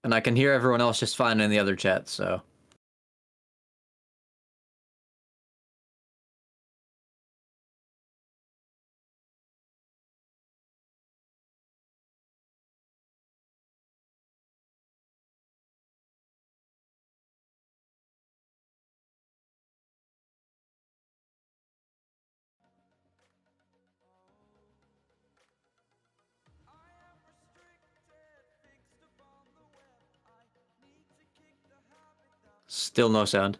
And I can hear everyone else just fine in the other chat, so. Still no sound.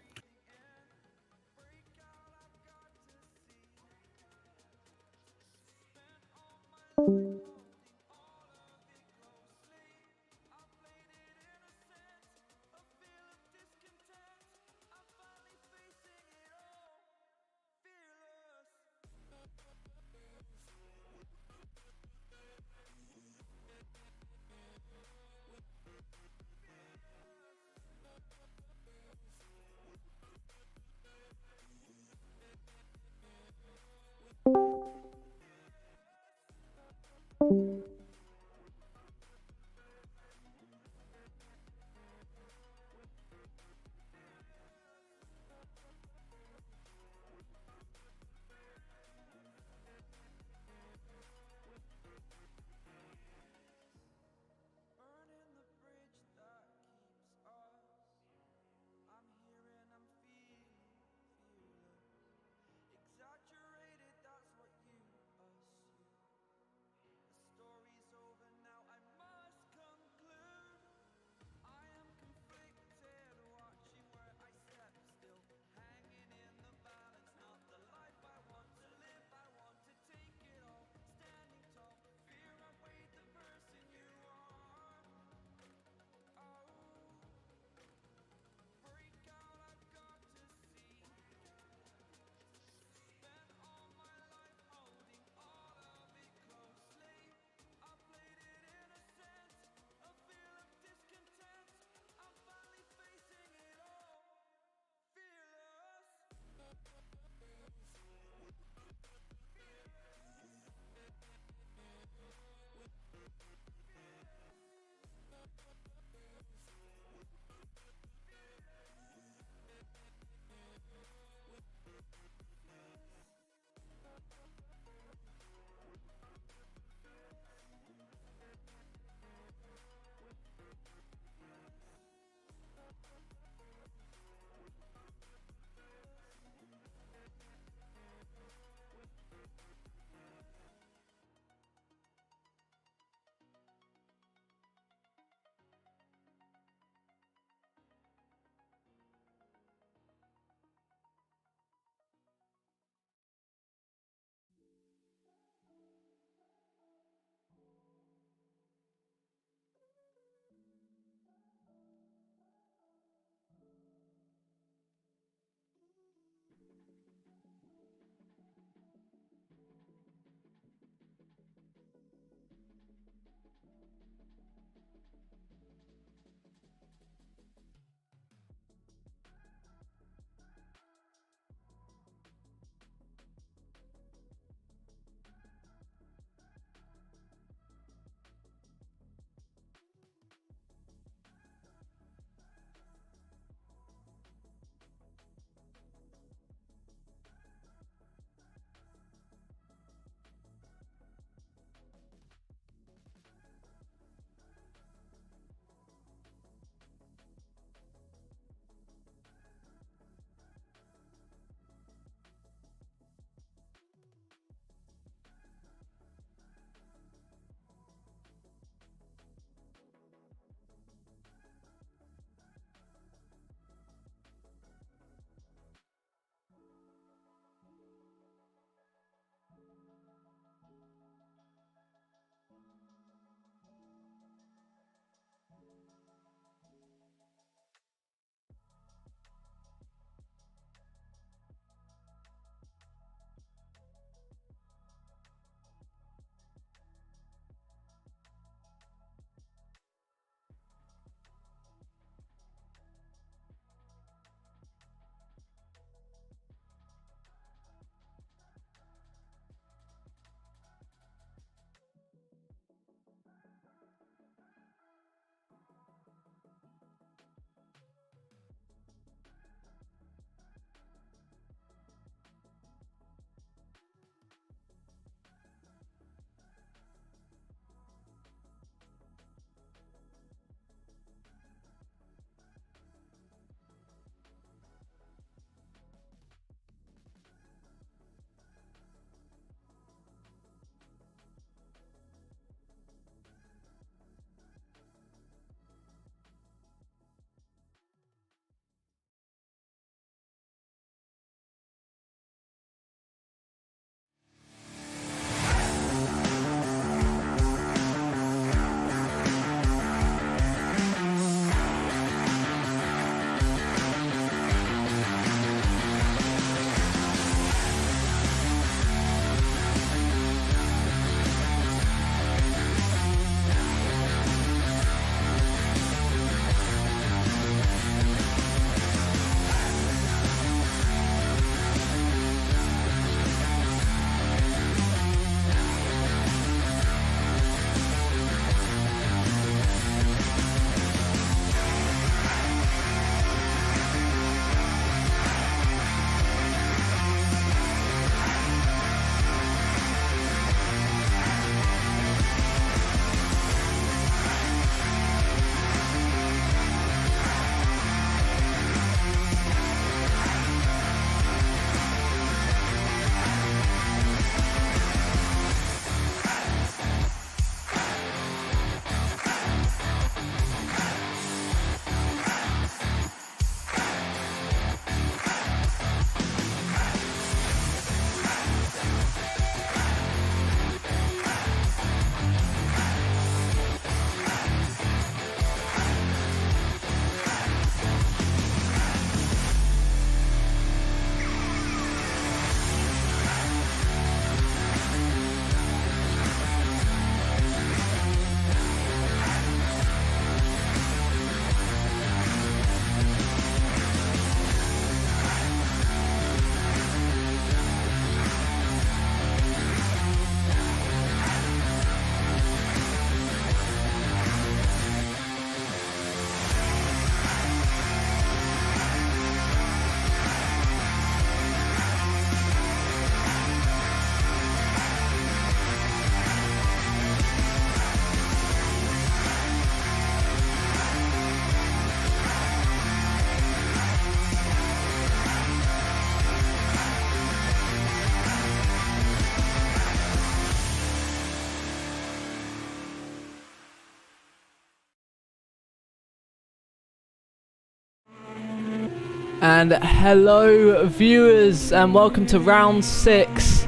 And hello viewers, and welcome to round 6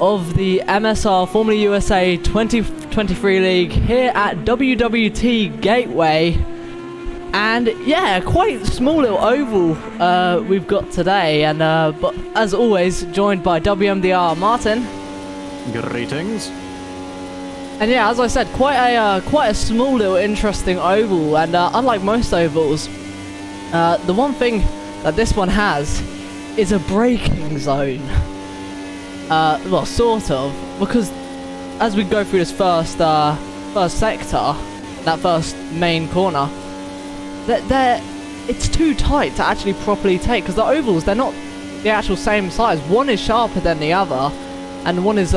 of the MSR Formula USA 2023 League here at WWT Gateway. And yeah, quite small little oval we've got today, and but as always joined by WMDR Martin. Greetings. And yeah, as I said, quite a small little interesting oval, and unlike most ovals, the one thing that this one has is a braking zone. Well, sort of, because as we go through this first sector, that first main corner, it's too tight to actually properly take, because the ovals, they're not the actual same size. One is sharper than the other, and one is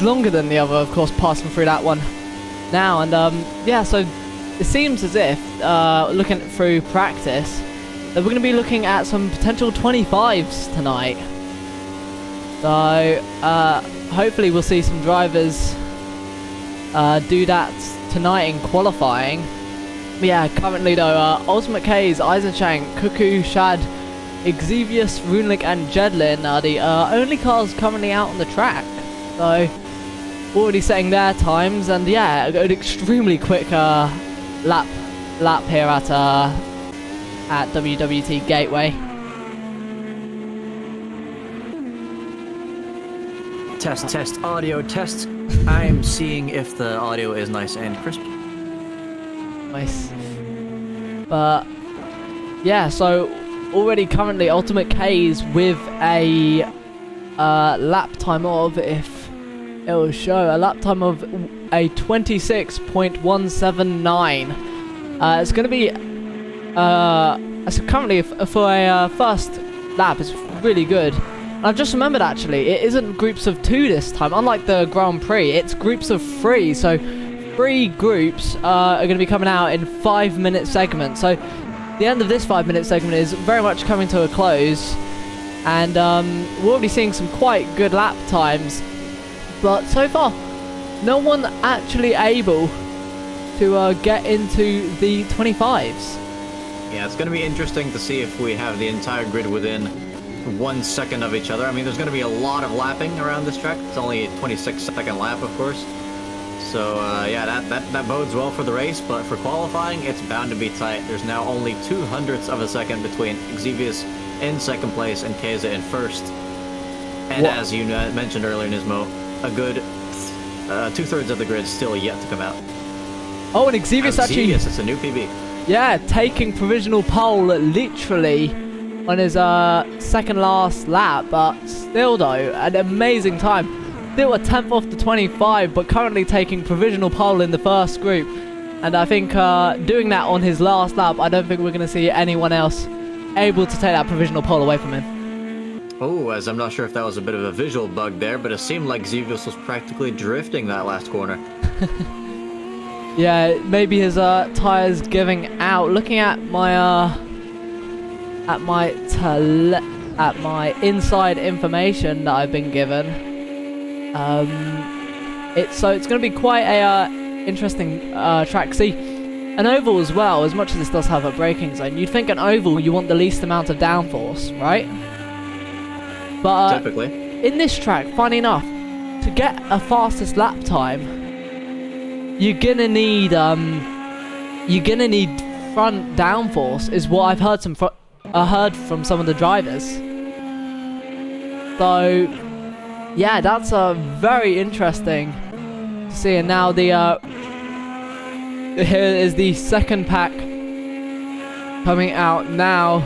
longer than the other, of course, passing through that one now. And yeah, so it seems as if, looking through practice, that we're going to be looking at some potential 25s tonight. So hopefully we'll see some drivers do that tonight in qualifying. But yeah, currently though, Ultimate K's, Eisenschank, Cuckoo, Shad, Exevius, Runelijk and Jedlin are the only cars currently out on the track. So already setting their times, and yeah, an extremely quick lap here at WWT Gateway. Test, audio test. I'm seeing if the audio is nice and crisp. Nice. But yeah, so already currently Ultimate K's with a lap time of, if it will show, a lap time of a 26.179. It's going to be so currently for a first lap, it's really good. And I've just remembered, actually, it isn't groups of 2 this time. Unlike the Grand Prix, it's groups of 3. So 3 groups are going to be coming out in 5-minute segments. So the end of this 5-minute segment is very much coming to a close. And we're already seeing some quite good lap times. But so far, no one actually able to get into the 25s. Yeah, it's going to be interesting to see if we have the entire grid within 1 second of each other. I mean, there's going to be a lot of lapping around this track. It's only a 26-second lap, of course. So yeah, that bodes well for the race, but for qualifying, it's bound to be tight. There's now only 0.02 of a second between Exevius in second place and Keza in first. And as you mentioned earlier, Nismo, a good 2/3 of the grid still yet to come out. Oh, and Exevius actually... Exevius, it's a new PB. Yeah, taking provisional pole literally on his second last lap, but still though, an amazing time. Still a 10th off the 25, but currently taking provisional pole in the first group. And I think doing that on his last lap, I don't think we're going to see anyone else able to take that provisional pole away from him. Oh, as I'm not sure if that was a bit of a visual bug there, but it seemed like Exevius was practically drifting that last corner. Yeah, maybe his tires giving out. Looking at my inside information that I've been given, it's going to be quite a interesting track. See, an oval as well, as much as this does have a braking zone, you'd think an oval you want the least amount of downforce, right? But typically, in this track, funny enough, to get a fastest lap time, you're gonna need front downforce, is what I've heard from some of the drivers. So yeah, that's very interesting to see. And now here is the second pack coming out now.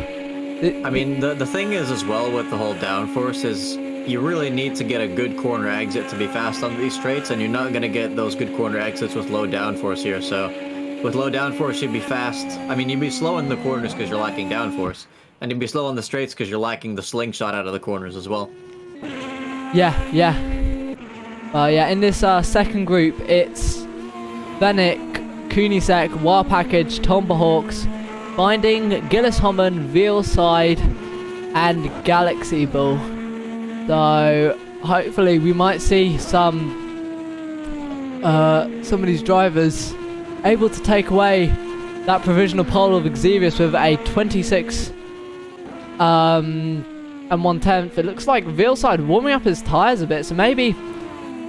I mean, the thing is as well with the whole downforce is you really need to get a good corner exit to be fast on these straights, and you're not going to get those good corner exits with low downforce here. So with low downforce, you'd be fast. I mean, you'd be slow in the corners because you're lacking downforce, and you'd be slow on the straights because you're lacking the slingshot out of the corners as well. Yeah. Yeah, in this second group, it's Venik, Kunisek, War Package, Tomahawks, Binding, Gillis Homan, Veilside, and Galaxy Bull. So hopefully we might see some of these drivers able to take away that provisional pole of Xevious with a 26 and 1/10. It looks like Veilside warming up his tyres a bit, so maybe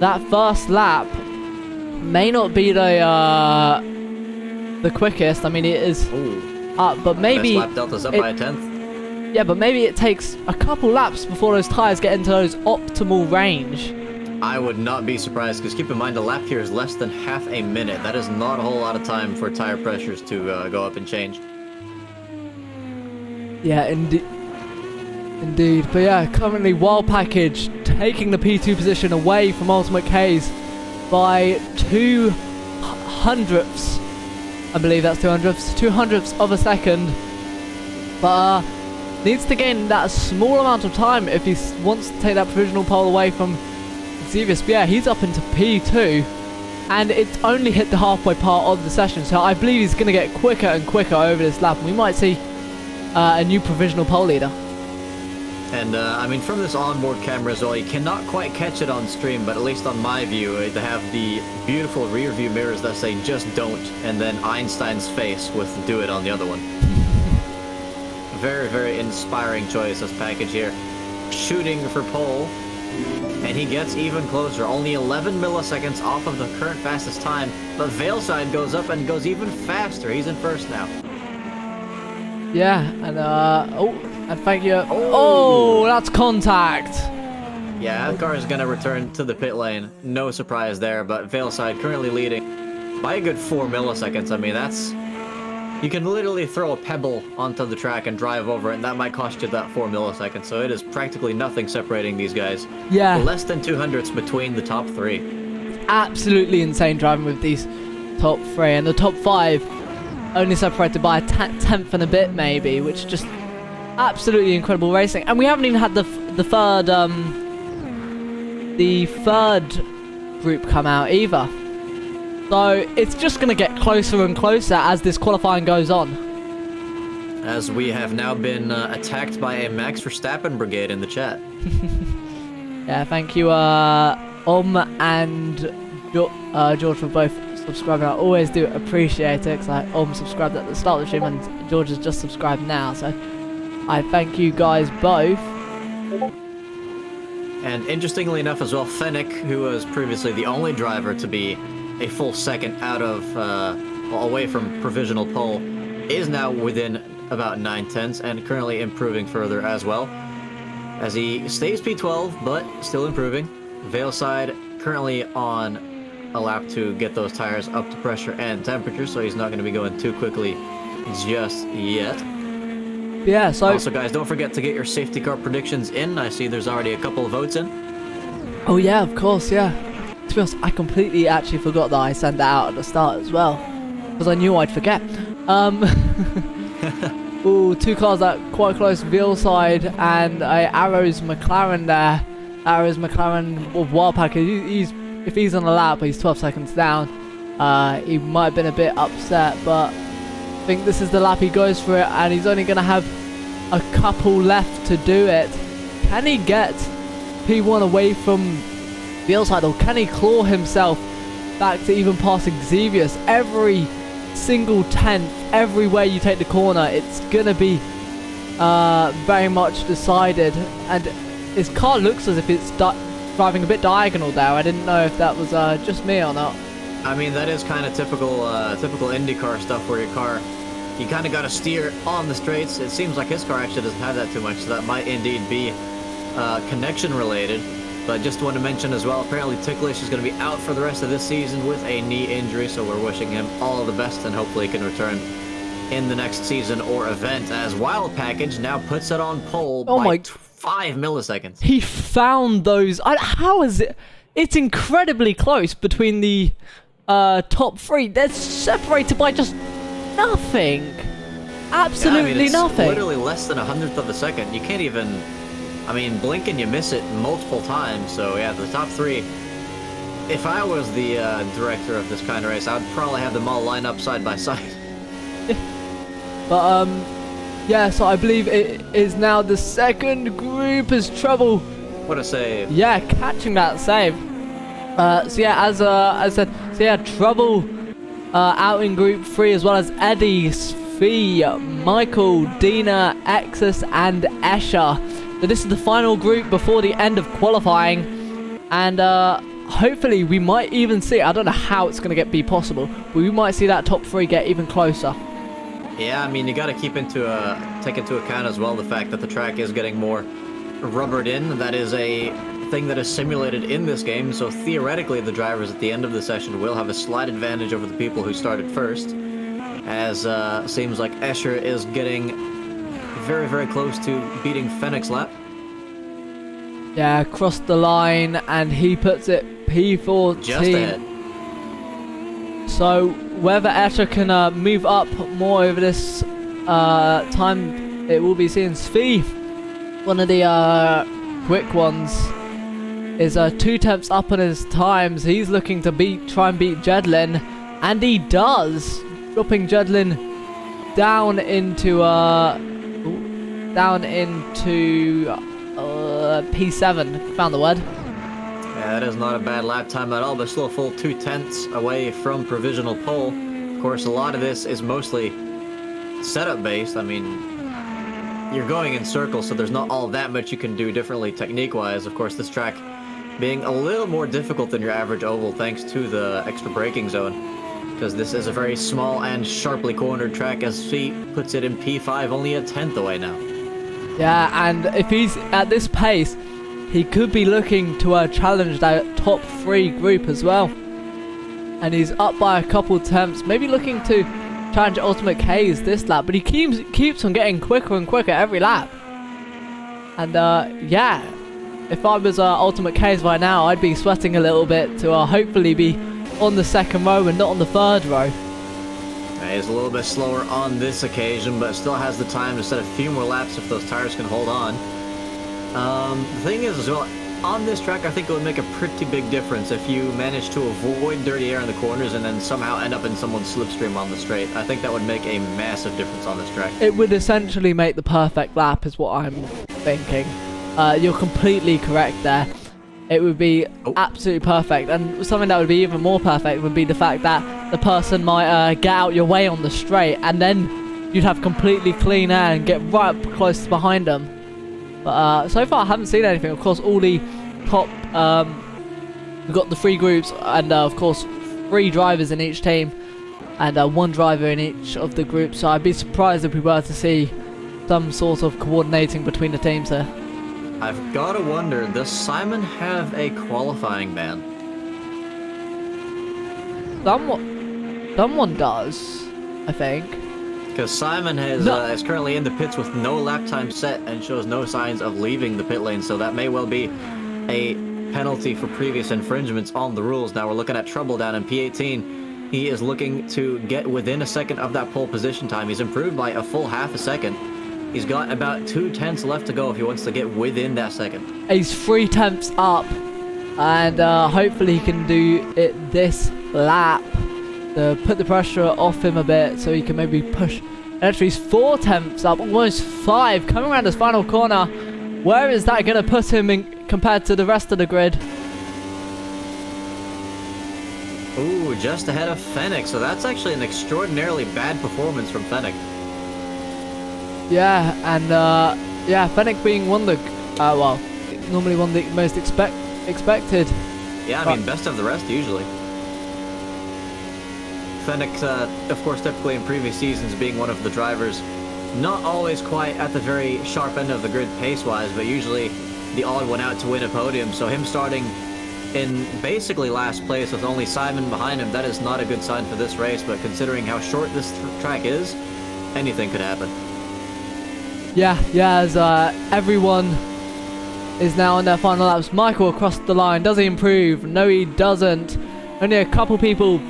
that first lap may not be the quickest. I mean, it is up, but maybe best lap delta's up by a 10th. Yeah, but maybe it takes a couple laps before those tyres get into those optimal range. I would not be surprised, because keep in mind, a lap here is less than half a minute. That is not a whole lot of time for tire pressures to go up and change. Yeah, indeed. But yeah, currently Wild Package taking the P2 position away from Ultimate K's by 200ths. I believe that's 200ths of a second. But needs to gain that small amount of time if he wants to take that provisional pole away from Xevious. But yeah, he's up into P2, and it's only hit the halfway part of the session, so I believe he's going to get quicker and quicker over this lap, and we might see a new provisional pole leader. And I mean, from this onboard camera as well, you cannot quite catch it on stream, but at least on my view, they have the beautiful rear view mirrors that say "just don't," and then Einstein's face with "do it" on the other one. Very, very inspiring choice, this package here. Shooting for pole, and he gets even closer. Only 11 milliseconds off of the current fastest time, but Veilside goes up and goes even faster. He's in first now. Yeah, and and thank you. Oh, that's contact. Yeah, that car is going to return to the pit lane. No surprise there, but Veilside currently leading by a good 4 milliseconds. I mean, that's... You can literally throw a pebble onto the track and drive over it, and that might cost you that 4 milliseconds. So it is practically nothing separating these guys. Yeah. Less than 200ths between the top three. Absolutely insane driving with these top three, and the top five only separated by a tenth and a bit maybe, which is just absolutely incredible racing. And we haven't even had the third group come out either. So it's just going to get closer and closer as this qualifying goes on. As we have now been attacked by a Max Verstappen brigade in the chat. Yeah, thank you, and George for both subscribing. I always do appreciate it, because I subscribed at the start of the stream and George has just subscribed now. So I thank you guys both. And interestingly enough as well, Fennec, who was previously the only driver to be a full second out of, away from provisional pole, is now within about 9/10ths and currently improving further as well, as he stays P12 but still improving. Veilside currently on a lap to get those tires up to pressure and temperature, so he's not going to be going too quickly just yet. Yeah, so also guys, don't forget to get your safety car predictions in. I see there's already a couple of votes in. Oh yeah, of course, yeah. To be honest, I completely actually forgot that I sent that out at the start as well, because I knew I'd forget. Ooh, two cars that quite close, Veilside and Arrow's McLaren there. Arrow's McLaren with Wild Package. If he's on the lap, he's 12 seconds down. He might have been a bit upset, but I think this is the lap he goes for it, and he's only going to have a couple left to do it. Can he get P1 away from Veilside, or can he claw himself back to even passing Xevious? Every single tenth, everywhere you take the corner, it's going to be very much decided. And his car looks as if it's driving a bit diagonal there. I didn't know if that was just me or not. I mean, that is kind of typical IndyCar stuff, where your car, you kind of got to steer on the straights. It seems like his car actually doesn't have that too much, so that might indeed be connection related. But just want to mention as well, apparently Ticklish is going to be out for the rest of this season with a knee injury, so we're wishing him all the best, and hopefully he can return in the next season or event, as Wild Package now puts it on pole by 5 milliseconds. He found those. How is it? It's incredibly close between the top three. They're separated by just nothing. Absolutely yeah, I mean, it's nothing. Literally less than 100th of a second. You can't even... I mean, blink and you miss it multiple times. So yeah, the top three. If I was the director of this kind of race, I would probably have them all line up side by side. But yeah. So I believe it is now the second group as Trouble. What a save! Yeah, catching that save. So yeah, as I said, so yeah, Trouble out in Group 3, as well as Eddie, Svi, Michael, Dina, Exus, and Escher. So this is the final group before the end of qualifying, and hopefully we might even see, I don't know how it's going to be possible, but we might see that top 3 get even closer. Yeah, I mean, you got to take into account as well the fact that the track is getting more rubbered in. That is a thing that is simulated in this game, so theoretically the drivers at the end of the session will have a slight advantage over the people who started first, as seems like Escher is getting very, very close to beating Fennec's lap. Yeah, crossed the line, and he puts it P14. Just ahead. So whether Escher can move up more over this time, it will be seen. Svi, one of the quick ones, is 2 tenths up on his times. He's looking to try and beat Jedlin, and he does, dropping Jedlin down into P7. Found the word. Yeah, that is not a bad lap time at all, but still a full 2 tenths away from provisional pole. Of course, a lot of this is mostly setup based. I mean, you're going in circles, so there's not all that much you can do differently technique-wise. Of course, this track being a little more difficult than your average oval thanks to the extra braking zone, because this is a very small and sharply cornered track, as Svi puts it in P5, only a 10th away now. Yeah, and if he's at this pace, he could be looking to challenge that top 3 group as well. And he's up by a couple tenths, maybe looking to challenge Ultimate K's this lap, but he keeps on getting quicker and quicker every lap. And yeah, if I was Ultimate K's right now, I'd be sweating a little bit to hopefully be on the 2nd row and not on the 3rd row. He's a little bit slower on this occasion, but still has the time to set a few more laps if those tires can hold on. The thing is as well, on this track, I think it would make a pretty big difference if you manage to avoid dirty air in the corners and then somehow end up in someone's slipstream on the straight. I think that would make a massive difference on this track. It would essentially make the perfect lap, is what I'm thinking. You're completely correct there. It would be absolutely perfect, and something that would be even more perfect would be the fact that the person might get out your way on the straight, and then you'd have completely clean air and get right up close behind them. But so far I haven't seen anything. Of course, all the top, we've got the 3 groups, and of course 3 drivers in each team, and 1 driver in each of the groups, so I'd be surprised if we were to see some sort of coordinating between the teams here. I've got to wonder, does Simon have a qualifying ban? Someone does, I think. Because Simon is currently in the pits with no lap time set and shows no signs of leaving the pit lane, so that may well be a penalty for previous infringements on the rules. Now we're looking at trouble down in P18. He is looking to get within a second of that pole position time. He's improved by a full half a second. He's got about 2 tenths left to go if he wants to get within that second. He's 3 tenths up, and hopefully he can do it this lap to put the pressure off him a bit so he can maybe push. And actually he's 4 tenths up, almost 5, coming around his final corner. Where is that going to put him in compared to the rest of the grid? Ooh, just ahead of Fennec, so that's actually an extraordinarily bad performance from Fennec. Yeah, and yeah, Fennec being one of the, well, normally one of the most expected. Yeah, I mean, best of the rest usually. Fennec, of course, typically in previous seasons being one of the drivers, not always quite at the very sharp end of the grid pace-wise, but usually the odd one out to win a podium. So him starting in basically last place with only Simon behind him, that is not a good sign for this race, but considering how short this track is, anything could happen. Yeah, as everyone is now on their final laps. Michael across the line. Does he improve? No, he doesn't. Only a couple people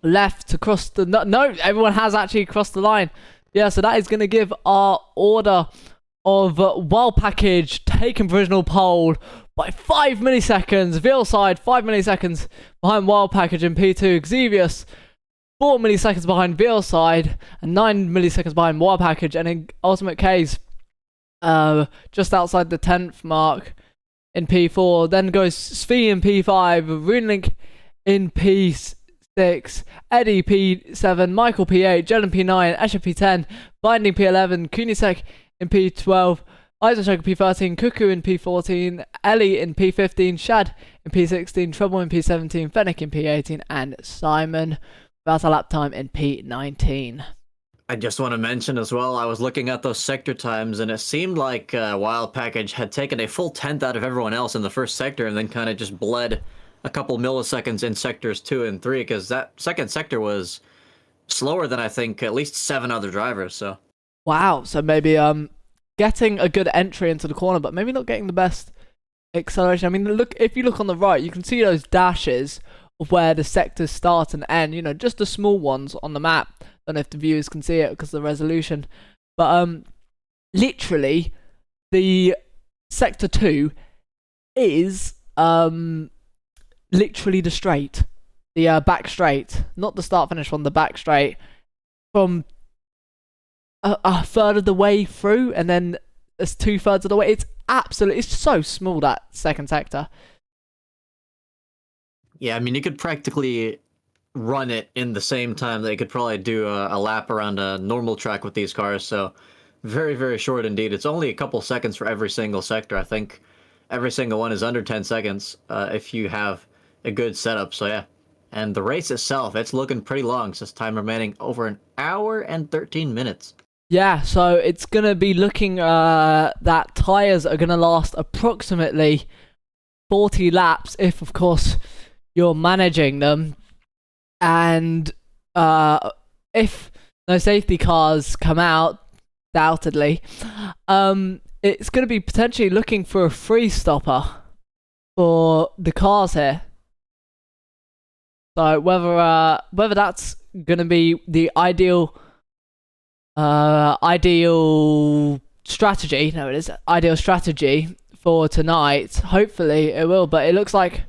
left to cross the... No, everyone has actually crossed the line. Yeah, so that is going to give our order of Wild Package taking provisional pole by 5 milliseconds. Veilside, 5 milliseconds behind Wild Package in P2. Xevious, 4 milliseconds behind Veilside and 9 milliseconds behind Wild Package, and in Ultimate K's just outside the 10th mark in P4. Then goes Svi in P5, Runelink in P6, P6, Eddie P7, Michael P8, Jelen P9, Escher P10, Binding P11, Kunisek in P12, Eisenschenk in P13, Cuckoo in P14, Ellie in P15, Shad in P16, Trouble in P17, Fennec in P18, and Simon without a lap time in P19. I just want to mention as well, I was looking at those sector times, and it seemed like Wild Package had taken a full 10th out of everyone else in the first sector and then kind of just bled a couple milliseconds in sectors 2 and 3, because that second sector was slower than I think at least 7 other drivers. So wow, so maybe getting a good entry into the corner, but maybe not getting the best acceleration. I mean, look, if you look on the right, you can see those dashes of where the sectors start and end, you know, just the small ones on the map. Don't know if the viewers can see it because of the resolution, but literally the sector 2 is literally the straight, the back straight, not the start finish one, the back straight, from a third of the way through, and then it's 2/3 of the way. It's so small, that second sector. yeah, I mean, you could practically run it in the same time. They could probably do a lap around a normal track with these cars. So very, very short indeed. It's only a couple seconds for every single sector. I think every single one is under 10 seconds if you have a good setup. So yeah, and the race itself, it's looking pretty long. Says time remaining over 1 hour and 13 minutes. Yeah, so it's going to be looking that tyres are going to last approximately 40 laps if, of course, you're managing them. And if no safety cars come out, doubtedly, it's going to be potentially looking for a free stopper for the cars here. So whether that's going to be the ideal strategy, no, it is ideal strategy for tonight. Hopefully it will, but it looks like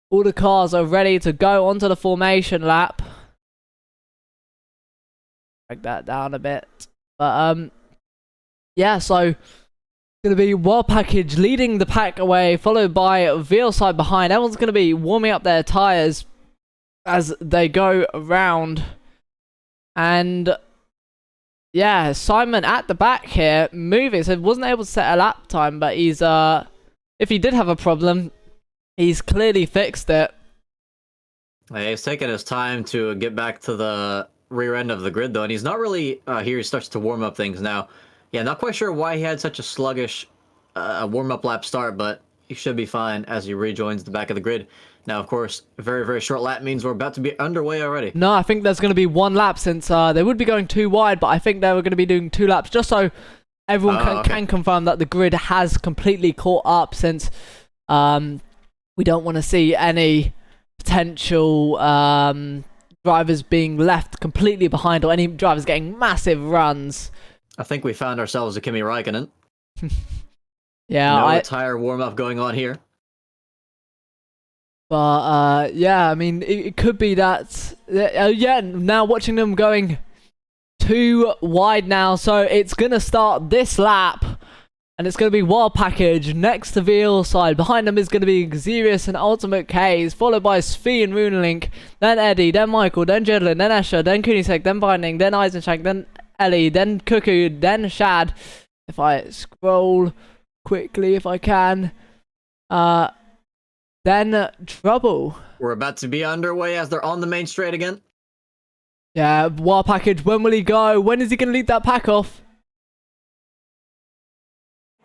all the cars are ready to go onto the formation lap. Drag that down a bit. But, yeah, so going to be Wild Package leading the pack away, followed by VLside behind. Everyone's going to be warming up their tyres as they go around. And, yeah, Simon at the back here, moving. So wasn't able to set a lap time, but he's, if he did have a problem, he's clearly fixed it. Yeah, he's taking his time to get back to the rear end of the grid, though, and he's not really... here he starts to warm up things now. Yeah, not quite sure why he had such a sluggish warm-up lap start, but he should be fine as he rejoins the back of the grid. Now, of course, a very, very short lap means we're about to be underway already. No, I think there's going to be 1 lap, since they would be going 2 wide, but I think they were going to be doing 2 laps, just so everyone can confirm that the grid has completely caught up, since... we don't want to see any potential drivers being left completely behind, or any drivers getting massive runs. I think we found ourselves a Kimi Räikkönen. Yeah, no tire warm-up going on here. But, yeah, I mean, it could be that... yeah, now watching them going 2 wide now, so it's going to start this lap. And it's going to be Wild Package next to VLside. Behind them is going to be Xerius and Ultimate K's, followed by Svi and Runelink, then Eddie, then Michael, then Jedlin, then Escher, then Kunisek, then Binding, then Eisenschenk, then Ellie, then Cuckoo, then Shad. If I scroll quickly, if I can. Then Trouble. We're about to be underway as they're on the main straight again. Yeah, Wild Package, when will he go? When is he going to lead that pack off?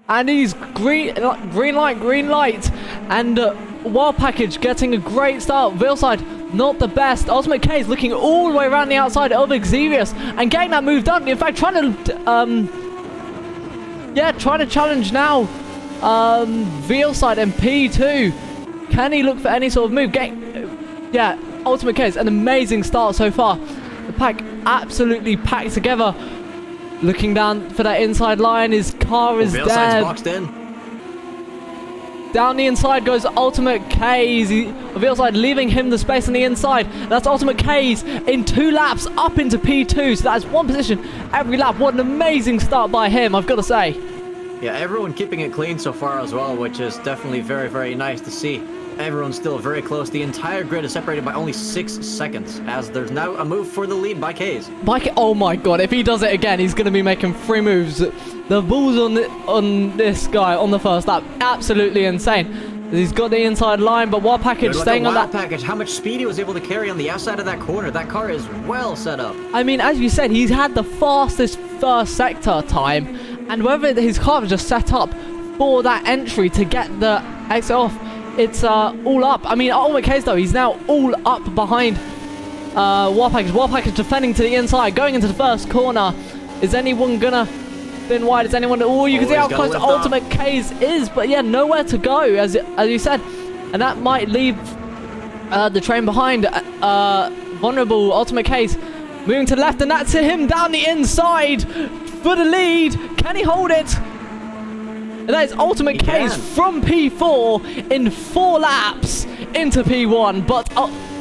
And he's green light, and Wild Package getting a great start. VLside, not the best. Ultimate K is looking all the way around the outside of Xerius and getting that move done. In fact, trying to challenge now VLside and P2. Can he look for any sort of move? Yeah, Ultimate K is an amazing start so far. The pack absolutely packed together. Looking down for that inside line, his car is dead. Boxed in. Down the inside goes Ultimate K's. VLside leaving him the space on the inside. That's Ultimate K's in 2 laps up into P2. So that's 1 position every lap. What an amazing start by him, I've got to say. Yeah, everyone keeping it clean so far as well, which is definitely very, very nice to see. everyone's still very close. The entire grid is separated by only 6 seconds, as there's now a move for the lead by Kays. Oh my god, if he does it again, he's going to be making 3 moves. The balls on this guy on the first lap, absolutely insane. He's got the inside line, but Wild Package staying on that. Package, how much speed he was able to carry on the outside of that corner. That car is well set up. I mean, as you said, he's had the fastest first sector time, and whether his car was just set up for that entry to get the exit off, it's all up. I mean, Ultimate Case though, he's now all up behind Wild Package. Wild Package defending to the inside, going into the first corner. Is anyone gonna spin wide? Is anyone? Oh, you can see how close Ultimate Case is, but yeah, nowhere to go, as you said, and that might leave the train behind. Vulnerable Ultimate Case moving to the left, and that's him down the inside for the lead. Can he hold it? And that is Ultimate Case from P4 in 4 laps into P1, but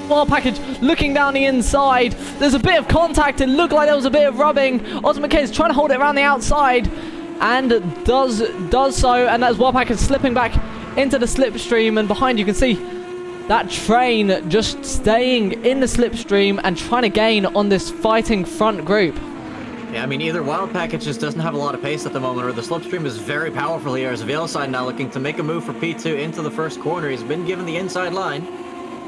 Wild Package looking down the inside. There's a bit of contact. It looked like there was a bit of rubbing. Ultimate Case trying to hold it around the outside, and does so. And that's Wild Package slipping back into the slipstream. And behind you can see that train just staying in the slipstream and trying to gain on this fighting front group. Yeah, I mean, either Wild Package just doesn't have a lot of pace at the moment, or the slipstream is very powerful here, as Veilside now looking to make a move for P2 into the first corner. He's been given the inside line.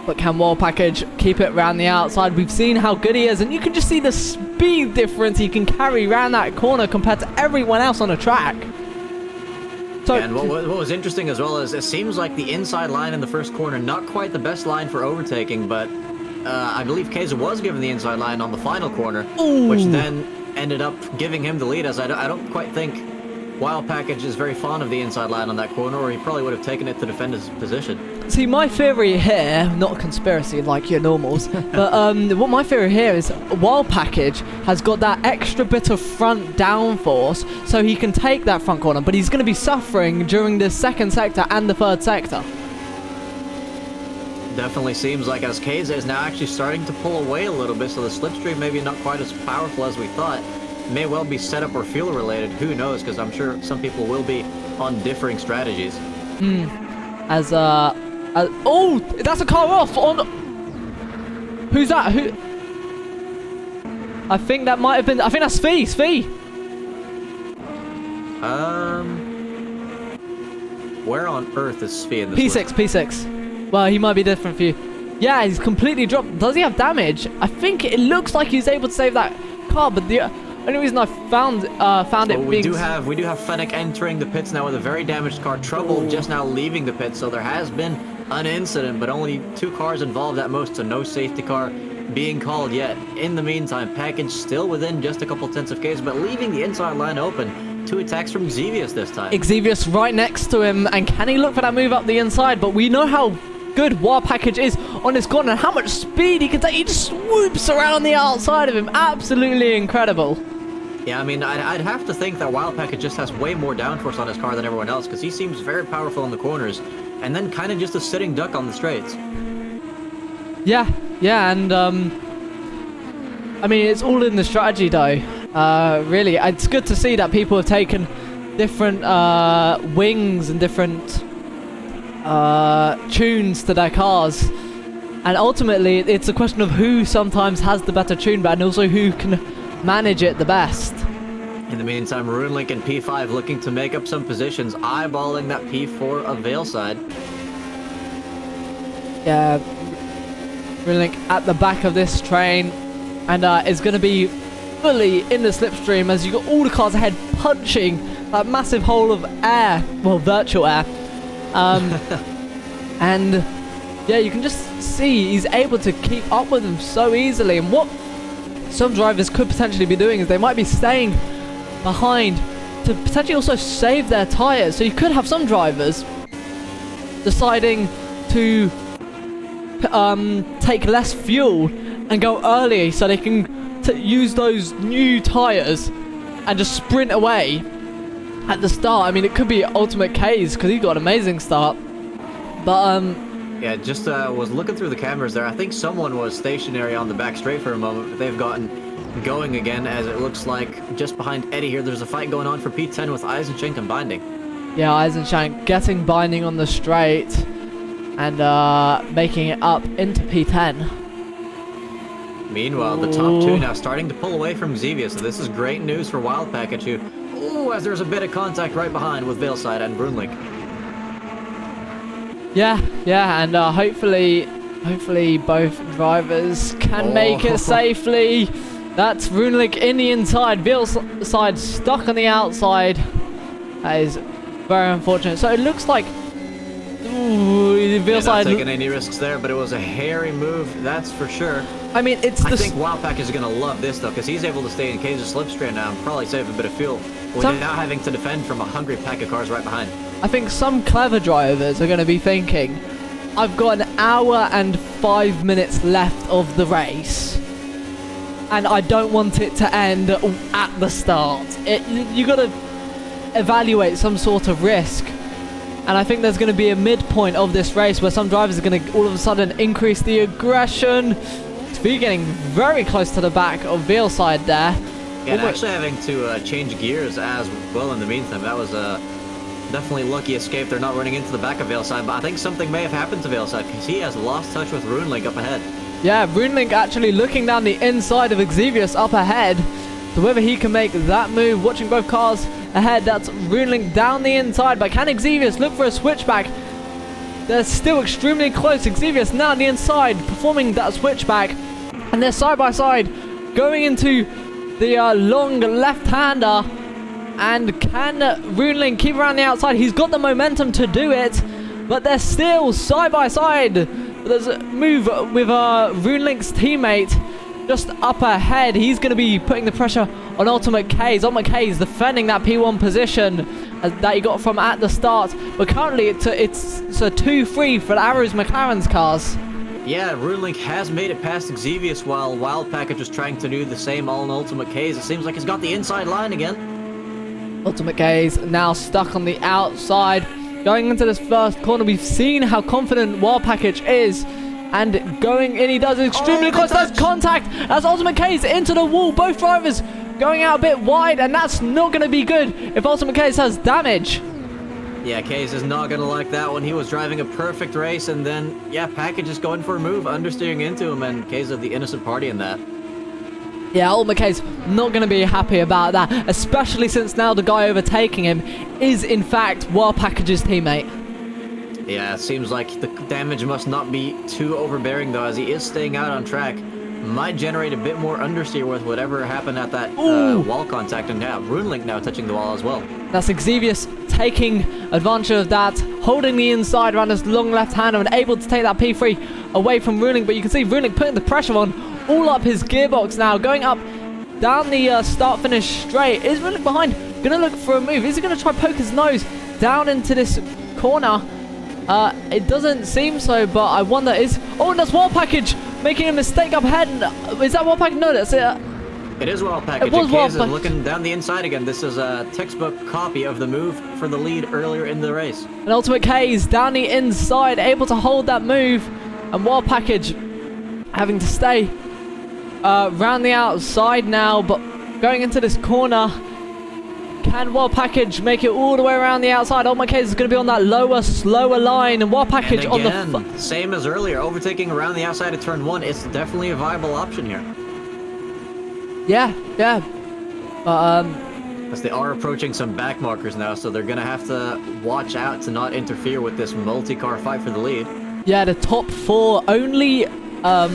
But can Wild Package keep it around the outside? We've seen how good he is, and you can just see the speed difference he can carry around that corner compared to everyone else on the track. So, and what was interesting as well is it seems like the inside line in the first corner, not quite the best line for overtaking, but I believe Keza was given the inside line on the final corner, which then ended up giving him the lead, as I don't quite think Wild Package is very fond of the inside line on that corner, or he probably would have taken it to defend his position. See, my theory here, not a conspiracy like your normals, but what my theory here is Wild Package has got that extra bit of front downforce, so he can take that front corner, but he's going to be suffering during the second sector and the third sector. Definitely seems like, as Keza is now actually starting to pull away a little bit, so the slipstream maybe not quite as powerful as we thought. May well be setup or fuel related, who knows, because I'm sure some people will be on differing strategies. Oh, that's a car off on... Who's that? Who? I think that might have been... I think that's Svi. Svi. Where on earth is Svi in this P6, P6. Well, he might be different for you. Yeah, he's completely dropped. Does he have damage? I think it looks like he's able to save that car, but the only reason I found it we do have Fennec entering the pits now with a very damaged car. Trouble just now leaving the pits, so there has been an incident, but only 2 cars involved at most, so no safety car being called yet. In the meantime, Package still within just a couple tenths of K's, but leaving the inside line open. 2 attacks from Xevious this time. Xevious right next to him, and can he look for that move up the inside? But we know how good Wild Package is on his corner and how much speed he can take. He just swoops around the outside of him. Absolutely incredible. Yeah, I mean, I'd have to think that Wild Package just has way more downforce on his car than everyone else, because he seems very powerful in the corners, and then kind of just a sitting duck on the straights. Yeah, and I mean, it's all in the strategy though. Really, it's good to see that people have taken different wings and different tunes to their cars, and ultimately it's a question of who sometimes has the better tune, but and also who can manage it the best. In the meantime, RuneLink and P5 looking to make up some positions, eyeballing that P4 of Veilside. Yeah, RuneLink at the back of this train, and is going to be fully in the slipstream as you got all the cars ahead punching that massive hole of air, well, virtual air. And yeah, you can just see he's able to keep up with them so easily. And what some drivers could potentially be doing is they might be staying behind to potentially also save their tires. So you could have some drivers deciding to take less fuel and go early so they can use those new tires and just sprint away at the start. I mean, it could be Ultimate K's because he got an amazing start, but yeah, just was looking through the cameras there. I think someone was stationary on the back straight for a moment, but they've gotten going again, as it looks like just behind Eddie here there's a fight going on for P10 with Eisenschenk and Binding. Yeah, Eisenschenk getting Binding on the straight, and making it up into P10. Meanwhile, the top two now starting to pull away from Xevious, so this is great news for Wild Package, who, as there's a bit of contact right behind with Veilside and Brunlink. Yeah, and hopefully both drivers can make it safely. That's Brunlink in the inside, Veilside stuck on the outside. That is very unfortunate. So it looks like Veilside not taking any risks there, but it was a hairy move, that's for sure. I mean, I think Wild Package is going to love this, though, because he's able to stay in Cage's slipstream now and probably save a bit of fuel without now having to defend from a hungry pack of cars right behind. I think some clever drivers are going to be thinking, I've got an hour and 5 minutes left of the race, and I don't want it to end at the start. You got to evaluate some sort of risk. And I think there's going to be a midpoint of this race where some drivers are going to all of a sudden increase the aggression. We're getting very close to the back of Veilside there. Yeah, and actually having to change gears as well in the meantime. That was a definitely lucky escape. They're not running into the back of Veilside, but I think something may have happened to Veilside because he has lost touch with Runelink up ahead. Yeah, Runelink actually looking down the inside of Xevious up ahead. So whether he can make that move, watching both cars ahead, that's Runelink down the inside, but can Xevious look for a switchback? They're still extremely close. Xevious now on the inside, performing that switchback, and they're side by side, going into the long left-hander, and can Runelink keep around the outside? He's got the momentum to do it, but they're still side by side. There's a move with Runelink's teammate just up ahead. He's going to be putting the pressure on Ultimate K's. Ultimate K's defending that P1 position that he got from at the start. But currently it's a 2-3 for Arrow's McLaren's cars. Yeah, Runelink has made it past Xevious while Wild Package is trying to do the same on Ultimate K's. It seems like he's got the inside line again. Ultimate K's now stuck on the outside. Going into this first corner, we've seen how confident Wild Package is. And going in, he does extremely close. That's contact. That's Ultimate K's into the wall. Both drivers going out a bit wide, and that's not going to be good if Ultimate K's has damage. Yeah, K's is not going to like that one. He was driving a perfect race, and then, yeah, Package is going for a move, understeering into him, and K's of the innocent party in that. Yeah, Ultimate K's not going to be happy about that, especially since now the guy overtaking him is, in fact, Wild Package's teammate. Yeah, it seems like the damage must not be too overbearing, though, as he is staying out on track. Might generate a bit more understeer with whatever happened at that wall contact, and now Runelink now touching the wall as well. That's Xevious taking advantage of that, holding the inside around his long left hander and able to take that P3 away from Runelink, but you can see Runelink putting the pressure on all up his gearbox now, going up down the start-finish straight. Is Runelink behind? Gonna look for a move. Is he gonna try poke his nose down into this corner? It doesn't seem so, but I wonder and that's Wild Package making a mistake up ahead. Is that Wild Package? No, that's it. It is Wild Package. It was Wild Package. Looking down the inside again. This is a textbook copy of the move for the lead earlier in the race. And Ultimate K's down the inside, able to hold that move, and Wild Package having to stay round the outside now, but going into this corner. Can Wild Package make it all the way around the outside? Ultimate K's is going to be on that lower, slower line, and Wild Package and again, on the same as earlier, overtaking around the outside of turn 1. It's definitely a viable option here. Yeah. But as they are approaching some back markers now, so they're going to have to watch out to not interfere with this multi-car fight for the lead. Yeah, the top 4 only about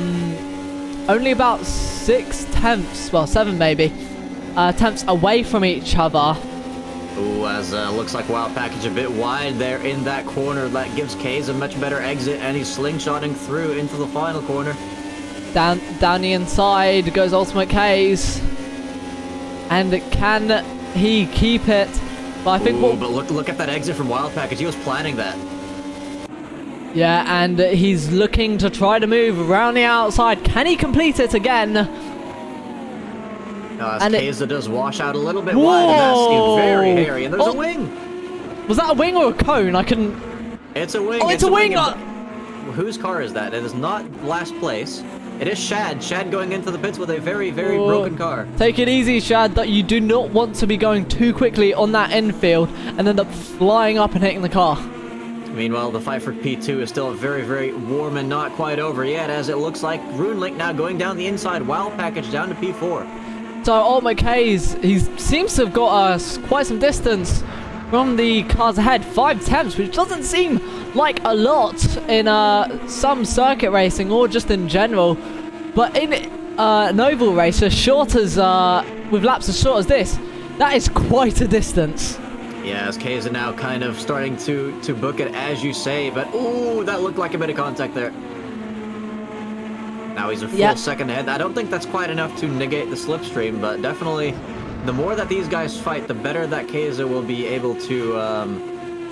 6/10, well 7 maybe. Attempts away from each other. Ooh, as looks like Wild Package a bit wide there in that corner. That gives K's a much better exit, and he's slingshotting through into the final corner. Down the inside goes Ultimate K's. And can he keep it? But I think but look at that exit from Wild Package. He was planning that. Yeah, and he's looking to try to move around the outside. Can he complete it again? As Keza does wash out a little bit wide, and that's very hairy, and there's a wing! Was that a wing or a cone? I couldn't... It's a wing! Oh, it's a wing! Whose car is that? It is not last place. It is Shad. Shad going into the pits with a very, very broken car. Take it easy, Shad. That you do not want to be going too quickly on that infield and end up flying up and hitting the car. Meanwhile, the fight for P2 is still very, very warm and not quite over yet, as it looks like RuneLink now going down the inside. Wild Package down to P4. So Ultimate K's, he seems to have got quite some distance from the cars ahead. 5 tenths, which doesn't seem like a lot in some circuit racing or just in general. But in an oval race, as short as, with laps as short as this, that is quite a distance. Yeah, as K's are now kind of starting to book it, as you say, but ooh, that looked like a bit of contact there. Now he's a full second ahead. I don't think that's quite enough to negate the slipstream, but definitely the more that these guys fight, the better that Keza will be able to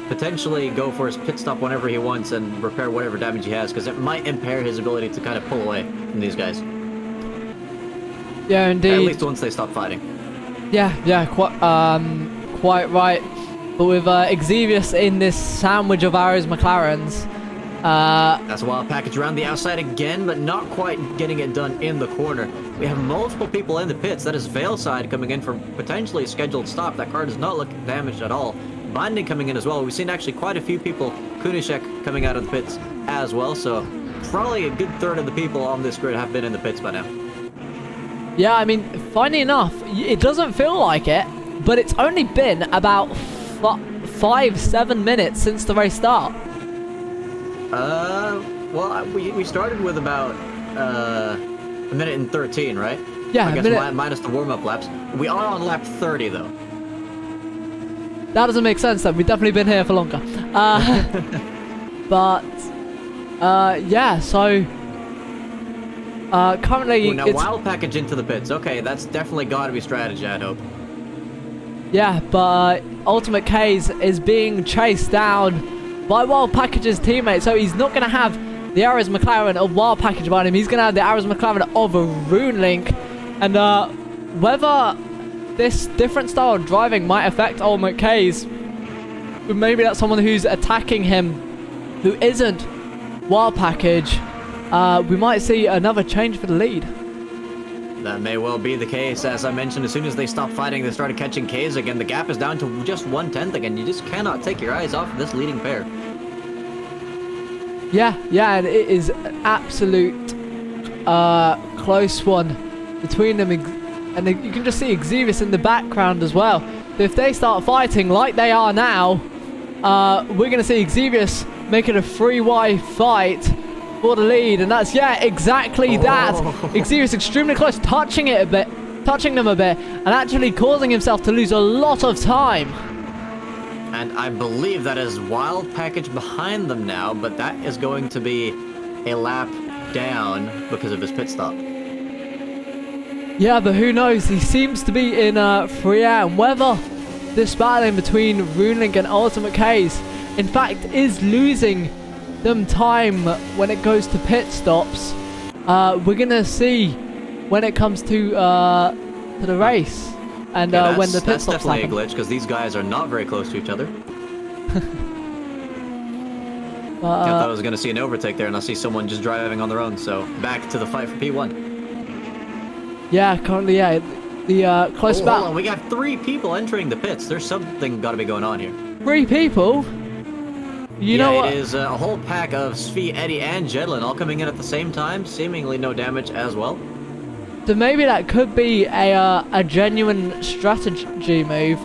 potentially go for his pit stop whenever he wants and repair whatever damage he has, because it might impair his ability to kind of pull away from these guys. Yeah, indeed. At least once they stop fighting. Yeah, quite right. But with Exevius in this sandwich of Arrows McLarens, that's a Wild Package around the outside again, but not quite getting it done in the corner. We have multiple people in the pits. That is Veilside coming in for potentially a scheduled stop. That car does not look damaged at all. Binding coming in as well. We've seen actually quite a few people, Kunishek coming out of the pits as well, so probably a good third of the people on this grid have been in the pits by now. Yeah, I mean, funny enough, it doesn't feel like it, but it's only been about 5-7 minutes since the race start. Well, we started with about a minute and 13, right? Yeah, I guess minus the warm-up laps. We are on lap 30, though. That doesn't make sense, then. We've definitely been here for longer. But, yeah, so... currently, now Wild Package into the pits. Okay, that's definitely got to be strategy, I'd hope. Yeah, but Ultimate K's is being chased down by Wild Package's teammate, so he's not going to have the Arrows McLaren of Wild Package behind him. He's going to have the Arrows McLaren of a RuneLink, and whether this different style of driving might affect Ultimate K's, maybe that's someone who's attacking him who isn't Wild Package. We might see another change for the lead. That may well be the case. As I mentioned, as soon as they stopped fighting, they started catching K's again. The gap is down to just 1/10 again. You just cannot take your eyes off of this leading pair. Yeah, and it is an absolute close one between them. And you can just see Exevius in the background as well. So if they start fighting like they are now, we're going to see Exevius making a 3-way fight for the lead, and that's exactly that. Exevius extremely close, touching them a bit, and actually causing himself to lose a lot of time. And I believe that is Wild Package behind them now, but that is going to be a lap down because of his pit stop. Yeah, but who knows? He seems to be in free air, and whether this battle in between RuneLink and Ultimate K's, in fact, is losing them time when it goes to pit stops, we're gonna see when it comes to the race and when the pit stops happen. That's definitely a glitch because these guys are not very close to each other. I thought I was gonna see an overtake there, and I see someone just driving on their own. So back to the fight for P1. Yeah, currently, the close battle. Hold on, we got 3 people entering the pits. There's something got to be going on here. 3 people. You know what? It is a whole pack of Svi, Eddie, and Jedlin all coming in at the same time. Seemingly no damage as well. So maybe that could be a genuine strategy move.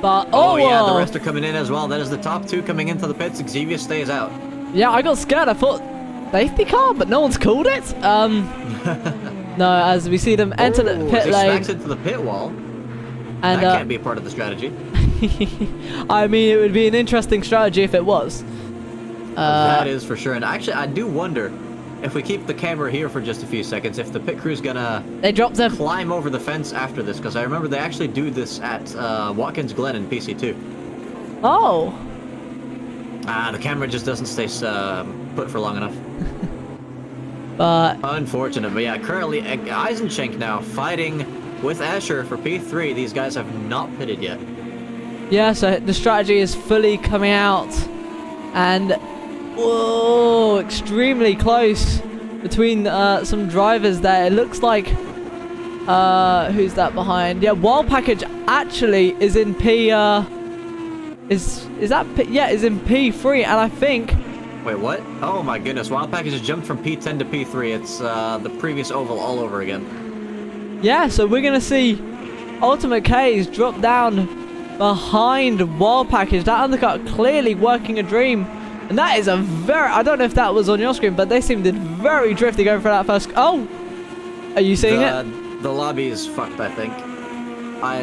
But yeah, the rest are coming in as well. That is the top 2 coming into the pits. Xavier stays out. Yeah, I got scared. I thought safety car, but no one's called it. No, as we see them enter the pit lane. Smacks into the pit wall. And that can't be a part of the strategy. I mean, it would be an interesting strategy if it was. That is for sure. And actually, I do wonder if we keep the camera here for just a few seconds, if the pit crew's gonna climb over the fence after this, because I remember they actually do this at Watkins Glen in PC2. Oh. The camera just doesn't stay put for long enough. But unfortunate, but yeah, currently Eisenchenk now fighting with Asher for P3. These guys have not pitted yet. Yeah, so the strategy is fully coming out, and whoa, extremely close between some drivers there. It looks like who's that behind? Yeah, Wild Package actually is in P. is that yeah, is in P3, and I think. Wait, what? Oh my goodness! Wild Package has jumped from P10 to P3. It's the previous oval all over again. Yeah, so we're gonna see Ultimate K's drop down behind Wild Package. That undercut clearly working a dream, and that is a very. I don't know if that was on your screen, but they seemed very drifty going for that first. Oh, are you seeing it? The lobby is fucked. I think.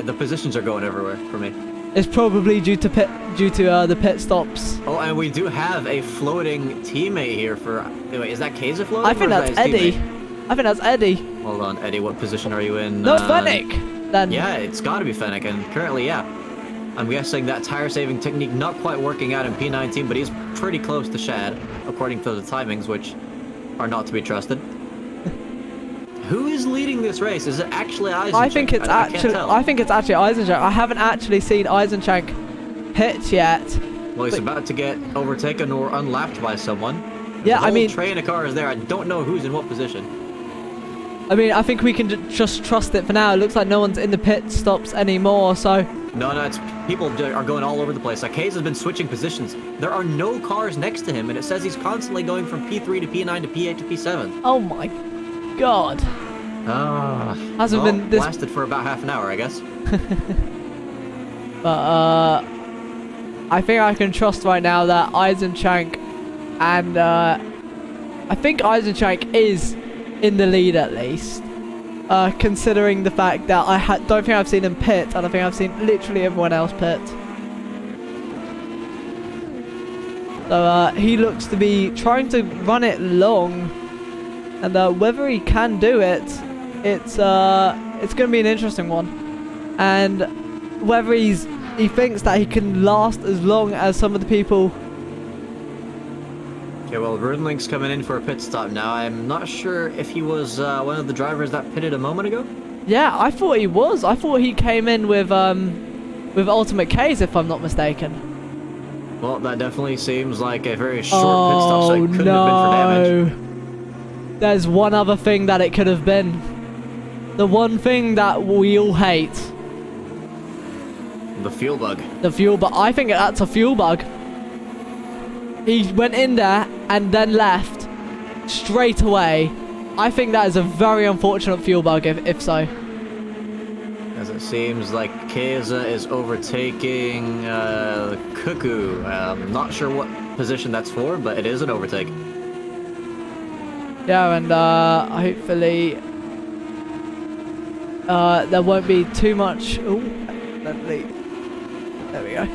The positions are going everywhere for me. It's probably due to the pit stops. Oh, and we do have a floating teammate here for. Wait, is that Kaiser floating? I think that's Eddie. I think that's Eddie. Hold on, Eddie. What position are you in? No, Fennec. Then. Yeah, it's got to be Fennec, and currently, yeah. I'm guessing that tire-saving technique not quite working out in P19, but he's pretty close to Shad, according to the timings, which are not to be trusted. Who is leading this race? Is it actually Eisenschenk? I think it's actually Eisenschenk. I haven't actually seen Eisenschenk hit yet. Well, he's about to get overtaken or unlapped by someone. Yeah, I mean, train of cars there. I don't know who's in what position. I mean, I think we can just trust it for now. It looks like no one's in the pit stops anymore, so. No, it's people are going all over the place. Like Hayes has been switching positions. There are no cars next to him, and it says he's constantly going from P3 to P9 to P8 to P7. Oh my god. Hasn't been this lasted for about half an hour, I guess. But I think I can trust right now that Eisenschenk and I think Eisenschenk is in the lead at least. Considering the fact that I don't think I've seen him pit, and I think I've seen literally everyone else pit. So he looks to be trying to run it long, and whether he can do it, it's going to be an interesting one. And whether he thinks that he can last as long as some of the people. Okay, well, Rudlink's coming in for a pit stop now. I'm not sure if he was one of the drivers that pitted a moment ago. Yeah, I thought he was. I thought he came in with Ultimate K's, if I'm not mistaken. Well, that definitely seems like a very short pit stop, so it couldn't have been for damage. There's one other thing that it could have been. The one thing that we all hate. The fuel bug. The fuel bug. I think that's a fuel bug. He went in there and then left straight away. I think that is a very unfortunate fuel bug if so. As it seems like Keza is overtaking Cuckoo. I'm not sure what position that's for, but it is an overtake. Yeah, and hopefully there won't be too much. Ooh, there we go.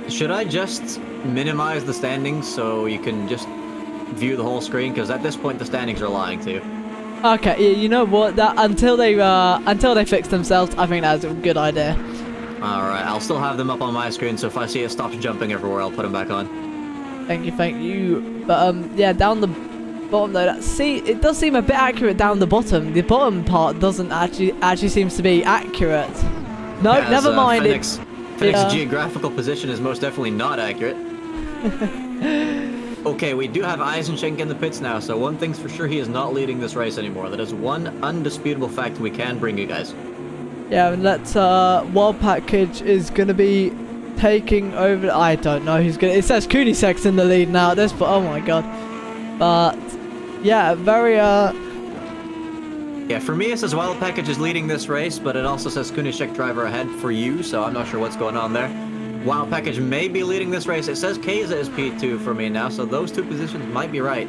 Should I just minimize the standings so you can just view the whole screen? Because at this point the standings are lying to you. Okay, you know what? That until they fix themselves, I think that's a good idea. All right, I'll still have them up on my screen, so if I see it stops jumping everywhere, I'll put them back on. Thank you. But yeah, down the bottom though, it does seem a bit accurate down the bottom. The bottom part doesn't actually seems to be accurate. No, yeah, never mind. Fennec's geographical position is most definitely not accurate. Okay, we do have Eisenschenk in the pits now, so one thing's for sure, he is not leading this race anymore. That is one undisputable fact we can bring you guys. Yeah, and let's Wild Package is gonna be taking over. I don't know who's gonna. It says Kunisek's in the lead now at this, but oh my god. But yeah, very Yeah, for me it says Wild Package is leading this race, but it also says Kunisek driver ahead for you, so I'm not sure what's going on there. Wild Package may be leading this race. It says Keza is P2 for me now, so those two positions might be right.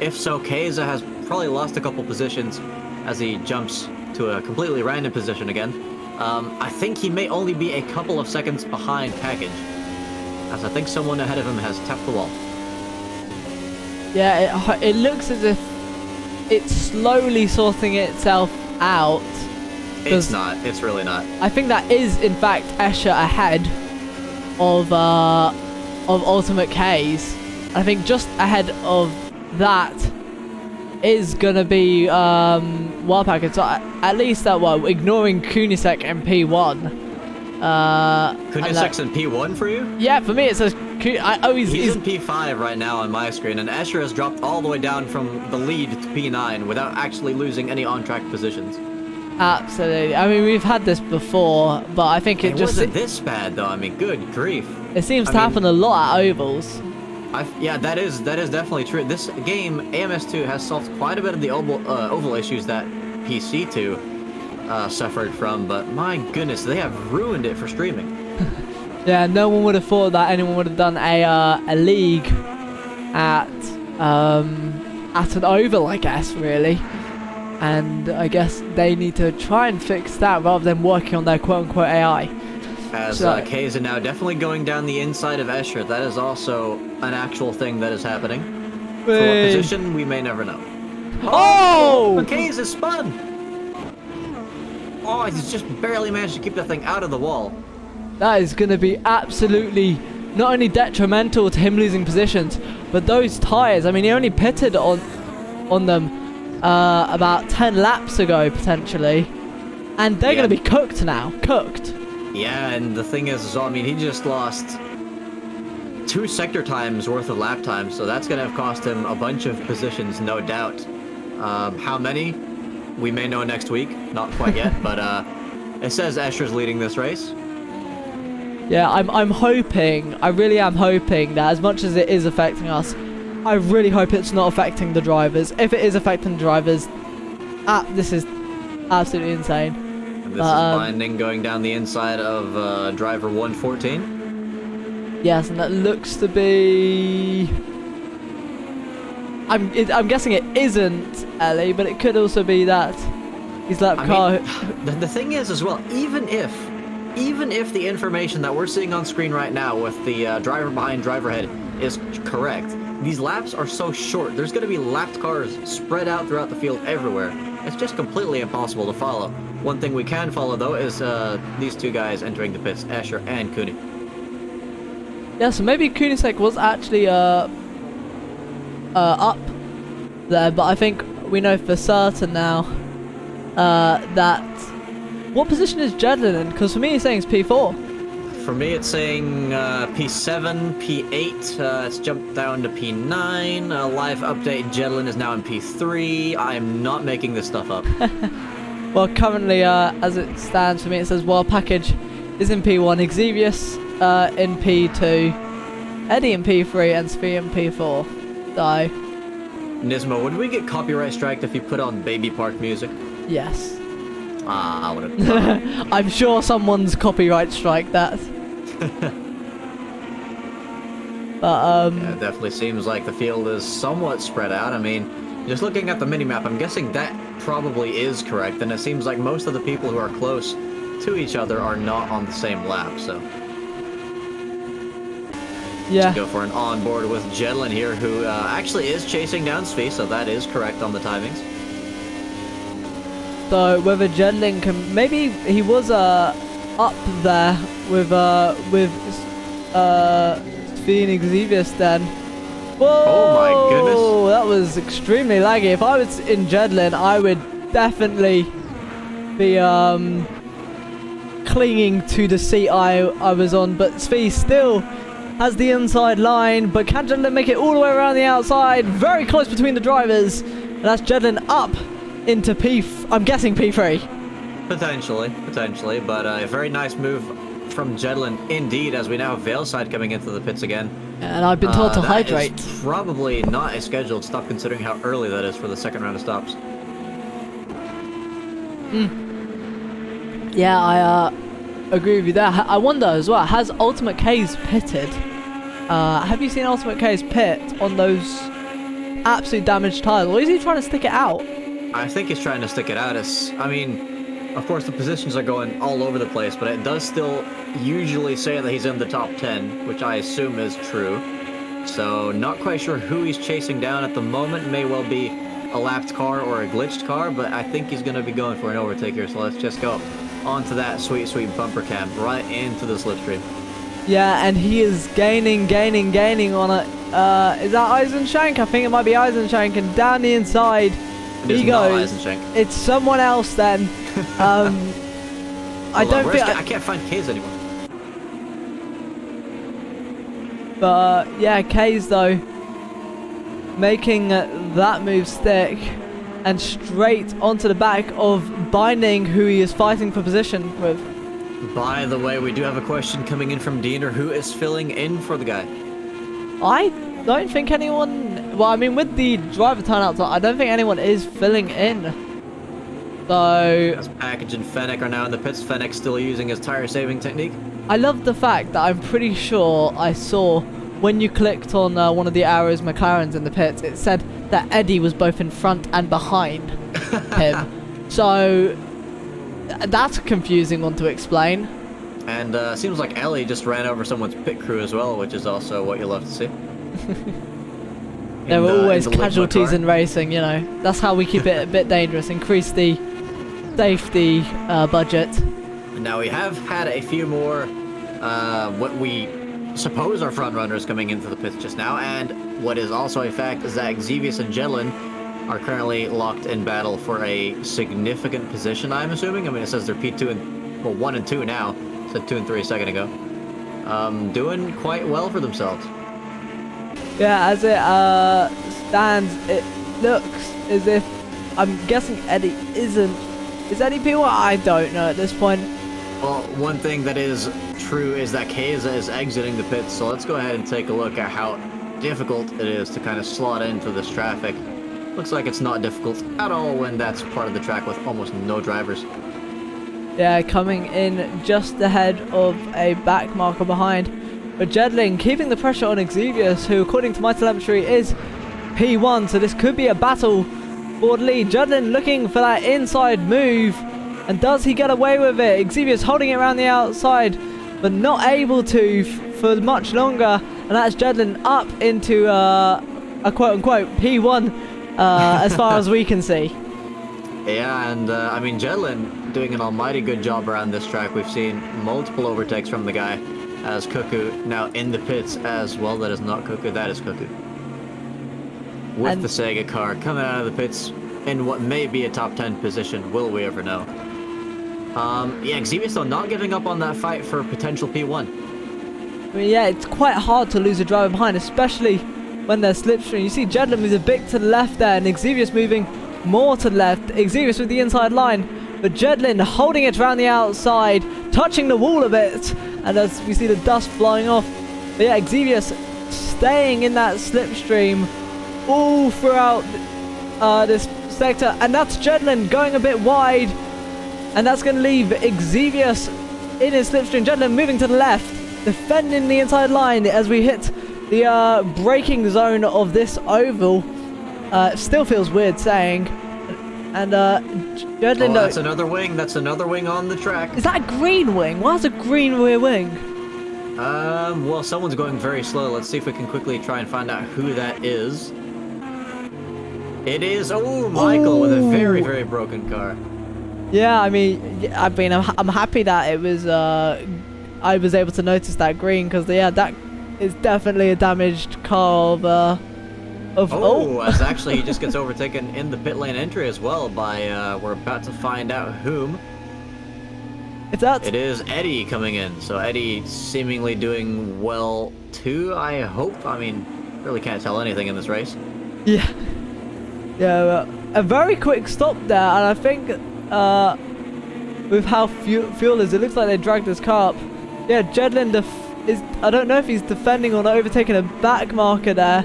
If so, Keza has probably lost a couple positions as he jumps to a completely random position again. I think he may only be a couple of seconds behind Package, as I think someone ahead of him has tapped the wall. Yeah, it looks as if it's slowly sorting itself out. It's not. It's really not. I think that is, in fact, Escher ahead of Ultimate K's. I think just ahead of that is gonna be Wild Package. So at least that one, ignoring Kunisek and P1. Kunisek's in P1 for you? Yeah, for me it says he's in P5 right now on my screen, and Escher has dropped all the way down from the lead to P9 without actually losing any on-track positions. Absolutely. I mean, we've had this before, but I think It wasn't this bad though. I mean, good grief. it seems to happen a lot at ovals. Yeah, that is definitely true. This game, AMS2, has solved quite a bit of the oval issues that PC2 suffered from, but my goodness, they have ruined it for streaming. Yeah, no one would have thought that anyone would have done a league at an oval, I guess, really. And I guess they need to try and fix that rather than working on their quote-unquote AI. As K's are now definitely going down the inside of Escher. That is also an actual thing that is happening. For what position, we may never know. Oh! K's is spun! Oh, he's just barely managed to keep that thing out of the wall. That is going to be absolutely not only detrimental to him losing positions, but those tyres, I mean, he only pitted on them about 10 laps ago, potentially. And they're going to be cooked now. Cooked. Yeah, and the thing is, I mean, he just lost 2 sector times worth of lap time, so that's going to have cost him a bunch of positions, no doubt. How many? We may know next week. Not quite yet, but it says Escher's leading this race. Yeah, I'm hoping, I really am hoping that as much as it is affecting us, I really hope it's not affecting the drivers. If it is affecting the drivers, this is absolutely insane. And this is Binding going down the inside of driver 114. Yes, and that looks to be... I'm guessing it isn't Ellie, but it could also be that he's that car. The thing is as well, even if the information that we're seeing on screen right now with the driver behind driver head is correct, these laps are so short. There's going to be lapped cars spread out throughout the field everywhere. It's just completely impossible to follow. One thing we can follow though is these two guys entering the pits, Escher and Cooney. Yeah, so maybe Koenigsegg was actually up there, but I think we know for certain now that... What position is Jedlin in? Because for me it's saying it's P4. For me it's saying P7, P8, it's jumped down to P9, live update, Jedlin is now in P3. I am not making this stuff up. Well, currently, as it stands for me, it says Wild Package is in P1, Exevious in P2, Eddie in P3, and Sophia in P4. So... Nismo, would we get copyright striked if you put on Baby Park music? Yes. I would have. I'm sure someone's copyright strike that. But yeah, it definitely seems like the field is somewhat spread out. I mean, just looking at the minimap, I'm guessing that probably is correct, and it seems like most of the people who are close to each other are not on the same lap, so... Yeah. Go for an onboard with Jedlin here, who actually is chasing down Svi, so that is correct on the timings. So whether Jedlin can... Maybe he was up there with Svi and Exevious then. Whoa! Oh my goodness. That was extremely laggy. If I was in Jedlin, I would definitely be clinging to the seat I was on, but Svi still has the inside line, but can Jedlin make it all the way around the outside? Very close between the drivers, and that's Jedlin up into I'm guessing P3. Potentially, but a very nice move from Jedlin indeed, as we now have Veilside coming into the pits again. And I've been told to hydrate. Is probably not a scheduled stop considering how early that is for the second round of stops. Yeah, I agree with you there. I wonder as well, has Ultimate K's pitted? Have you seen Ultimate K's pit on those absolute damaged tires, or is he trying to stick it out? I think he's trying to stick it out. I mean, of course the positions are going all over the place, but it does still usually say that he's in the top 10, which I assume is true. So not quite sure who he's chasing down at the moment. May well be a lapped car or a glitched car, but I think he's going to be going for an overtake here, so let's just go onto that sweet bumper cam right into the slipstream. Yeah, and he is gaining on it. Is that Eisenshank? I think it might be Eisenshank, and down the inside he goes. It's someone else then. I don't think I can't find K's anymore. But yeah, K's though making that move stick, and straight onto the back of Binding, who he is fighting for position with. By the way, we do have a question coming in from Diener. Who is filling in for the guy? I don't think anyone... Well, I mean, with the driver turnouts, I don't think anyone is filling in. So... As Package and Fennec are now in the pits. Fennec still using his tire saving technique. I love the fact that I'm pretty sure I saw when you clicked on one of the arrows McLaren's in the pits, it said that Eddie was both in front and behind him. So that's a confusing one to explain. And seems like Ellie just ran over someone's pit crew as well, which is also what you love to see. There are always casualties in racing, you know. That's how we keep it a bit dangerous. Increase the safety budget. Now we have had a few more what we suppose are front runners coming into the pits just now, and what is also a fact is that Xevious and Jedlin are currently locked in battle for a significant position, I'm assuming. I mean, it says they're P2 and, well, 1 and 2 now. It said 2 and 3 a second ago. Doing quite well for themselves. Yeah, as it stands, it looks as if, I'm guessing Eddie isn't. Is Eddie P1? I don't know at this point. Well, one thing that is true is that Keza is exiting the pits, so let's go ahead and take a look at how difficult it is to kind of slot into this traffic. Looks like it's not difficult at all when that's part of the track with almost no drivers. Yeah, coming in just ahead of a back marker behind. But Jedlin keeping the pressure on Xevious, who according to my telemetry is P1, so this could be a battle for the lead. Jedlin looking for that inside move, and does he get away with it? Xevious holding it around the outside, but not able to for much longer, and that's Jedlin up into a quote-unquote P1 as far as we can see. Yeah, and I mean, Jedlin doing an almighty good job around this track. We've seen multiple overtakes from the guy, as Cuckoo now in the pits as well. That is not Cuckoo, that is Cuckoo. With And the Sega car coming out of the pits in what may be a top 10 position. Will we ever know? Yeah, Xevious though not giving up on that fight for potential P1. I mean, yeah, it's quite hard to lose a driver behind, especially when they're slipstream. You see Jedlin moves a bit to the left there, and Xevious moving more to the left. Xevious with the inside line, but Jedlin holding it around the outside, touching the wall a bit, and as we see the dust flying off. But yeah, Xevious staying in that slipstream all throughout this sector, and that's Jedlin going a bit wide, and that's going to leave Xevious in his slipstream. Jedlin moving to the left, defending the inside line as we hit the braking zone of this oval. Still feels weird saying. And Jedlin... Oh, that's another wing. That's another wing on the track. Is that a green wing? Why is a green rear wing? Well, someone's going very slow. Let's see if we can quickly try and find out who that is. It is, oh, Michael with a very, very broken car. Yeah, I mean, I'm happy that it was, I was able to notice that green, because, yeah, that is definitely a damaged car as actually he just gets overtaken in the pit lane entry as well by, we're about to find out whom. It is Eddie coming in, so Eddie seemingly doing well too, I hope. I mean, really can't tell anything in this race. Yeah. Yeah, a very quick stop there, and I think with how fuel is, it looks like they dragged his car up. Yeah, Jedlin is, I don't know if he's defending or not, overtaking a back marker there.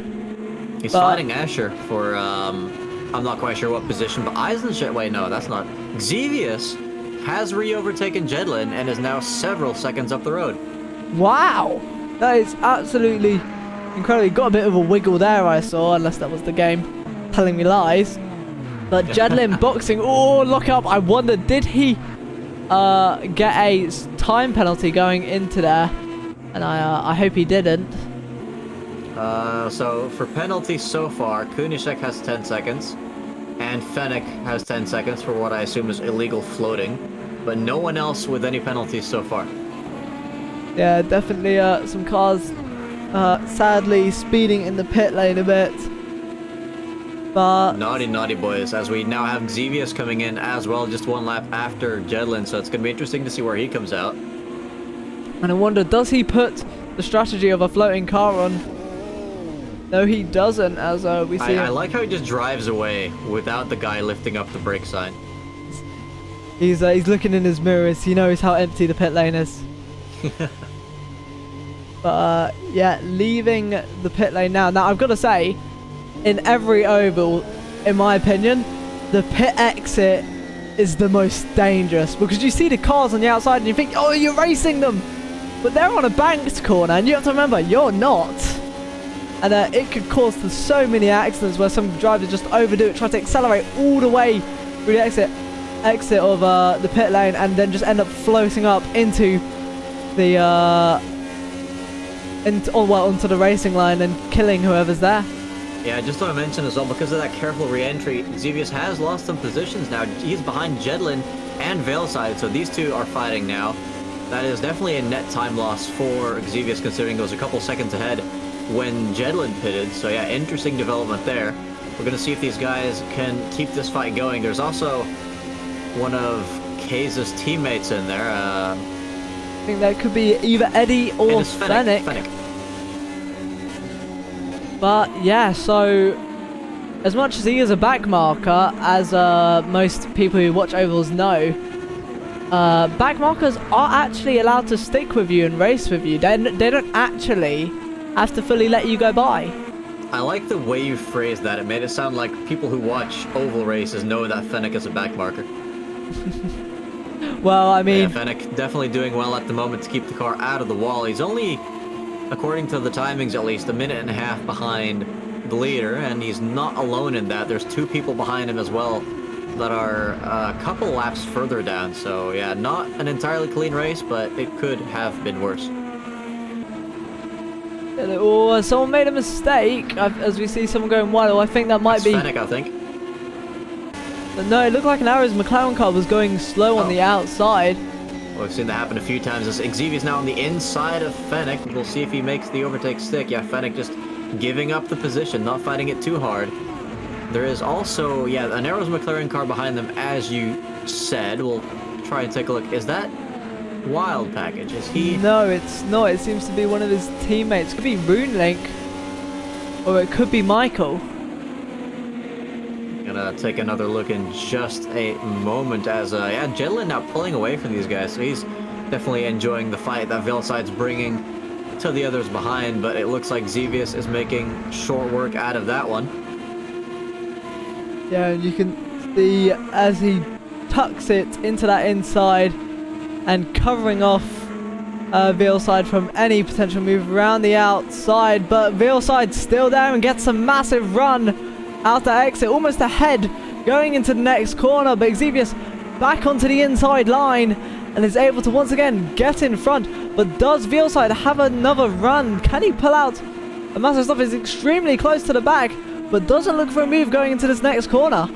He's fighting Asher for, I'm not quite sure what position, but Eisenstein, wait, no, that's not. Xevious has re-overtaken Jedlin and is now several seconds up the road. Wow! That is absolutely incredible. Got a bit of a wiggle there, I saw, unless that was the game telling me lies. But Jedlin boxing, oh, lock up. I wonder, did he get a time penalty going into there? And I hope he didn't. So for penalties so far, Kunishek has 10 seconds, and Fennec has 10 seconds for what I assume is illegal floating, but no one else with any penalties so far. Yeah, definitely some cars sadly speeding in the pit lane a bit. But naughty boys, as we now have Xevious coming in as well, just one lap after Jedlin, so it's going to be interesting to see where he comes out. And I wonder, does he put the strategy of a floating car on? No, he doesn't, as we see I him. like how he just drives away without the guy lifting up the brake sign. He's looking in his mirrors. He knows how empty the pit lane is. But yeah, leaving the pit lane now. Now I've got to say, in every oval, in my opinion, the pit exit is the most dangerous, because you see the cars on the outside and you think, oh, you're racing them, but they're on a banked corner, and you have to remember, you're not. And it could cause so many accidents where some drivers just overdo it, try to accelerate all the way through the exit of the pit lane, and then just end up floating up into the onto the racing line and killing whoever's there. Yeah, I just want to mention as well, because of that careful re-entry, Xevious has lost some positions now. He's behind Jedlin and Veilside, so these two are fighting now. That is definitely a net time loss for Xevious, considering it was a couple seconds ahead when Jedlin pitted. So yeah, interesting development there. We're going to see if these guys can keep this fight going. There's also one of Kaze's teammates in there. I think that could be either Eddie or Fennec. But yeah, so as much as he is a back marker, as most people who watch ovals know, back markers are actually allowed to stick with you and race with you. They don't actually have to fully let you go by. I like the way you phrased that. It made it sound like people who watch oval races know that Fennec is a back marker. Well, I mean... Yeah, Fennec definitely doing well at the moment to keep the car out of the wall. He's only, according to the timings at least, a minute and a half behind the leader, and he's not alone in that. There's two people behind him as well that are a couple laps further down. So yeah, not an entirely clean race, but it could have been worse. Oh, someone made a mistake, as we see someone going wide. I think that might be Fennec, I think. But no, it looked like an Arrows McLaren car was going slow on the outside. Well, we've seen that happen a few times. As Xevious now on the inside of Fennec. We'll see if he makes the overtake stick. Yeah, Fennec just giving up the position, not fighting it too hard. There is also, yeah, an Arrows McLaren car behind them, as you said. We'll try and take a look. Is that Wild Package? Is he... No, it's not. It seems to be one of his teammates. It could be RuneLink, or it could be Michael. Gonna take another look in just a moment as, yeah, Jedlin now pulling away from these guys, so he's definitely enjoying the fight that Veilside's bringing to the others behind, but it looks like Xevious is making short work out of that one. Yeah, and you can see as he tucks it into that inside and covering off Veilside from any potential move around the outside, but Veilside's still there and gets a massive run out the exit, almost ahead, going into the next corner, but Xevious back onto the inside line and is able to once again get in front. But does Veilside have another run? Can he pull out a massive stop? Is extremely close to the back, but doesn't look for a move going into this next corner.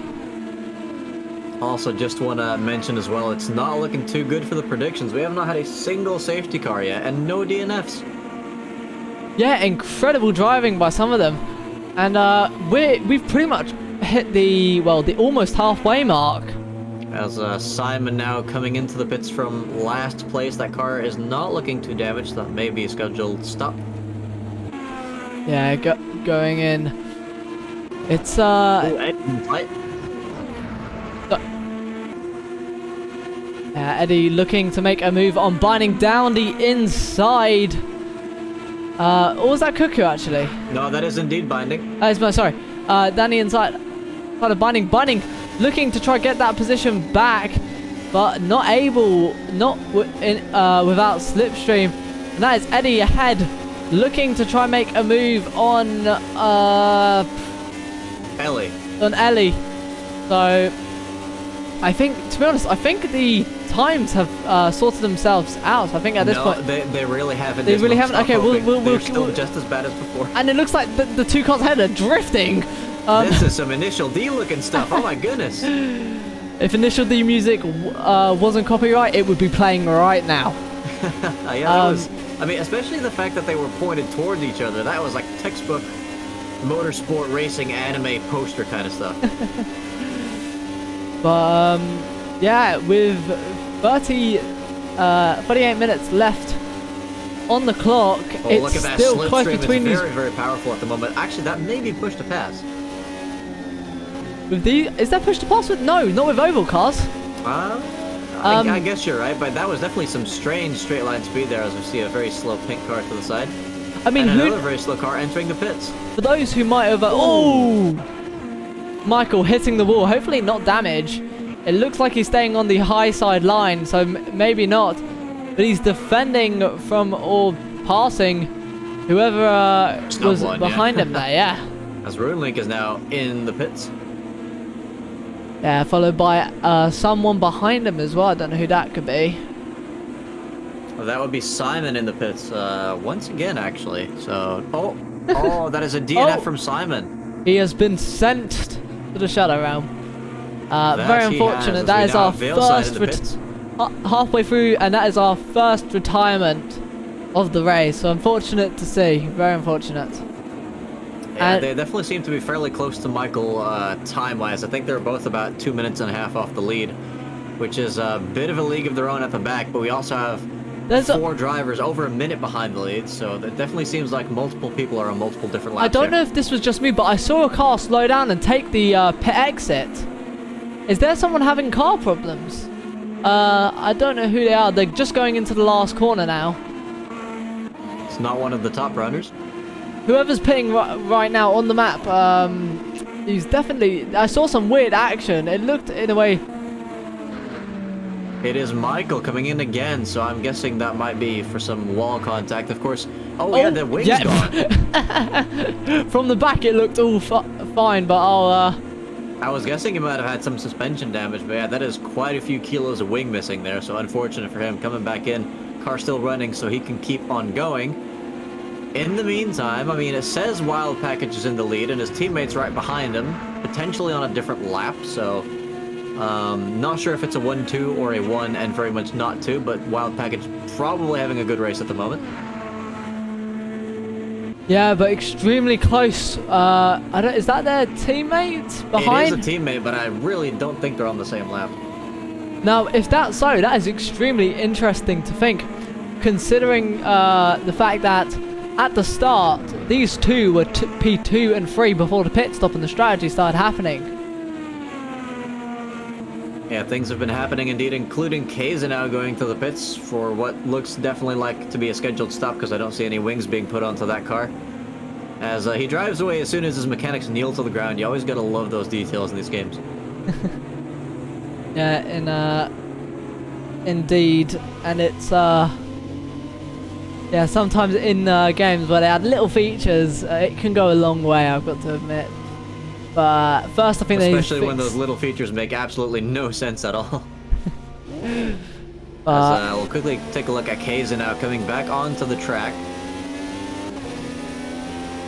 Also, just want to mention as well, it's not looking too good for the predictions. We have not had a single safety car yet, and no DNFs. Yeah, incredible driving by some of them. And we've pretty much hit the almost halfway mark. As Simon now coming into the pits from last place. That car is not looking too damaged. That may be a scheduled stop. Yeah, going in. It's Eddie looking to make a move on binding down the inside. Or was that Cuckoo actually? No, that is indeed binding. Sorry. Down the inside. Kind of binding, looking to try get that position back, but not able, without slipstream. And that is Eddie ahead, looking to try make a move on Ellie. So I think, to be honest, I think the times have sorted themselves out. I think at this point they really haven't. They really haven't. Okay, we're still just as bad as before. And it looks like the two cars ahead are drifting. This is some Initial D looking stuff. Oh my goodness. If Initial D music wasn't copyright, it would be playing right now. Yeah, that was, I mean, especially the fact that they were pointed towards each other. That was like textbook motorsport racing anime poster kind of stuff. But yeah, with 38 minutes left on the clock. Oh, It's look at that still close slipstream. between It's these. very, very powerful at the moment. Actually, that may be push to pass. With the, is that push to pass with? No, not with oval cars. I guess you're right, but that was definitely some strange straight line speed there as we see a very slow pink car to the side. I mean, and who, another very slow car entering the pits. for those who might have... Michael hitting the wall, hopefully not damage. It looks like he's staying on the high side line, so maybe not. But he's defending from or passing whoever was behind him there, yeah. As Runelink is now in the pits. Yeah, followed by someone behind him as well. I don't know who that could be. Well, that would be Simon in the pits once again, actually. So, oh, that is a DNF from Simon. He has been sent to the shadow realm. Very unfortunate. That is our first halfway through, and that is our first retirement of the race. So unfortunate to see. Very unfortunate. Yeah, they definitely seem to be fairly close to Michael time-wise. I think they're both about 2.5 minutes off the lead, which is a bit of a league of their own at the back. But we also have four drivers over a minute behind the lead, so that definitely seems like multiple people are on multiple different laps. I don't know if this was just me, but I saw a car slow down and take the pit exit. Is there someone having car problems? I don't know who they are. They're just going into the last corner now. It's not one of the top runners. Whoever's pitting right now on the map, he's definitely... I saw some weird action. It looked, in a way... It is Michael coming in again, so I'm guessing that might be for some wall contact, of course. Oh yeah, the wing's gone. From the back, it looked all fine, but I'll... I was guessing he might have had some suspension damage, but yeah, that is quite a few kilos of wing missing there, so unfortunate for him. Coming back in, car still running, so he can keep on going. In the meantime, I mean, it says Wild Package is in the lead, and his teammate's right behind him, potentially on a different lap, so... not sure if it's a 1-2 or a 1, and very much not 2, but Wild Package probably having a good race at the moment. Yeah, but extremely close. Is that their teammate behind? It is a teammate, but I really don't think they're on the same lap. Now, if that's so, that is extremely interesting to think, considering the fact that at the start, these two were P2 and 3 before the pit stop and the strategy started happening. Yeah, things have been happening indeed, including Kayza now going to the pits for what looks definitely like to be a scheduled stop, because I don't see any wings being put onto that car. As he drives away as soon as his mechanics kneel to the ground. You always gotta love those details in these games. Yeah, indeed, and it's yeah, sometimes in games where they add little features, it can go a long way, I've got to admit. But first, I think especially when those little features make absolutely no sense at all. We'll quickly take a look at Kayza now coming back onto the track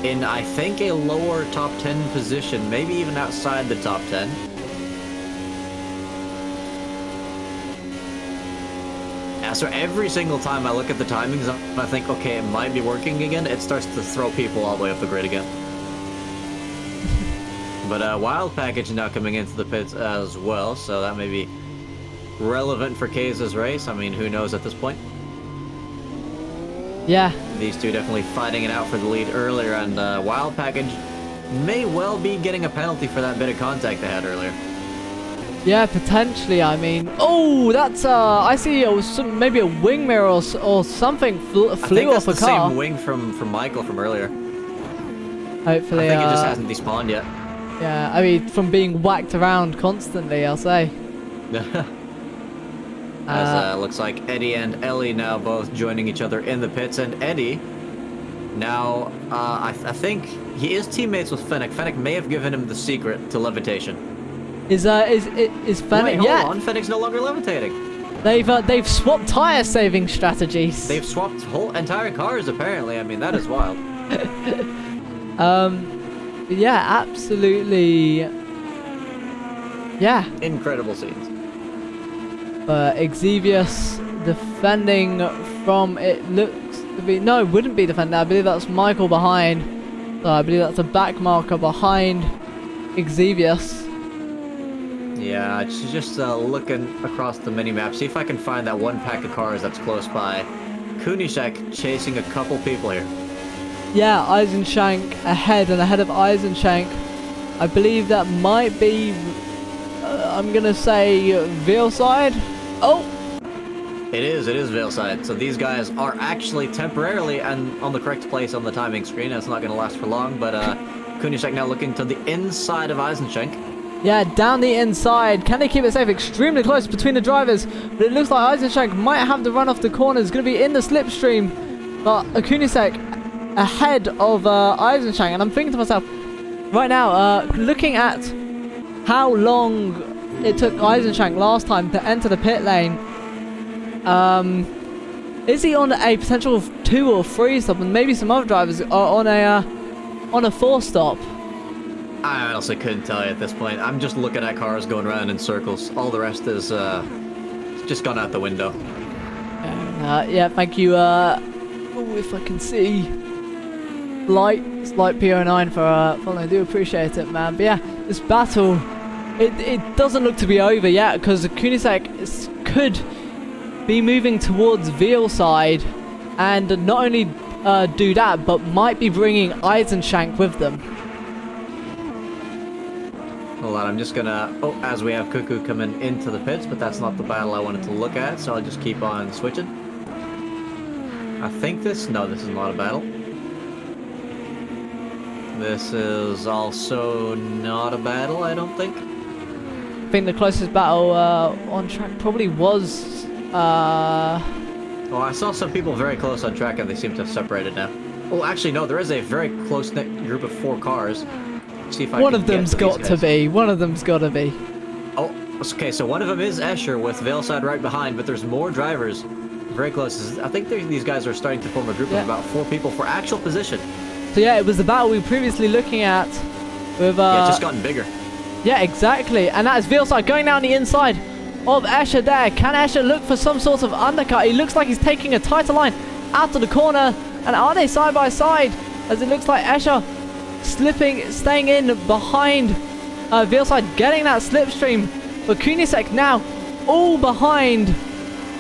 in, I think, a lower top 10 position, maybe even outside the top 10. Yeah, so every single time I look at the timings and I think, okay, it might be working again, it starts to throw people all the way off the grid again. But Wild Package now coming into the pits as well, so that may be relevant for Kayza's race. I mean, who knows at this point? Yeah. These two definitely fighting it out for the lead earlier, and Wild Package may well be getting a penalty for that bit of contact they had earlier. Yeah, potentially. I mean, oh, that's I see maybe a wing mirror or something flew off a car. I think that's the same wing from Michael from earlier. Hopefully, I think it just hasn't despawned yet. Yeah, I mean, from being whacked around constantly, I'll say. As looks like Eddie and Ellie now both joining each other in the pits, and Eddie now, I think he is teammates with Fennec. Fennec may have given him the secret to levitation. Is Fennec? Wait, hold on, Fennec's no longer levitating. They've swapped tire saving strategies. They've swapped whole entire cars apparently. I mean, that is wild. Yeah, absolutely. Yeah. Incredible scenes. Xevious defending from, it looks to be, no, it wouldn't be defending. I believe that's Michael behind. So I believe that's a back marker behind Xevious. Yeah, just looking across the mini-map, see if I can find that one pack of cars that's close by. Kunishek chasing a couple people here. Yeah, Eisenschank ahead and ahead of Eisenschank. I believe that might be, I'm going to say, Veilside. Oh! It is Veilside. So these guys are actually temporarily and on the correct place on the timing screen. It's not going to last for long, but Kunishek now looking to the inside of Eisenschank. Yeah, down the inside. Can they keep it safe? Extremely close between the drivers. But it looks like Eisenschank might have to run off the corner. It's going to be in the slipstream. But Kunisek ahead of Eisenschank. And I'm thinking to myself, right now, looking at how long it took Eisenschank last time to enter the pit lane, is he on a potential 2 or 3 stop? And maybe some other drivers are on a 4 stop. I honestly couldn't tell you at this point. I'm just looking at cars going around in circles. All the rest is just gone out the window. Yeah, thank you. If I can see, slight PO9 for following. I do appreciate it, man. But yeah, this battle, it doesn't look to be over yet, because Kunisek could be moving towards Veilside, and not only do that, but might be bringing Eisenschank with them. Hold on, I'm just gonna... Oh, as we have Cuckoo coming into the pits, but that's not the battle I wanted to look at, so I'll just keep on switching. I think this... No, this is not a battle. This is also not a battle, I don't think. I think the closest battle on track probably was... Oh, I saw some people very close on track, and they seem to have separated now. Oh, actually, no, there is a very close-knit group of 4 cars. See if I one can of them's got to be. One of them's got to be. Oh, okay. So one of them is Escher with Veilside right behind, but there's more drivers very close. I think these guys are starting to form a group of about 4 people for actual position. So yeah, it was the battle we were previously looking at with. Yeah, it's just gotten bigger. Yeah, exactly. And that is Veilside going down the inside of Escher there. Can Escher look for some sort of undercut? He looks like he's taking a tighter line out of the corner. And are they side by side? As it looks like Escher slipping, staying in behind Veilside, getting that slipstream. But Kunisek now all behind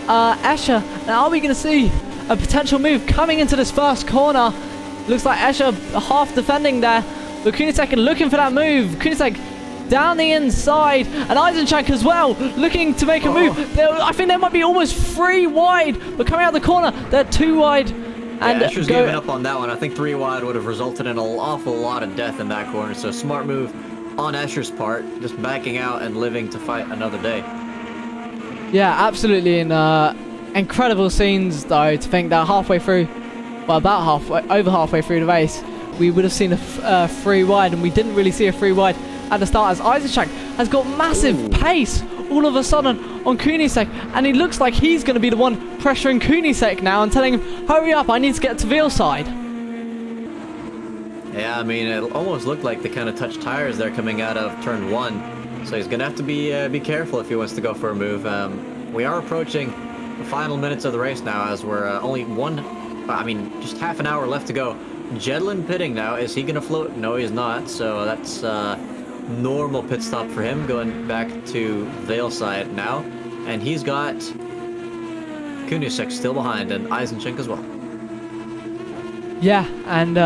Escher. And are we going to see a potential move coming into this first corner? Looks like Escher half defending there. But Kunisek looking for that move. Kunisek down the inside. And Eisenschank as well, looking to make a move. I think there might be almost 3 wide. But coming out the corner, they're 2 wide. And yeah, Escher's giving up on that one. I think 3 wide would have resulted in an awful lot of death in that corner. So smart move on Escher's part, just backing out and living to fight another day. Yeah, absolutely. Incredible scenes, though, to think that halfway through, well, over halfway through the race, we would have seen a 3 wide, and we didn't really see a 3 wide at the start, as Eisenschank has got massive pace all of a sudden on Kunisek, and he looks like he's going to be the one pressuring Kunisek now and telling him, hurry up, I need to get to Veilside. Yeah, I mean, it almost looked like they kind of touched tires there coming out of turn 1, so he's going to have to be careful if he wants to go for a move. We are approaching the final minutes of the race now, as we're only just half an hour left to go. Jedlin pitting now. Is he going to float? No, he's not, so that's normal pit stop for him, going back to Veilside now. And he's got Kunisek still behind, and Eisenschank as well. Yeah, and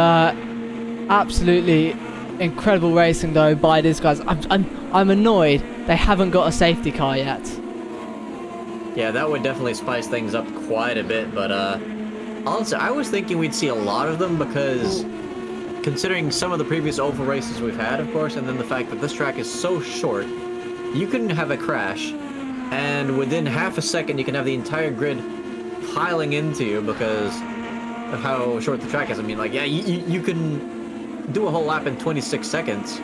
absolutely incredible racing though by these guys. I'm annoyed they haven't got a safety car yet. Yeah, that would definitely spice things up quite a bit, but honestly, I was thinking we'd see a lot of them, because considering some of the previous oval races we've had, of course, and then the fact that this track is so short, you can have a crash, and within half a second you can have the entire grid piling into you because of how short the track is. I mean, like, yeah, you can do a whole lap in 26 seconds,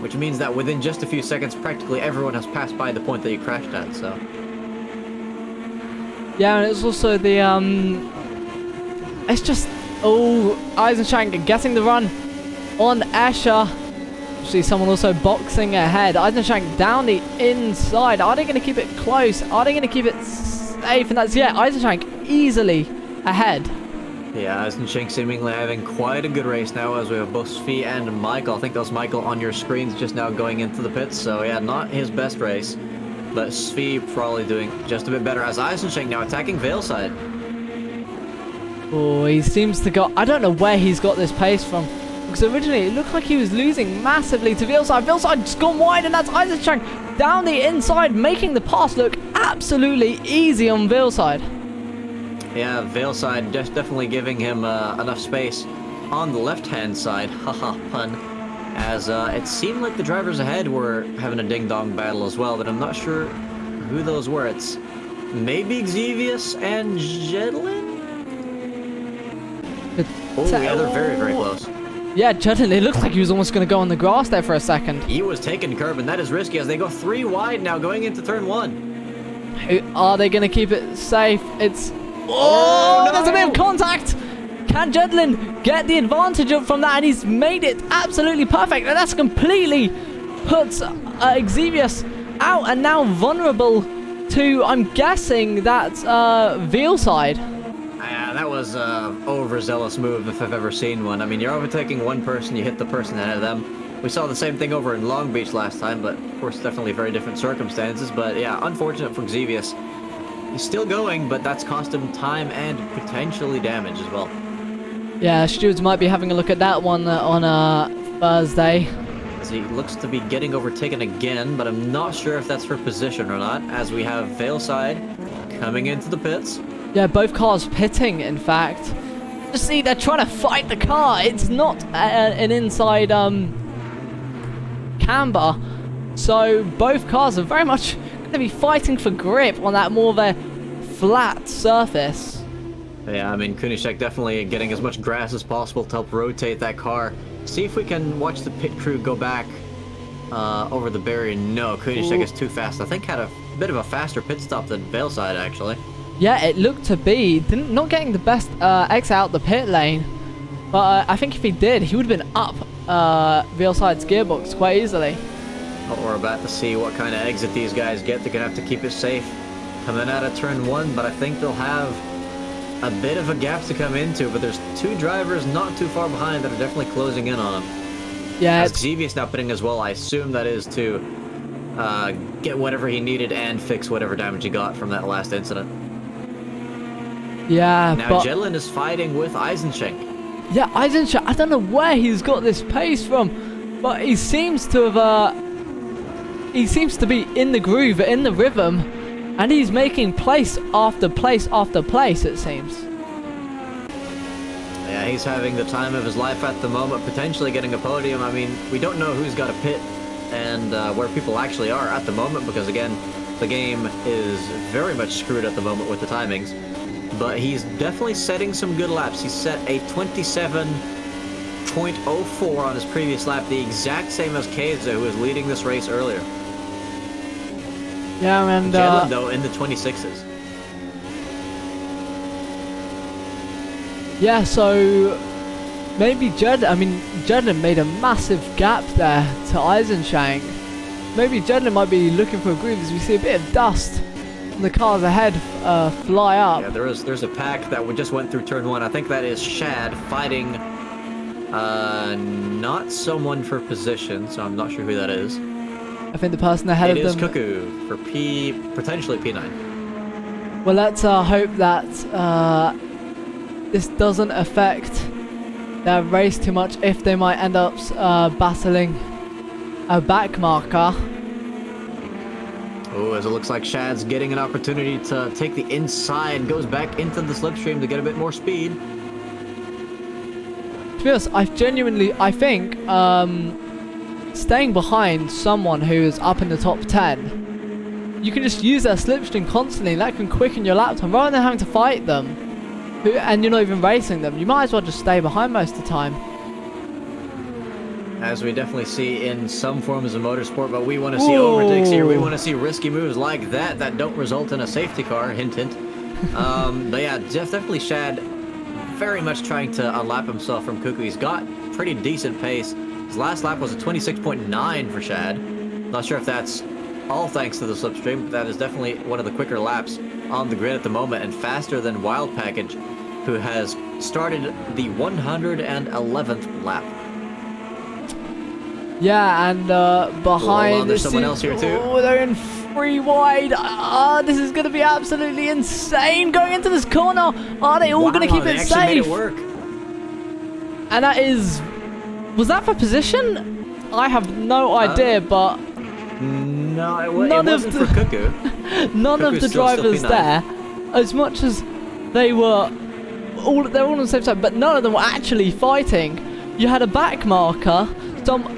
which means that within just a few seconds, practically everyone has passed by the point that you crashed at, so... Yeah, and it's also the, it's just... Oh, Eisenschank getting the run on Escher. See someone also boxing ahead. Eisenschank down the inside. Are they going to keep it close? Are they going to keep it safe? And that's, yeah, Eisenschank easily ahead. Yeah, Eisenschank seemingly having quite a good race now, as we have both Svi and Michael. I think that was Michael on your screens just now going into the pits. So yeah, not his best race, but Svi probably doing just a bit better, as Eisenschank now attacking Veilside. Oh, he seems to go. I don't know where he's got this pace from. Because originally it looked like he was losing massively to Veilside. Veilside's gone wide, and that's Eisenschank down the inside, making the pass look absolutely easy on Veilside. Yeah, Veilside just definitely giving him enough space on the left-hand side. Haha, pun. As it seemed like the drivers ahead were having a ding-dong battle as well, but I'm not sure who those were. It's maybe Xevious and Jedlin? Oh, yeah, they're very, very close. Yeah, Jedlin, it looked like he was almost going to go on the grass there for a second. He was taking curb, and that is risky as they go 3 wide now going into turn 1. Are they going to keep it safe? It's... Oh, no! There's a bit of contact! Can Jedlin get the advantage up from that? And he's made it absolutely perfect. And that's completely puts Xevious out and now vulnerable to, I'm guessing, that's Veilside. Yeah, that was an overzealous move if I've ever seen one. I mean, you're overtaking one person, you hit the person ahead of them. We saw the same thing over in Long Beach last time, but of course definitely very different circumstances. But yeah, unfortunate for Xevious. He's still going, but that's cost him time and potentially damage as well. Yeah, stewards might be having a look at that one on Thursday. As he looks to be getting overtaken again, but I'm not sure if that's for position or not, as we have Veilside coming into the pits. Yeah, both cars pitting, in fact. Just see, they're trying to fight the car. It's not an inside camber. So both cars are very much going to be fighting for grip on that more of a flat surface. Yeah, I mean, Kunishek definitely getting as much grass as possible to help rotate that car. See if we can watch the pit crew go back over the barrier. No, Kunishek is too fast. I think had a bit of a faster pit stop than Veilside, actually. Yeah, it looked to be. Not getting the best exit out the pit lane. But I think if he did, he would have been up Veilside's gearbox quite easily. But we're about to see what kind of exit these guys get. They're going to have to keep it safe coming out of turn 1, but I think they'll have a bit of a gap to come into. But there's 2 drivers not too far behind that are definitely closing in on him. Yeah. As Xevious now pitting as well, I assume that is to get whatever he needed and fix whatever damage he got from that last incident. Yeah, now but... Jedlin is fighting with Eisenschank. Yeah, Eisenschank, I don't know where he's got this pace from, but he seems to have, he seems to be in the groove, in the rhythm, and he's making place after place after place, it seems. Yeah, he's having the time of his life at the moment, potentially getting a podium. I mean, we don't know who's got a pit and where people actually are at the moment, because again, the game is very much screwed at the moment with the timings. But he's definitely setting some good laps. He set a 27.04 on his previous lap, the exact same as Keza, who was leading this race earlier. Yeah, and Jedlin, though, in the 26s. Yeah, so maybe Jedlin made a massive gap there to Eisenschank. Maybe Jedlin might be looking for a groove as we see a bit of dust. The cars ahead fly up. Yeah, there's a pack that just went through turn 1. I think that is Shad fighting not someone for position, so I'm not sure who that is. I think the person ahead of them... It is Cuckoo for potentially P9. Well, let's hope that this doesn't affect their race too much, if they might end up battling a back marker. Oh, as it looks like Shad's getting an opportunity to take the inside, goes back into the slipstream to get a bit more speed. To be honest, I think staying behind someone who is up in the top 10, you can just use their slipstream constantly, and that can quicken your lap time rather than having to fight them. And you're not even racing them. You might as well just stay behind most of the time. As we definitely see in some forms of motorsport, but we want to see overtakes here. We want to see risky moves like that don't result in a safety car. Hint, hint. But yeah, definitely Shad very much trying to unlap himself from Cuckoo. He's got pretty decent pace. His last lap was a 26.9 for Shad. Not sure if that's all thanks to the slipstream, but that is definitely one of the quicker laps on the grid at the moment, and faster than Wild Package, who has started the 111th lap. Yeah, and behind... there's someone else here too. Oh, they're in free wide. This is going to be absolutely insane going into this corner. Are they all going to keep they it actually made safe? it work. And that is... Was that for position? I have no idea, but... No, it None wasn't of the- for Cuckoo. None of Cuckoo's the still drivers P9. there, as much as they were they're all on the same side, but none of them were actually fighting. You had a back marker, someone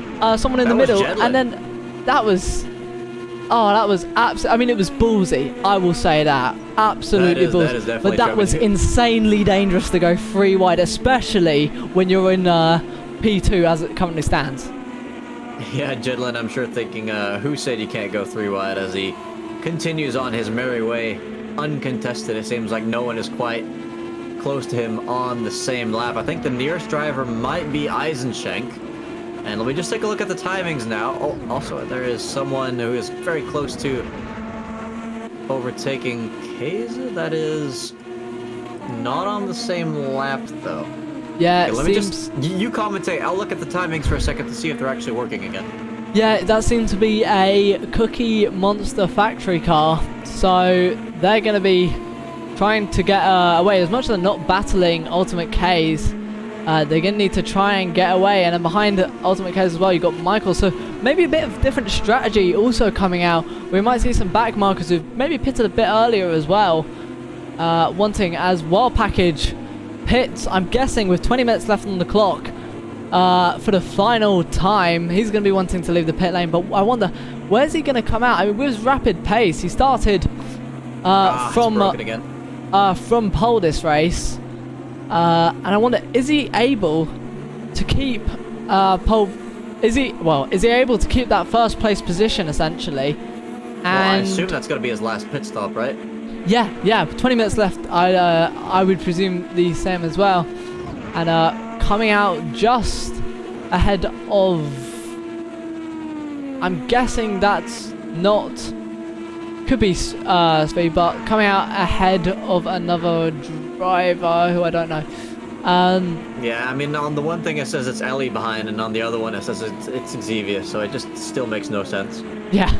in the That was middle, Jedlin. and then that was absolutely. I mean, it was ballsy. I will say that absolutely That ballsy. is definitely But that shoving was you. insanely dangerous to go free wide, especially when you're in P2 as it currently stands. Yeah, Jedlin, I'm sure thinking, who said you can't go 3 wide as he continues on his merry way, uncontested. It seems like no one is quite close to him on the same lap. I think the nearest driver might be Eisenschenk. And let me just take a look at the timings now. Oh, also, there is someone who is very close to overtaking Keza. That is not on the same lap, though. Yeah, Okay, it let me seems. just... You commentate. I'll look at the timings for a second to see if they're actually working again. Yeah, that seemed to be a Cookie Monster factory car, so they're going to be trying to get away. As much as they're not battling Ultimate K's, they're going to need to try and get away. And then behind Ultimate K's as well, you've got Michael, so maybe a bit of different strategy also coming out. We might see some back markers who've maybe pitted a bit earlier as well, wanting as Wild Package pits, I'm guessing, with 20 minutes left on the clock. For the final time, he's going to be wanting to leave the pit lane, but I wonder, where's he going to come out? I mean, with his rapid pace, he started It's broken again. from pole this race, and I wonder, is he able to keep pole? Is he able to keep that first place position essentially? And Well, I assume that's going to be his last pit stop, right? yeah, 20 minutes left. I would presume the same as well, and coming out just ahead of, I'm guessing that's not, could be speed, but coming out ahead of another driver who I don't know. Yeah, I mean, on the one thing it says it's Ellie behind, and on the other one it says it's Xavier, so it just still makes no sense. Yeah.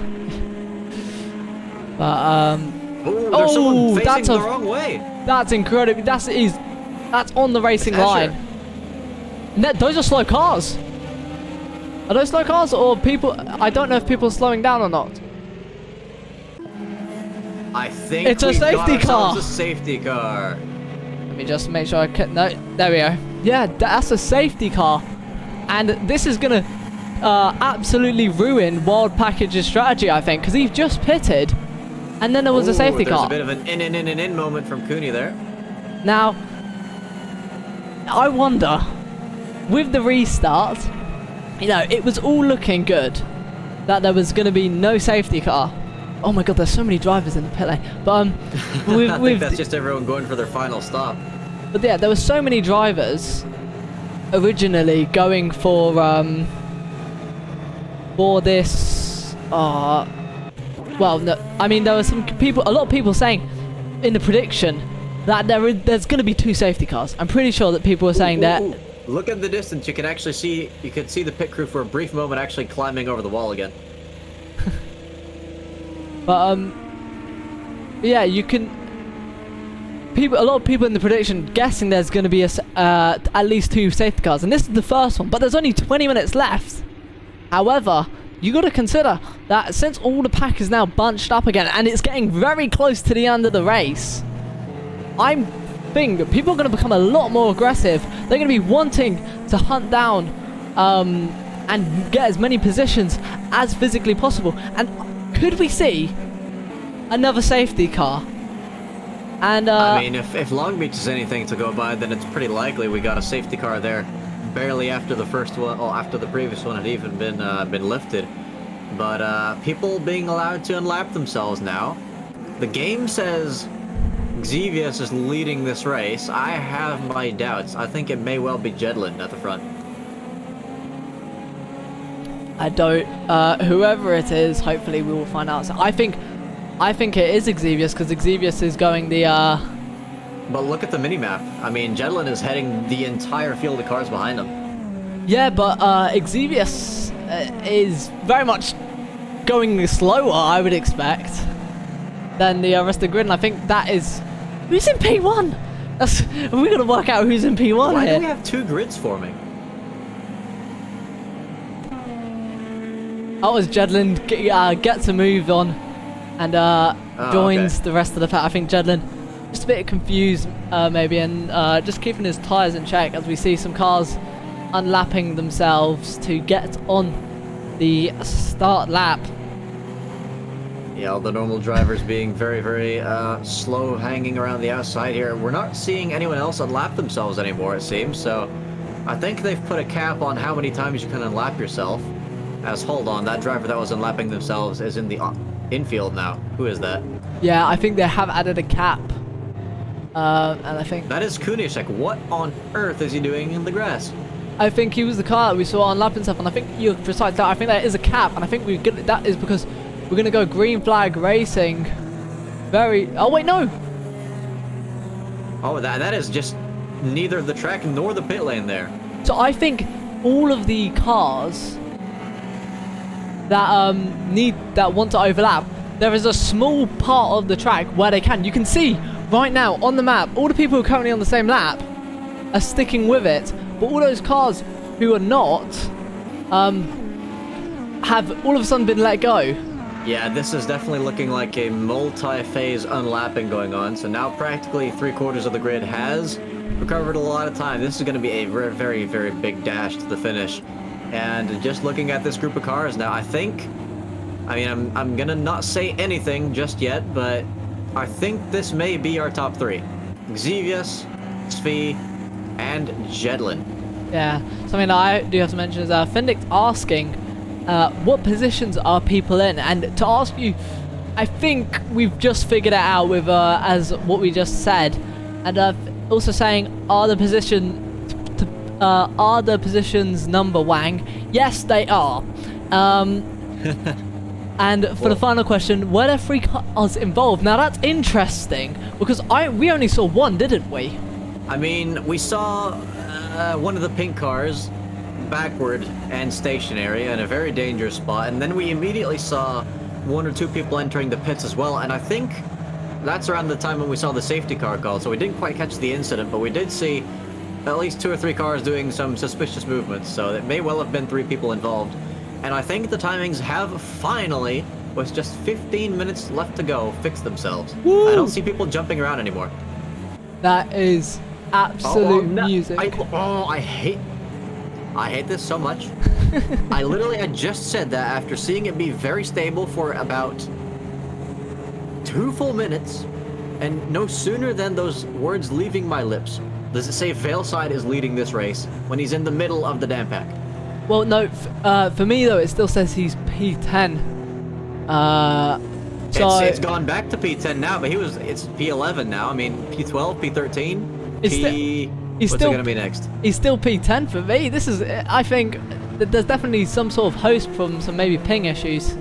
But Ooh, there's someone facing that's the wrong way. that's incredible. That's on the racing Asher. line. Those are slow cars. Are those slow cars or people? I don't know if people are slowing down or not. I think It's a we've got safety ourselves car. a safety car. Let me just make sure I can. No, there we go. Yeah, that's a safety car, and this is gonna absolutely ruin Wild Package's strategy, I think, because he just pitted, and then there was a safety there's car. a bit of an in moment from Cooney there. Now, I wonder, with the restart, you know, it was all looking good that there was going to be no safety car. Oh my god, there's so many drivers in the pit lane. But I think that's just everyone going for their final stop. but yeah, there were so many drivers originally going for this. Well, no, I mean, there were some people, a lot of people saying in the prediction that there's going to be 2 safety cars. I'm pretty sure that people were saying that. Ooh. Look at the distance. You can actually see. You can see the pit crew for a brief moment actually climbing over the wall again. But yeah, you can. A lot of people in the prediction guessing there's going to be at least 2 safety cars, and this is the first one. But there's only 20 minutes left. However, you got to consider that since all the pack is now bunched up again, and it's getting very close to the end of the race, I'm thinking that people are going to become a lot more aggressive. They're going to be wanting to hunt down and get as many positions as physically possible. And could we see another safety car? And I mean, if Long Beach is anything to go by, then it's pretty likely we got a safety car there, barely after the first one, or after the previous one had even been lifted. But people being allowed to unlap themselves now. The game says Xavier is leading this race. I have my doubts. I think it may well be Jedlin at the front. I don't. Whoever it is, hopefully we will find out. So I think it is Xavius, because Xavius is going the. But look at the minimap. I mean, Jedlin is heading the entire field of cars behind him. Yeah, but Xavius is very much going slower, I would expect, than the rest of the grid. And I think that is... Who's in P1? We're going to work out who's in P1 Why here. do we have 2 grids forming? Oh, as Jedlin gets a move on and joins the rest of the pack. I think Jedlin just a bit confused maybe, and just keeping his tyres in check as we see some cars unlapping themselves to get on the start lap. Yeah, all the normal drivers being very, very slow hanging around the outside here. We're not seeing anyone else unlap themselves anymore, it seems, so I think they've put a cap on how many times you can unlap yourself. As, hold on, that driver that was unlapping themselves is in the infield now. Who is that? Yeah, I think they have added a cap. And I think... That is Kunishek. What on earth is he doing in the grass? I think he was the car that we saw unlap himself, and I think you're precise that. I think that is a cap, and I think that is because we're going to go green flag racing. Oh, wait, no! Oh, that is just neither the track nor the pit lane there. So I think all of the cars that that want to overlap, there is a small part of the track where they can. You can see right now on the map, all the people who are currently on the same lap are sticking with it, but all those cars who are not have all of a sudden been let go. Yeah, this is definitely looking like a multi-phase unlapping going on. So now practically 3/4 of the grid has recovered a lot of time. This is going to be a very, very, very big dash to the finish. And just looking at this group of cars now, I mean, I'm going to not say anything just yet, but I think this may be our top 3. Xevious, Svi, and Jedlin. Yeah, something that I do have to mention is Fendix asking what positions are people in, and to ask you, I think we've just figured it out with as what we just said, and also saying are the positions number Wang? Yes, they are. And for the final question, were there 3 cars involved? Now that's interesting because we only saw 1, didn't we? I mean, we saw one of the pink cars backward and stationary in a very dangerous spot, and then we immediately saw 1 or 2 people entering the pits as well, and I think that's around the time when we saw the safety car call, so we didn't quite catch the incident, but we did see at least 2 or 3 cars doing some suspicious movements, so it may well have been 3 people involved. And I think the timings have finally, with just 15 minutes left to go, fixed themselves. Woo! I don't see people jumping around anymore. That is absolute music. I hate this so much. I just said that after seeing it be very stable for about 2 full minutes, and no sooner than those words leaving my lips does it say Veilside is leading this race when he's in the middle of the damn pack. Well, no, for me though, it still says he's P10. So it's gone back to P10 now, but it's P11 now. I mean, P12, P13, what's it going to be next? He's still P10 for me. This is, I think, there's definitely some sort of host problem, some maybe ping issues.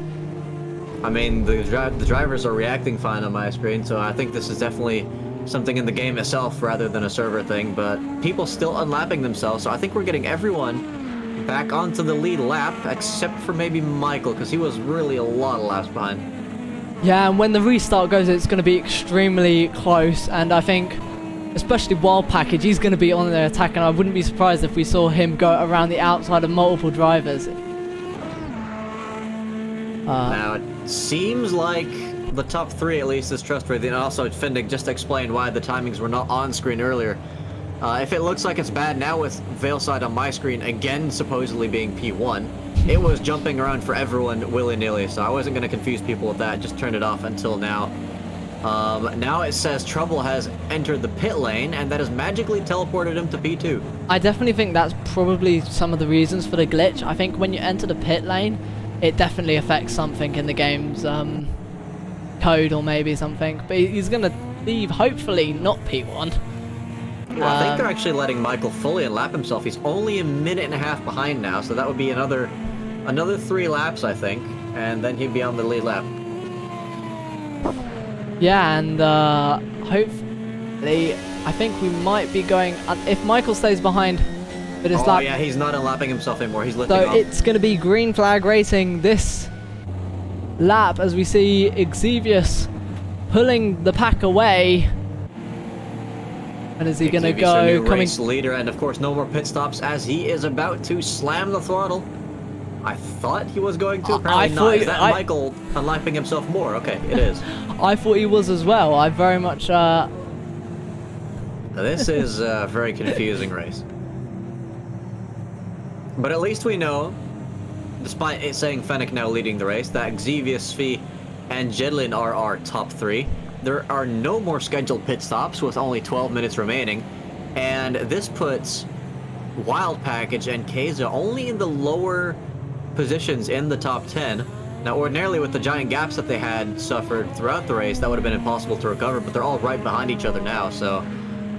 I mean, the drivers are reacting fine on my screen, so I think this is definitely something in the game itself rather than a server thing, but people still unlapping themselves, so I think we're getting everyone back onto the lead lap, except for maybe Michael, because he was really a lot of laps behind. Yeah, and when the restart goes, it's going to be extremely close, and I think, especially Wild Package, he's going to be on their attack, and I wouldn't be surprised if we saw him go around the outside of multiple drivers. Now, it seems like the top 3 at least is trustworthy, and also Findig just explained why the timings were not on screen earlier. If it looks like it's bad now with Veilside on my screen again supposedly being P1, it was jumping around for everyone willy-nilly, so I wasn't going to confuse people with that, just turned it off until now. Now it says Trouble has entered the pit lane, and that has magically teleported him to P2. I definitely think that's probably some of the reasons for the glitch. I think when you enter the pit lane, it definitely affects something in the game's code or maybe something, but he's going to leave, hopefully, not P1. Well, I think they're actually letting Michael fully unlap himself. He's only a minute and a half behind now, so that would be another 3 laps, I think, and then he'd be on the lead lap. Yeah, and hopefully, I think we might be going, if Michael stays behind for this lap. Oh yeah, he's not unlapping himself anymore, he's lifting off. So it's going to be green flag racing this lap as we see Xevious pulling the pack away. And is he going to go coming race leader, and of course no more pit stops as he is about to slam the throttle. I thought he was going to. Apparently not. Is that Michael unlapping himself more? Okay, it is. I thought he was as well. I very much. This is a very confusing race. But at least we know, despite it saying Fennec now leading the race, that Xevious, Svi, and Jedlin are our top 3. There are no more scheduled pit stops with only 12 minutes remaining, and this puts Wild Package and Keza only in the lower positions in the top 10. Now, ordinarily with the giant gaps that they had suffered throughout the race, that would have been impossible to recover, but they're all right behind each other now, so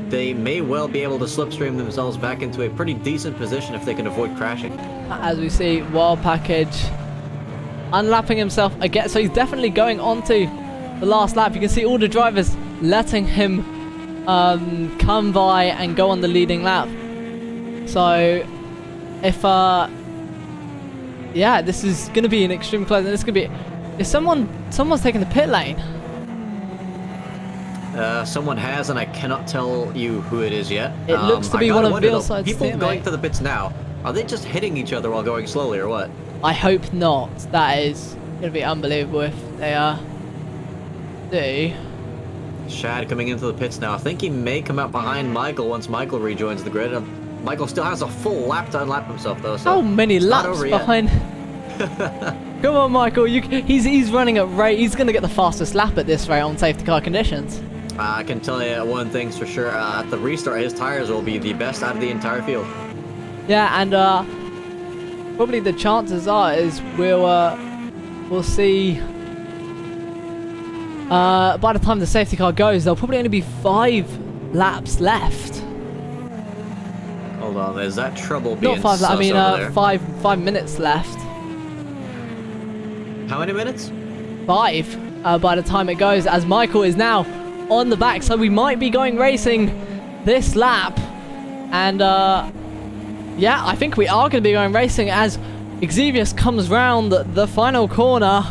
they may well be able to slipstream themselves back into a pretty decent position if they can avoid crashing. As we see, Wild Package unlapping himself again, so he's definitely going onto the last lap. You can see all the drivers letting him come by and go on the leading lap. So, if yeah, this is going to be an extreme close, and this could be. If someone's taking the pit lane. Someone has, and I cannot tell you who it is yet. It looks to be one of Veilside's people teammates. Going to the pits now, are they just hitting each other while going slowly, or what? I hope not. That is going to be unbelievable if they do. Shad coming into the pits now. I think he may come out behind Michael once Michael rejoins the grid. Michael still has a full lap to unlap himself, though. So how many laps behind? Come on, Michael. He's running at rate. He's going to get the fastest lap at this rate on safety car conditions. I can tell you one thing's for sure. At the restart, his tires will be the best out of the entire field. Yeah, and probably the chances are is we'll see. By the time the safety car goes, there'll probably only be 5 laps left. Hold on, there's that trouble being Not 5 laps. I mean, there. 5 minutes left. How many minutes? 5. By the time it goes, as Michael is now on the back, so we might be going racing this lap, and yeah, I think we are going to be going racing as Xevious comes round the final corner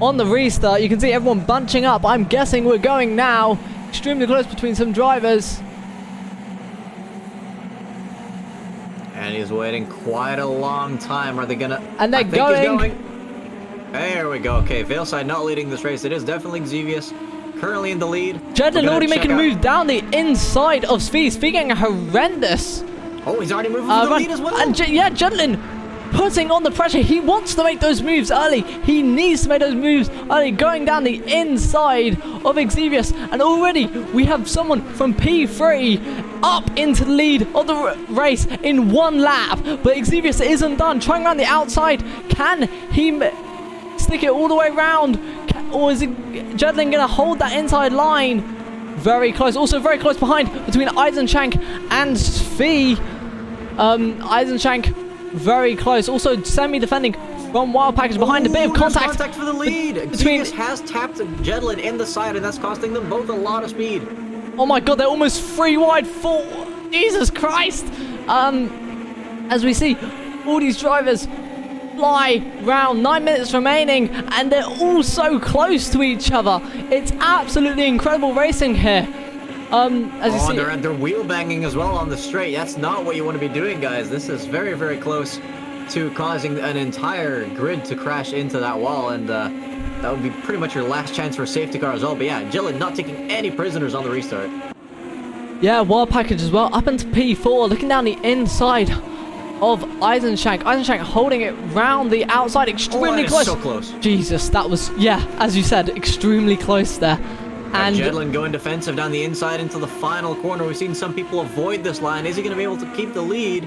on the restart. You can see everyone bunching up. I'm guessing we're going now extremely close between some drivers, and he's waiting quite a long time. Are they gonna? And they're going. There we go. Okay, Veilside not leading this race. It is definitely Xevious currently in the lead. Jedlin already making a move down the inside of Svi. Svi getting horrendous. Oh, he's already moving for the lead as well. And yeah, Jedlin putting on the pressure. He wants to make those moves early. He needs to make those moves early, going down the inside of Xevious. And already we have someone from P3 up into the lead of the race in 1 lap. But Xevious isn't done. Trying around the outside. Can he stick it all the way around? Or is Jedlin going to hold that inside line? Very close. Also very close behind between Eisenschank and Svi. Eisenschank very close. Also semi-defending from Wild Package behind. A bit of contact for the lead. Xevious has tapped Jedlin in the side, and that's costing them both a lot of speed. Oh my god, they're almost 3 wide. 4. Jesus Christ. As we see all these drivers fly round, 9 minutes remaining, and they're all so close to each other. It's absolutely incredible racing here. As you see, they're wheel banging as well on the straight. That's not what you want to be doing, guys. This is very, very close to causing an entire grid to crash into that wall, and that would be pretty much your last chance for a safety car as well. But yeah, Jedlin not taking any prisoners on the restart. Yeah, Wild Package as well, up into P4, looking down the inside of Eisenschank. Eisenschank holding it round the outside, extremely close. So close. Jesus, that was, yeah, as you said, extremely close there. And Jedlin going defensive down the inside into the final corner. We've seen some people avoid this line. Is he going to be able to keep the lead?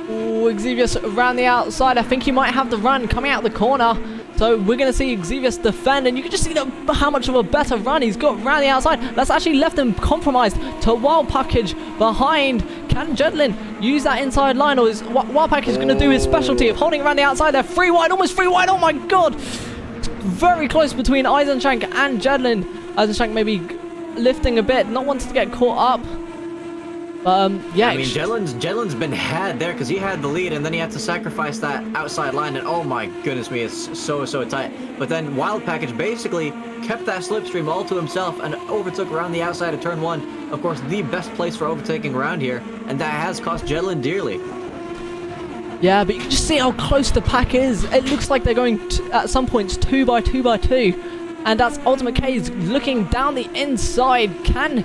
Ooh, Xevious around the outside. I think he might have the run coming out the corner. So we're going to see Xevious defend, and you can just see how much of a better run he's got around the outside. That's actually left him compromised to Wild Package behind. Can Jedlin use that inside line, or is Wild Package going to do his specialty of holding around the outside there? 3 wide, almost 3 wide. Oh my god! Very close between Eisenschank and Jedlin. Eisenschank maybe lifting a bit, not wanting to get caught up. Yeah. I mean, Jedlin's been had there because he had the lead, and then he had to sacrifice that outside line, and oh my goodness me, it's so tight. But then Wild Package basically kept that slipstream all to himself and overtook around the outside of turn 1. Of course, the best place for overtaking around here, and that has cost Jedlin dearly. Yeah, but you can just see how close the pack is. It looks like they're going at some points 2 by 2 by 2, and that's Ultimate K's looking down the inside. Can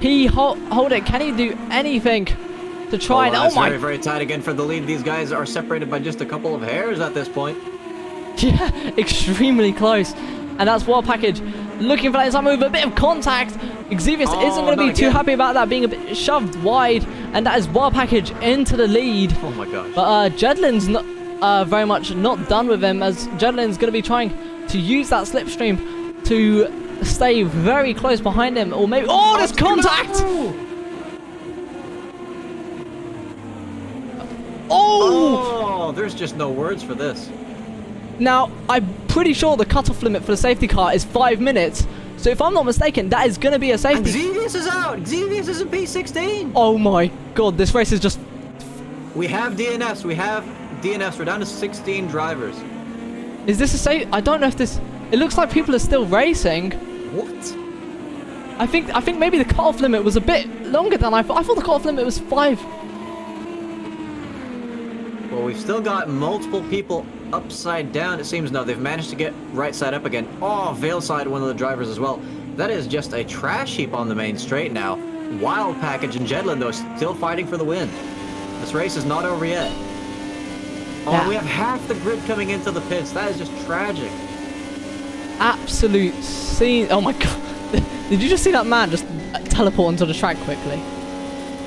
he hold it? Can he do anything to try and... Oh my... Very, very tight again for the lead. These guys are separated by just a couple of hairs at this point. Yeah, extremely close. And that's Wild Package looking for that inside move. A bit of contact. Xevious isn't going to be too happy about that being a bit shoved wide. And that is Wild Package into the lead. Oh my gosh. But Jedlin's not, very much not done with him, as Jedlin's going to be trying to use that slipstream to stay very close behind him, or maybe... Oh, there's contact! Oh, there's just no words for this. Now, I'm pretty sure the cutoff limit for the safety car is 5 minutes, so if I'm not mistaken, that is going to be a safety... Xevious is out! Xevious is in P16! Oh my god, this race is just... We have DNFs, we're down to 16 drivers. Is this a safe... I don't know if this... It looks like people are still racing. What? I think maybe the cutoff limit was a bit longer than I thought. I thought the cutoff limit was 5. Well, we've still got multiple people upside down. It seems no, they've managed to get right side up again. Oh, Vale side, one of the drivers as well. That is just a trash heap on the main straight now. Wild Package and Jedlin, though, still fighting for the win. This race is not over yet. Oh, yeah. We have half the grid coming into the pits. That is just tragic. Absolute scene. Oh my god. Did you just see that man just teleport onto the track quickly?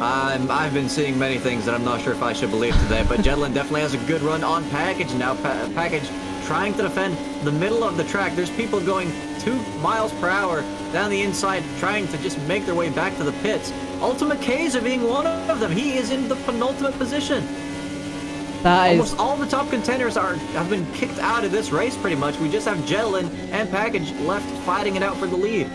I've been seeing many things that I'm not sure if I should believe today, but Jedlin definitely has a good run on Package now. Package trying to defend the middle of the track. There's people going 2 miles per hour down the inside trying to just make their way back to the pits. Ultimate Kaiser being one of them. He is in the penultimate position. Almost all the top contenders have been kicked out of this race pretty much. We just have Jedlin and Package left fighting it out for the lead.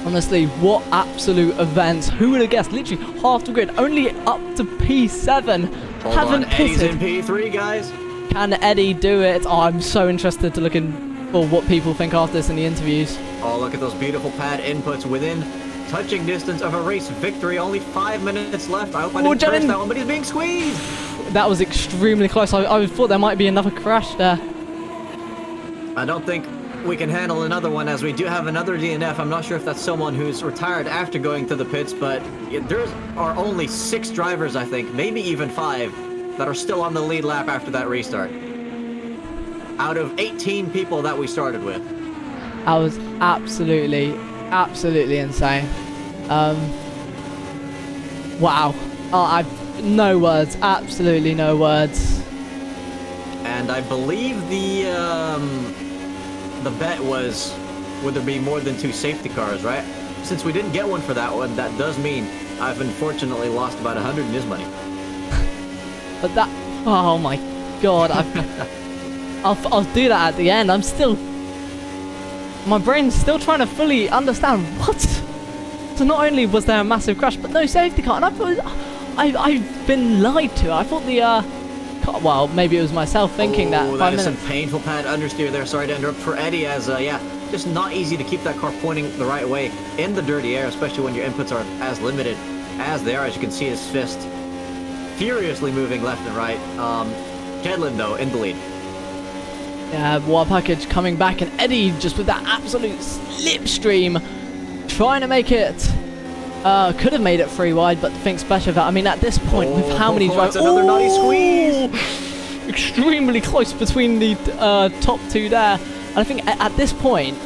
Honestly, what absolute events. Who would have guessed? Literally half the grid, only up to P7. Hold on, Eddie's in P3, guys. Can Eddie do it? Oh, I'm so interested to look for what people think after this in the interviews. Oh, look at those beautiful pad inputs within touching distance of a race victory. Only 5 minutes left. I hope I didn't crash that one, but he's being squeezed. That was extremely close. I thought there might be another crash there. I don't think we can handle another one, as we do have another DNF. I'm not sure if that's someone who's retired after going to the pits, but there are only 6 drivers, I think, maybe even 5, that are still on the lead lap after that restart. Out of 18 people that we started with. That was absolutely insane. Wow. Oh, I've no words. Absolutely no words. And I believe the bet was, would there be more than 2 safety cars, right? Since we didn't get one for that one, that does mean I've unfortunately lost about 100 in his money. But that, oh my god, I'll do that at the end. My brain's still trying to fully understand what. So not only was there a massive crash, but no safety car, and I thought I've been lied to. I thought well, maybe it was myself thinking that. That is some painful pad understeer there. Sorry to interrupt for Eddie, as yeah, just not easy to keep that car pointing the right way in the dirty air, especially when your inputs are as limited as they are. As you can see, his fist furiously moving left and right. Jedlin, though, in the lead. Yeah, Wild Package coming back, and Eddie just with that absolute slipstream, trying to make it. Could have made it 3 wide, but think special of that. I mean, at this point, with how many drivers... Another naughty squeeze! Extremely close between the top 2 there. And I think at this point,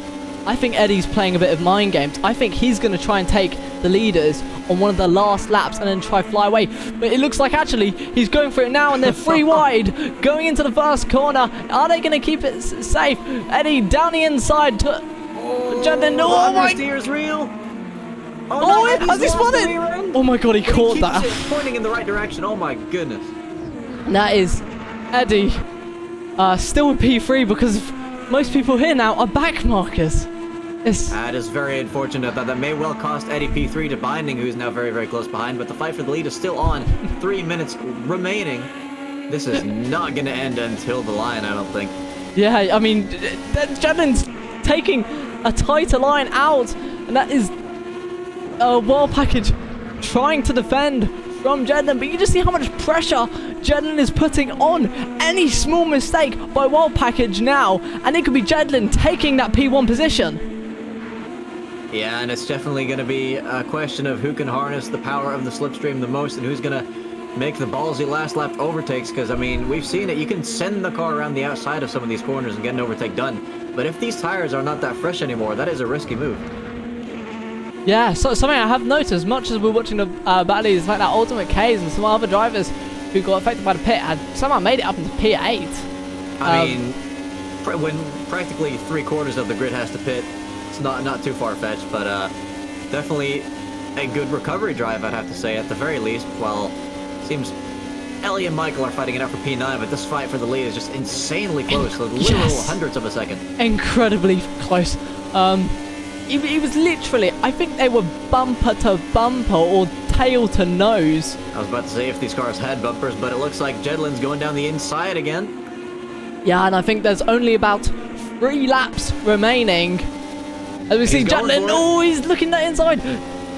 I think Eddie's playing a bit of mind games. I think he's going to try and take the leaders on one of the last laps and then try fly away. But it looks like actually he's going for it now, and they're 3 wide going into the first corner. Are they going to keep it safe? Eddie down the inside to Jedlin. Oh my! Understeer's real. Oh, has he spotted? Oh my god, he caught that. Pointing in the right direction. Oh my goodness. And that is Eddie, still in P3, because most people here now are back markers. That is very unfortunate. That may well cost Eddie P3 to Binding, who's now very, very close behind. But the fight for the lead is still on. 3 minutes remaining. This is not going to end until the line, I don't think. Yeah, I mean, Jedlin's taking a tighter line out, and that is a Wild Package trying to defend from Jedlin, but you can just see how much pressure Jedlin is putting on any small mistake by Wild Package now, and it could be Jedlin taking that P1 position. Yeah, and it's definitely going to be a question of who can harness the power of the slipstream the most and who's going to make the ballsy last lap overtakes, because, I mean, we've seen it. You can send the car around the outside of some of these corners and get an overtake done, but if these tires are not that fresh anymore, that is a risky move. Yeah, so something I have noticed, much as we're watching the battles, like that Ultimate K's and some other drivers who got affected by the pit had somehow made it up into P8. I mean, when practically 3/4 of the grid has to pit, it's not too far-fetched, but definitely a good recovery drive, I'd have to say, at the very least. While it seems Ellie and Michael are fighting it out for P9, but this fight for the lead is just insanely close, so literal hundreds of a second. Incredibly close. It was literally, I think they were bumper to bumper or tail to nose. I was about to say if these cars had bumpers, but it looks like Jedlin's going down the inside again. Yeah, and I think there's only about 3 laps remaining. As we see Jedlin, oh, he's looking at inside.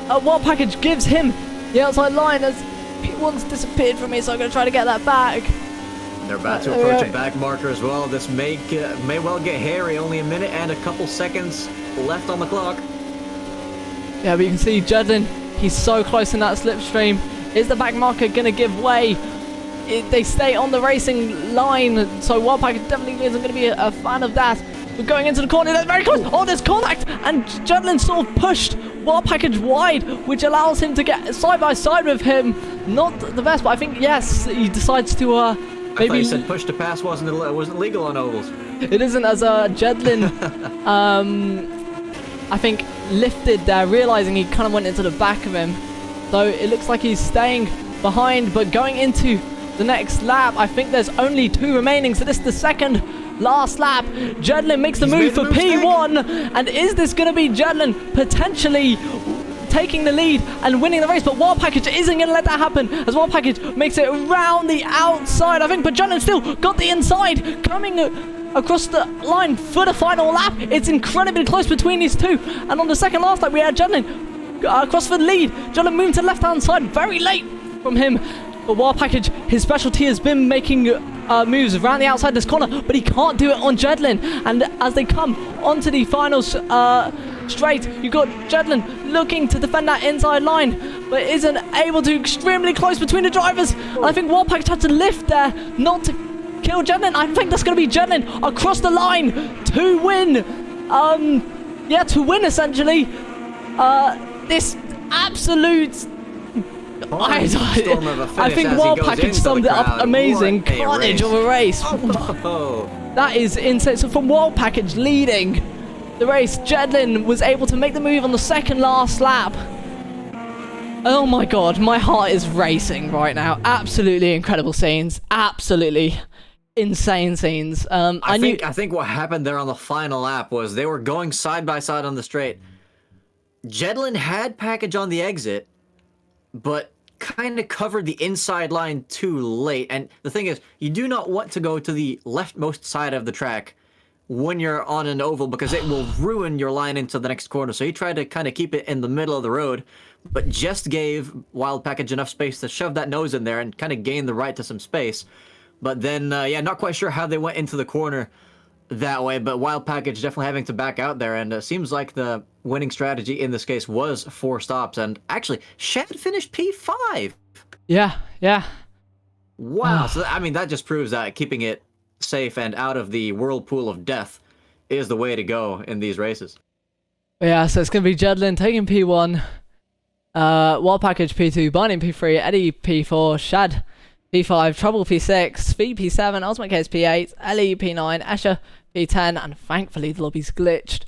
Wild Package gives him the outside line as P1's disappeared from me, so I'm going to try to get that back. They're about to approach a back marker as well. This may well get hairy. Only a minute and a couple seconds left on the clock. Yeah, but you can see Jedlin, he's so close in that slipstream. Is the back marker going to give way? They stay on the racing line, so Wild Package definitely isn't going to be a fan of that. We're going into the corner, they're very close. Oh, there's contact, and Jedlin sort of pushed Wild Package wide, which allows him to get side by side with him. Not the best, but I think, yes, he decides to maybe... I thought you said push to pass wasn't legal on ovals. It isn't, as Jedlin, I think, lifted there, realizing he kind of went into the back of him. So it looks like he's staying behind, but going into the next lap, I think there's only 2 remaining, so this is the second last lap. Jedlin makes the move for P1, and is this going to be Jedlin potentially taking the lead and winning the race? But Wild Package isn't going to let that happen, as Wild Package makes it around the outside, I think, but Jedlin still got the inside, coming across the line for the final lap. It's incredibly close between these two, and on the second last lap we had Jedlin across for the lead. Jedlin moving to the left hand side very late from him, but Wild Package, his specialty has been making moves around the outside this corner, but he can't do it on Jedlin. And as they come onto the final straight, you've got Jedlin looking to defend that inside line, but isn't able to. Extremely close between the drivers, and I think Wild Package had to lift there not to kill Jedlin. I think that's going to be Jedlin across the line to win. To win essentially. This absolute... I think Wild Package summed it up amazing. Carnage of a race. That is insane. So from Wild Package leading the race, Jedlin was able to make the move on the second last lap. Oh my god, my heart is racing right now. Absolutely incredible scenes. Absolutely insane scenes. I think what happened there on the final lap was they were going side by side on the straight. Jedlin had Package on the exit, but kind of covered the inside line too late. And the thing is, you do not want to go to the leftmost side of the track when you're on an oval, because it will ruin your line into the next corner. So he tried to kind of keep it in the middle of the road, but just gave Wild Package enough space to shove that nose in there and kind of gain the right to some space. But then, not quite sure how they went into the corner that way, but Wild Package definitely having to back out there, and it seems like the winning strategy in this case was 4 stops, and actually, Shad finished P5! Yeah. Wow, so I mean, that just proves that keeping it safe and out of the whirlpool of death is the way to go in these races. Yeah, so it's going to be Jedlin taking P1, Wild Package P2, Binding P3, Eddie P4, Shad P5, Trouble P6, Speed P7, Ultimate Case P8, Ellie P9, Escher P10, and thankfully the lobby's glitched.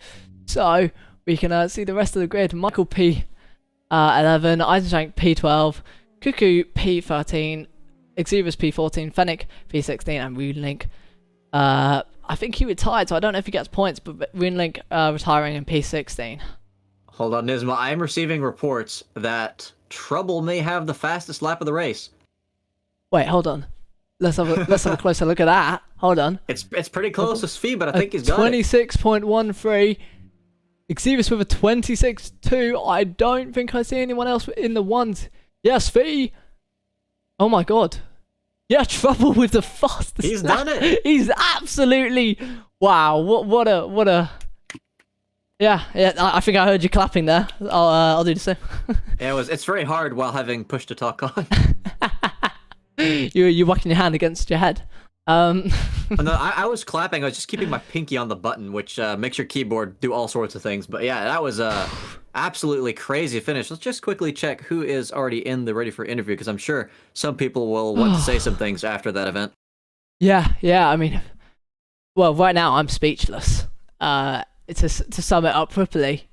So we can see the rest of the grid. Michael P11, Eisenschank P12, Cuckoo P13, Exubus P14, Fennec P16, and Rudlink I think he retired, so I don't know if he gets points, but Runelink retiring in P16. Hold on, Nisma. I am receiving reports that Trouble may have the fastest lap of the race. Wait, hold on. Let's have a closer look at that. Hold on. It's pretty close to speed, but I think he's got it. 26.13. Exevis with a 26.2. I don't think I see anyone else in the ones. Yes, V. Oh my god. Yeah, Trouble with the fastest. He's done it. He's absolutely wow. What a. Yeah. I think I heard you clapping there. I'll do the same. Yeah, it's very hard while having push to talk on. You're whacking your hand against your head. No, I was clapping. I was just keeping my pinky on the button, which makes your keyboard do all sorts of things. But yeah, that was absolutely crazy finish. Let's just quickly check who is already in the ready for interview, because I'm sure some people will want to say some things after that event. Yeah. I mean, well, right now I'm speechless. To sum it up properly.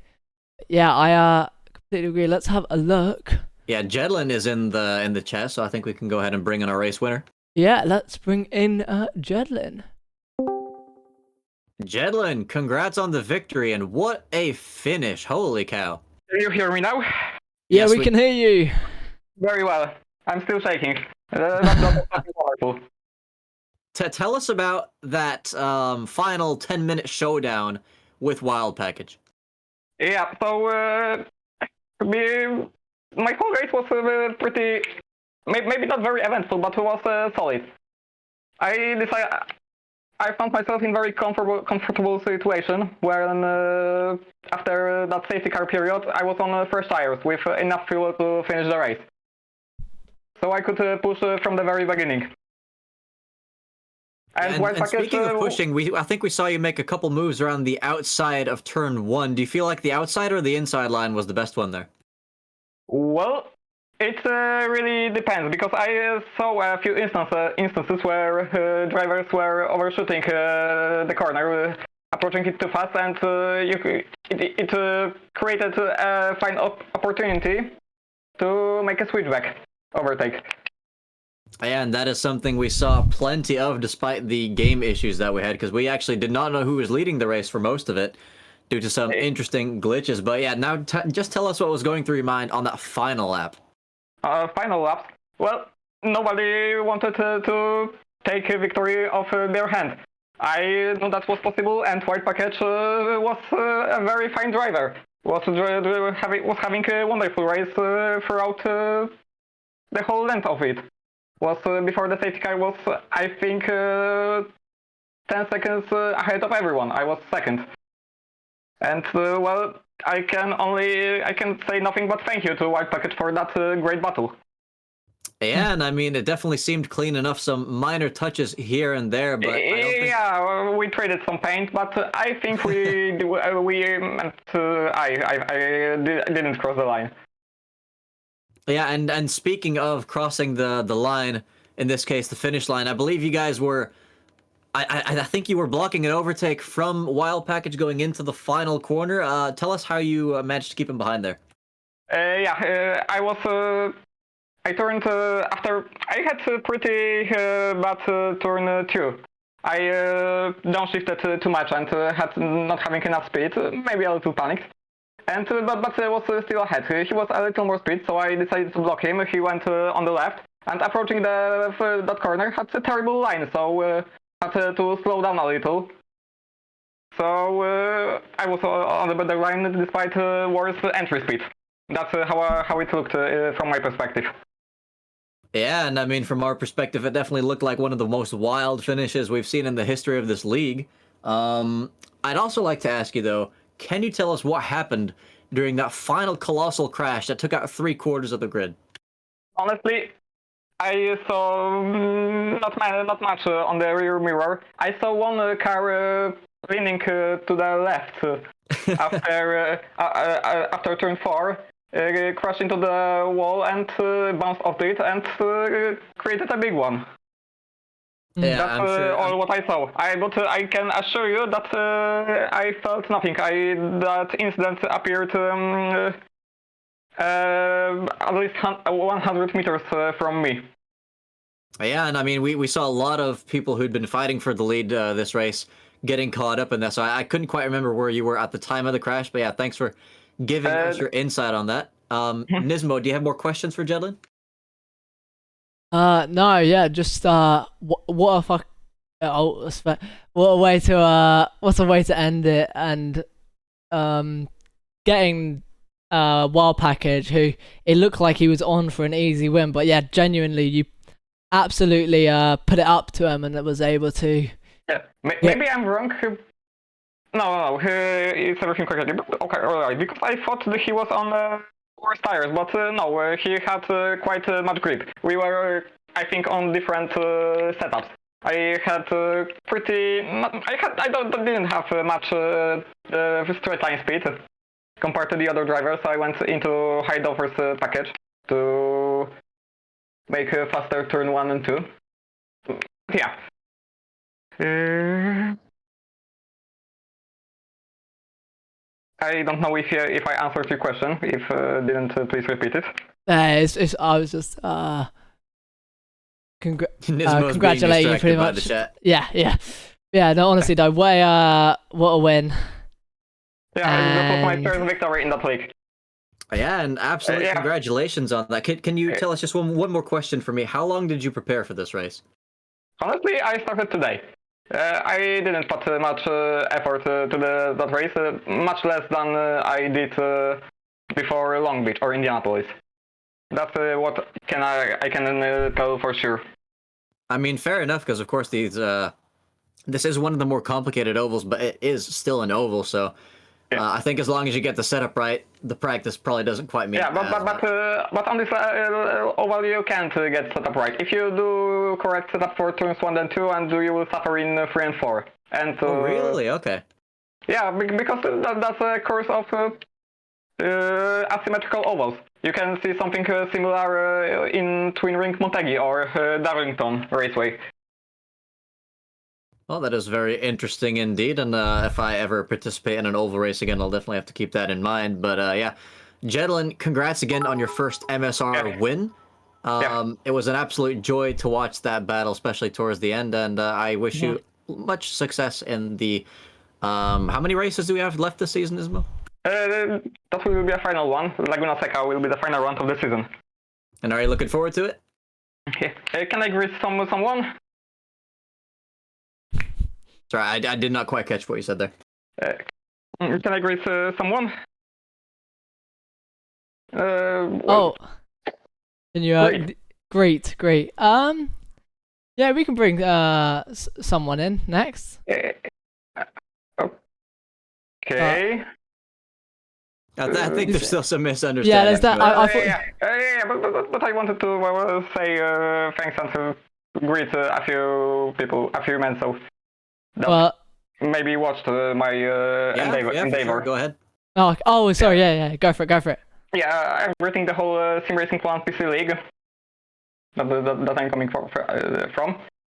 Yeah, I completely agree. Let's have a look. Yeah, Jedlin is in the chat, so I think we can go ahead and bring in our race winner. Yeah, let's bring in Jedlin. Jedlin, congrats on the victory, and what a finish. Holy cow. Can you hear me now? Yeah, Yes, we can hear you. Very well. I'm still shaking. That's not powerful. Tell us about that final 10-minute showdown with Wild Package. Yeah, so my whole race was pretty, maybe not very eventful, but it was solid. I found myself in very comfortable situation where after that safety car period, I was on first tires with enough fuel to finish the race. So I could push from the very beginning. And speaking of pushing, I think we saw you make a couple moves around the outside of turn 1. Do you feel like the outside or the inside line was the best one there? Well, it really depends, because I saw a few instances where drivers were overshooting the corner, approaching it too fast, and it created a fine opportunity to make a switchback overtake. And that is something we saw plenty of despite the game issues that we had, because we actually did not know who was leading the race for most of it due to some interesting glitches. But yeah, now just tell us what was going through your mind on that final lap. Final lap? Well, nobody wanted to take a victory off their hand. I knew that was possible, and White Package was a very fine driver. Was having a wonderful race throughout the whole length of it. Was before the safety car was, I think, 10 seconds ahead of everyone. I was second. And well, I can say nothing but thank you to White Package for that great battle. Yeah, and I mean, it definitely seemed clean enough. Some minor touches here and there, but I don't think... Yeah, we traded some paint, but I think we meant to. I didn't cross the line. Yeah, and speaking of crossing the line, in this case the finish line, I believe you guys were, I think you were blocking an overtake from Wild Package going into the final corner. Tell us how you managed to keep him behind there. I turned after I had pretty bad turn 2. I downshifted too much and had not having enough speed, maybe a little panicked. And but was still ahead. He was a little more speed, so I decided to block him. He went on the left, and approaching that corner had a terrible line, so had to slow down a little. So I was on the better line despite worse entry speed. That's how it looked from my perspective. Yeah, and I mean, from our perspective, it definitely looked like one of the most wild finishes we've seen in the history of this league. I'd also like to ask you, though, can you tell us what happened during that final colossal crash that took out 3/4 of the grid? Honestly, I saw not much on the rear mirror. I saw one car leaning to the left after turn 4, crashed into the wall and bounced off it and created a big one. Yeah, that's all what I saw. But I can assure you that I felt nothing. That incident appeared at least 100 meters from me. Yeah, and I mean, we saw a lot of people who'd been fighting for the lead this race getting caught up in this. So I couldn't quite remember where you were at the time of the crash, but yeah, thanks for giving Uh, us your insight on that. Nismo, do you have more questions for Jedlin? No, yeah, just what a fuck. Oh, what a way to what's a way to end it, and getting Wild Package, who it looked like he was on for an easy win, but yeah, genuinely you absolutely put it up to him and it was able to. yeah, maybe I'm wrong. No, it's everything correctly. Okay, alright, because I thought that he was on worse tires, but no, he had quite much grip. We were, I think, on different setups. I had didn't have much straight line speed compared to the other drivers. I went into high Dover's package to make a faster turn 1 and 2. Yeah. I don't know if I answered your question. If didn't, please repeat it. I was just Nismo's congratulating you being pretty distracted by much. the chat. Yeah. No, honestly though, what a win. Yeah, this was my And- first victory in that league. Yeah, and absolutely Yeah. congratulations on that. Can you tell us just one more question for me? How long did you prepare for this race? Honestly, I started today. I didn't put much effort to that race, much less than I did before Long Beach or Indianapolis. That's what I can tell for sure. I mean, fair enough, because of course this is one of the more complicated ovals, but it is still an oval, so I think as long as you get the setup right, the practice probably doesn't quite mean. Yeah, but on this oval you can't get setup right. If you do correct setup for turns 1 and 2, and you will suffer in 3 and 4. And Oh, really? Okay. yeah, because that's a course of asymmetrical ovals. You can see something similar in Twin Ring Montague or Darlington Raceway. Well, that is very interesting indeed, and if I ever participate in an oval race again, I'll definitely have to keep that in mind. But yeah, Jedlin, congrats again on your first MSR win. It was an absolute joy to watch that battle, especially towards the end, and I wish you much success in the... how many races do we have left this season, Ismo? That will be a final one. Laguna Seca will be the final round of the season. And are you looking forward to it? Can I greet someone? Sorry, I did not quite catch what you said there. Can I greet someone? Oh, and you great. Yeah, we can bring someone in next. Okay. I think there's still some misunderstanding. Yeah, there's that. I thought. But I wanted to say thanks and to greet a few people, a few men, so that maybe watched my endeavor. Sure. Go ahead. Oh, sorry. Yeah. Go for it. Yeah, I'm greeting the whole Sim Racing Clan PC League that I'm coming from.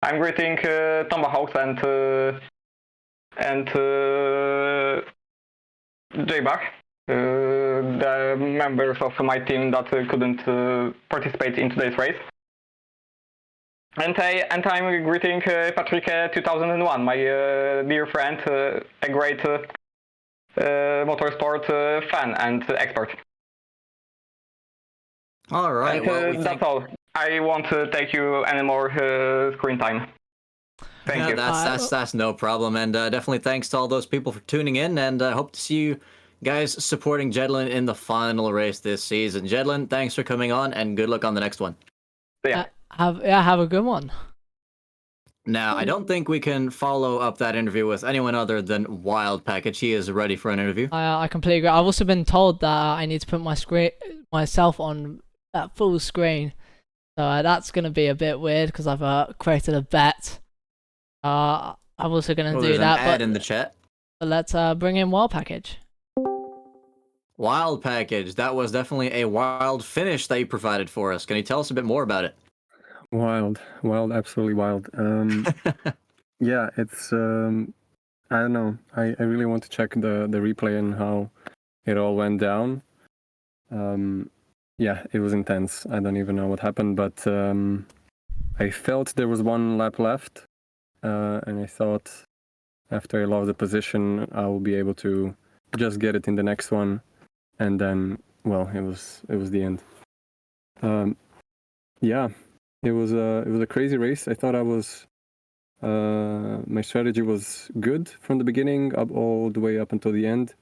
I'm greeting Tomahawks and J-Bach, the members of my team that couldn't participate in today's race. And I'm greeting Patrick 2001, my dear friend, a great motorsport fan and expert. All right. And that's all. I won't take you any more screen time. Thank you. That's no problem, and definitely thanks to all those people for tuning in, and I hope to see you guys supporting Jedlin in the final race this season. Jedlin, thanks for coming on, and good luck on the next one. Yeah. Have a good one. Now, I don't think we can follow up that interview with anyone other than Wild Package. He is ready for an interview. I completely agree. I've also been told that I need to put myself on that full screen, so that's gonna be a bit weird because I've created a bet. I'm also gonna do that. An ad in the chat. But let's bring in Wild Package. Wild Package. That was definitely a wild finish that you provided for us. Can you tell us a bit more about it? Wild, absolutely wild. Yeah, it's I don't know. I really want to check the replay and how it all went down. Yeah, it was intense. I don't even know what happened, but I felt there was one lap left, and I thought after I lost the position, I will be able to just get it in the next one, and then, well, it was the end. Yeah, it was a crazy race. I thought my strategy was good from the beginning up all the way up until the end,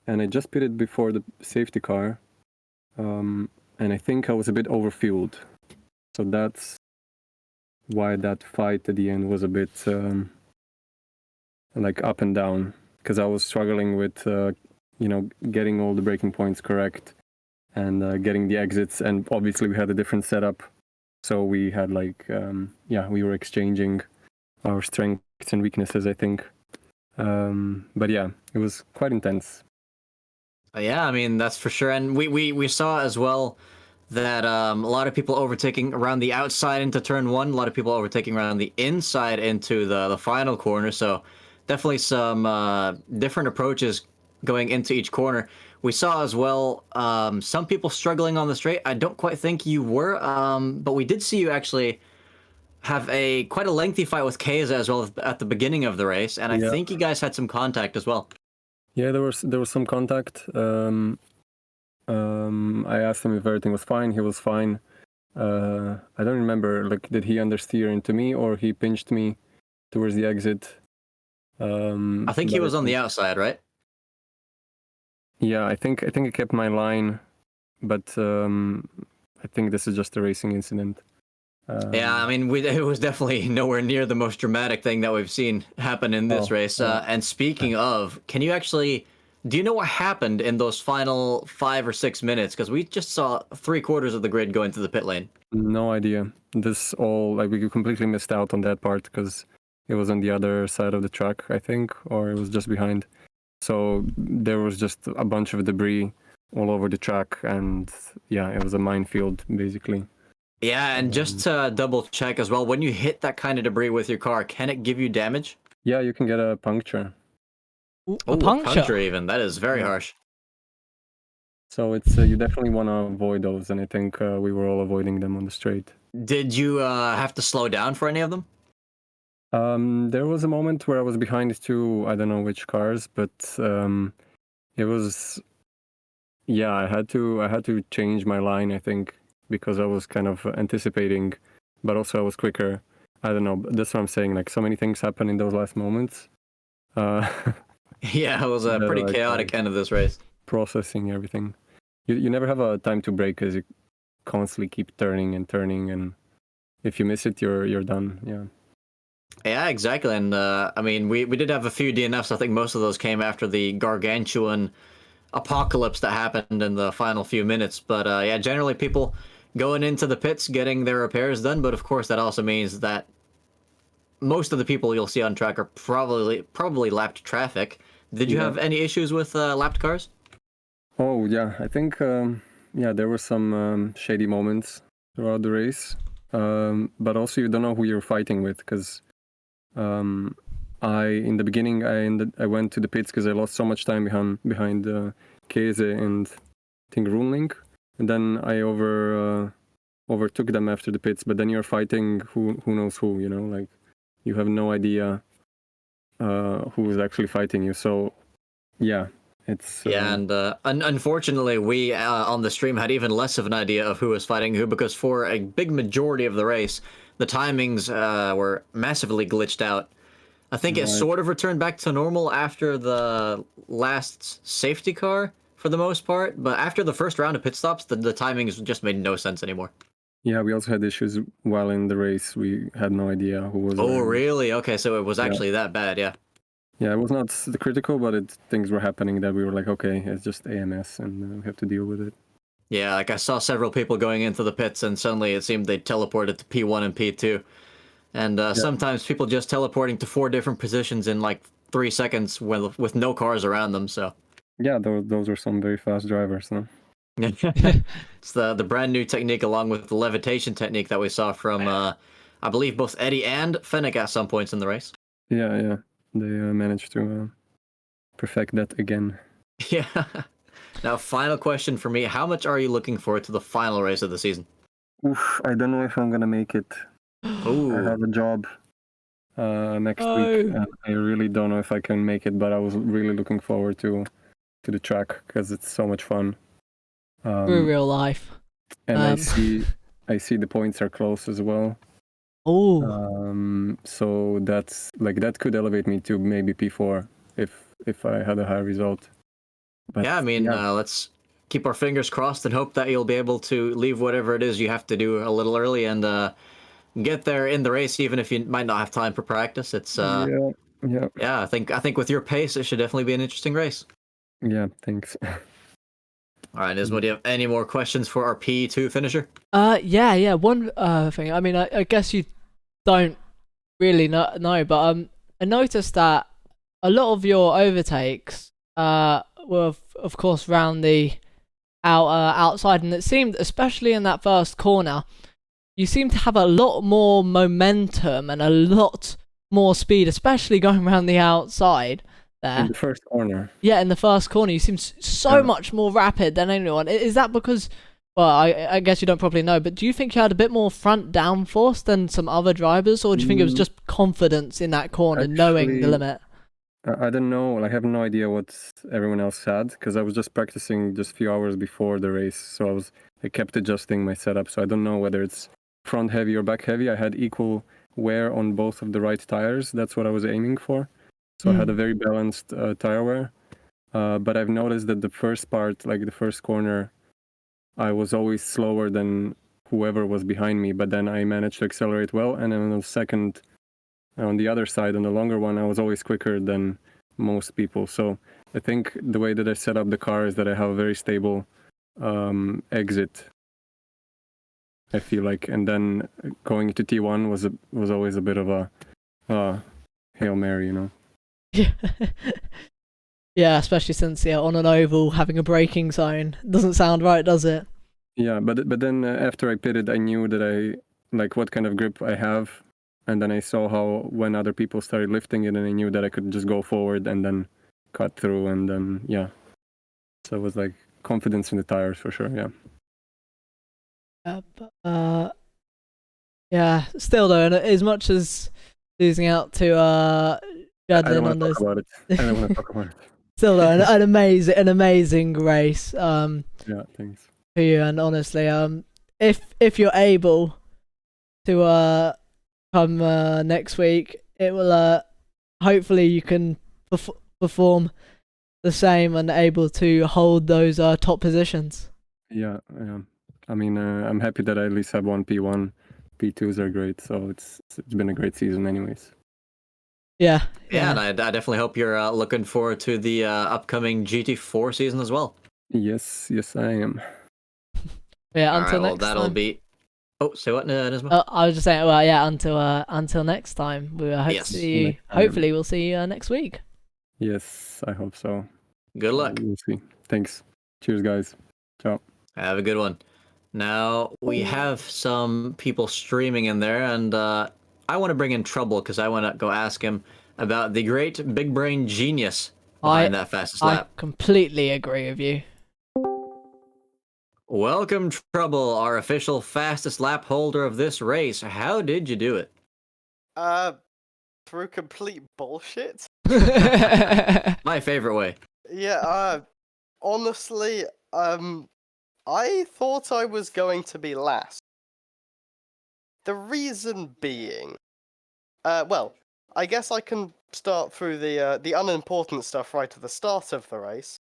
and I just pitted before the safety car, and I think I was a bit overfueled, so that's why that fight at the end was a bit like up and down, because I was struggling with getting all the braking points correct and getting the exits, and obviously we had a different setup, so we had we were exchanging our strengths and weaknesses, I think. But yeah, it was quite intense. Yeah, I mean, that's for sure. And we saw as well that a lot of people overtaking around the outside into turn one, a lot of people overtaking around the inside into the final corner. So definitely some different approaches going into each corner. We saw as well some people struggling on the straight. I don't quite think you were, but we did see you actually have quite a lengthy fight with Keza as well at the beginning of the race, and I think you guys had some contact as well. Yeah, there was some contact. I asked him if everything was fine. He was fine. I don't remember, like, did he understeer into me or he pinched me towards the exit? I think he was on the outside, right? Yeah, I think I kept my line, but I think this is just a racing incident. Yeah, I mean, it was definitely nowhere near the most dramatic thing that we've seen happen in this race. And speaking of, do you know what happened in those final 5 or 6 minutes? Because we just saw 3/4 of the grid go into the pit lane. No idea. We completely missed out on that part because it was on the other side of the track, I think, or it was just behind. So there was just a bunch of debris all over the track, and yeah, it was a minefield basically. Yeah, and just to double check as well, when you hit that kind of debris with your car, can it give you damage? Yeah, you can get a puncture. A puncture even. That is very harsh. So it's you definitely want to avoid those, and I think we were all avoiding them on the straight. Did you have to slow down for any of them? There was a moment where I was behind two, I don't know which cars, but it was, yeah, I had to change my line, I think, because I was kind of anticipating, but also I was quicker. I don't know. That's what I'm saying. Like, so many things happen in those last moments. Yeah, it was a pretty chaotic end of this race. Processing everything. You never have a time to brake because you constantly keep turning, and if you miss it, you're done. Yeah. Yeah, exactly. And I mean, we did have a few DNFs. I think most of those came after the gargantuan apocalypse that happened in the final few minutes. But yeah, generally people going into the pits, getting their repairs done. But of course, that also means that most of the people you'll see on track are probably lapped traffic. Did you have any issues with lapped cars? Oh yeah, I think there were some shady moments throughout the race, but also you don't know who you're fighting with, because in the beginning I went to the pits because I lost so much time behind Keze and I think Runling, and then I overtook them after the pits. But then you're fighting who knows who, like you have no idea who is actually fighting you. So yeah. And unfortunately, we on the stream had even less of an idea of who was fighting who, because for a big majority of the race, the timings were massively glitched out. I think it sort of returned back to normal after the last safety car for the most part, but after the first round of pit stops, the timings just made no sense anymore. Yeah, we also had issues while in the race. We had no idea who was. Oh, really? Okay, so it was actually that bad, yeah. Yeah, it was not the critical, but things were happening that we were like, okay, it's just AMS, and we have to deal with it. Yeah, like I saw several people going into the pits, and suddenly it seemed they teleported to P1 and P2. And sometimes people just teleporting to 4 different positions in like 3 seconds with no cars around them, so. Yeah, those are some very fast drivers, no? It's the brand new technique along with the levitation technique that we saw from, I believe, both Eddie and Fennec at some points in the race. Yeah. They managed to perfect that again. Yeah. Now, final question for me. How much are you looking forward to the final race of the season? Oof, I don't know if I'm going to make it. I Ooh. have a job next week. Oh. I really don't know if I can make it, but I was really looking forward to the track because it's so much fun. Through real life. And I see the points are close as well. Oh. So that's like that could elevate me to maybe P4 if I had a high result. But Yeah, I mean, let's keep our fingers crossed and hope that you'll be able to leave whatever it is you have to do a little early and get there in the race, even if you might not have time for practice. It's yeah. yeah. I think with your pace, it should definitely be an interesting race. Yeah, thanks. All right, Nismo, do you have any more questions for our P2 finisher? Yeah. One thing. I mean, I guess you don't really know, but I noticed that a lot of your overtakes were of course round the outside, and it seemed, especially in that first corner, you seem to have a lot more momentum and a lot more speed, especially going around the outside there. In the first corner. Yeah, in the first corner, you seem so much more rapid than anyone. Is that because, well, I guess you don't probably know, but do you think you had a bit more front downforce than some other drivers, or do you think it was just confidence in that corner, knowing the limit? I don't know. I have no idea what everyone else had because I was just practicing just a few hours before the race. So I kept adjusting my setup. So I don't know whether it's front heavy or back heavy. I had equal wear on both of the right tires. That's what I was aiming for. So I had a very balanced tire wear. But I've noticed that the first part, like the first corner, I was always slower than whoever was behind me. But then I managed to accelerate well. And then on the second, on the other side, on the longer one, I was always quicker than most people. So I think the way that I set up the car is that I have a very stable exit, I feel like. And then going into T1 was always a bit of a Hail Mary, you know? Yeah. Yeah, especially since on an oval having a braking zone doesn't sound right, does it? Yeah, but then after I pitted, I knew that like what kind of grip I have, and then I saw how when other people started lifting it, and I knew that I could just go forward and then cut through, and then yeah. So it was like confidence in the tires for sure. Yeah. Yeah. Still though, and as much as losing out to I don't Jadlin want on to those, talk about it. I don't want to talk about it. still though, an amazing race. Yeah, thanks. For you, and honestly, if you're able to come next week, it will hopefully you can perform the same and able to hold those top positions. Yeah. I mean, I'm happy that I at least have one P1. P2s are great, so it's been a great season, anyways. Yeah, and I definitely hope you're looking forward to the upcoming GT4 season as well. Yes, I am. Yeah, All until right, well, next that'll time. be. Oh, say what, Nisma? I was just saying, well, yeah, until next time. We hope to see you. Hopefully, we'll see you next week. Yes, I hope so. Good luck. We'll see. Thanks. Cheers, guys. Ciao. Have a good one. Now, we have some people streaming in there, and I want to bring in Trouble because I want to go ask him about the great big brain genius behind that fastest lap. I completely agree with you. Welcome, Trouble, our official fastest lap holder of this race. How did you do it? Through complete bullshit. My favorite way. Yeah, honestly, I thought I was going to be last. The reason being, well, I guess I can start through the unimportant stuff right at the start of the race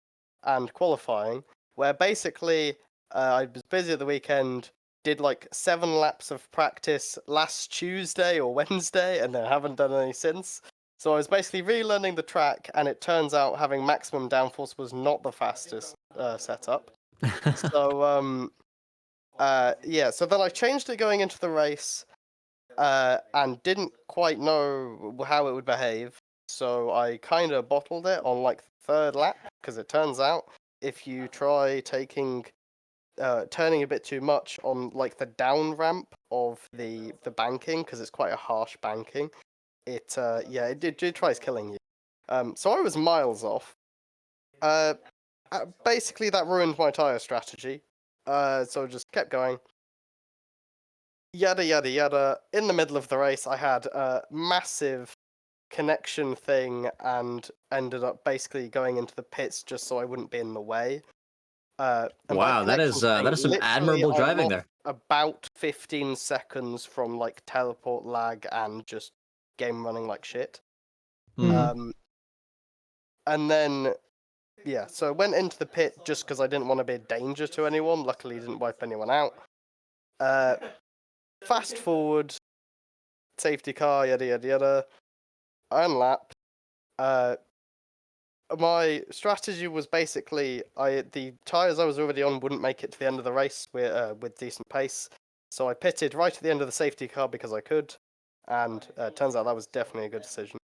and qualifying, where basically I was busy at the weekend, did like 7 laps of practice last Tuesday or Wednesday, and then haven't done any since. So I was basically relearning the track, and it turns out having maximum downforce was not the fastest setup. So yeah, so then I changed it going into the race, and didn't quite know how it would behave. So I kind of bottled it on like the 3rd lap, because it turns out if you try turning a bit too much on like the down ramp of the banking, because it's quite a harsh banking, it tries killing you. So I was miles off. Basically that ruined my tire strategy. So I just kept going. yada yada yada. In the middle of the race, I had a massive connection thing and ended up basically going into the pits just so I wouldn't be in the way. And by Wow, that connection is thing, some literally, admirable I driving lost there. about 15 seconds from like teleport lag and just game running like shit. Mhm. And then yeah, so I went into the pit just because I didn't want to be a danger to anyone. Luckily, didn't wipe anyone out. Fast forward, safety car, yada yada yada. I unlapped. My strategy was basically the tires I was already on wouldn't make it to the end of the race with decent pace, so I pitted right at the end of the safety car because I could, and turns out that was definitely a good decision.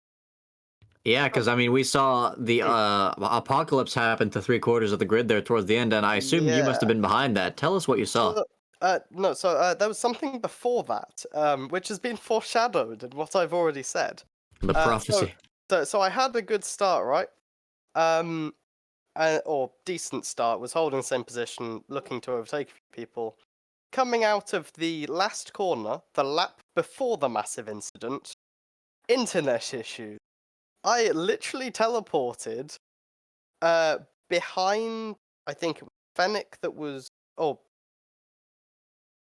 Yeah, because I mean, we saw the apocalypse happen to 3/4 of the grid there towards the end, and I assume you must have Yeah. been behind that. Tell us what you saw. No, there was something before that, which has been foreshadowed in what I've already said. The Uh, so, prophecy. so I had a good start, right? Um, or decent start. Was holding the same position, looking to overtake a few people. Coming out of the last corner, the lap before the massive incident, internet issue. I literally teleported behind, I think it was Fennec that was, oh,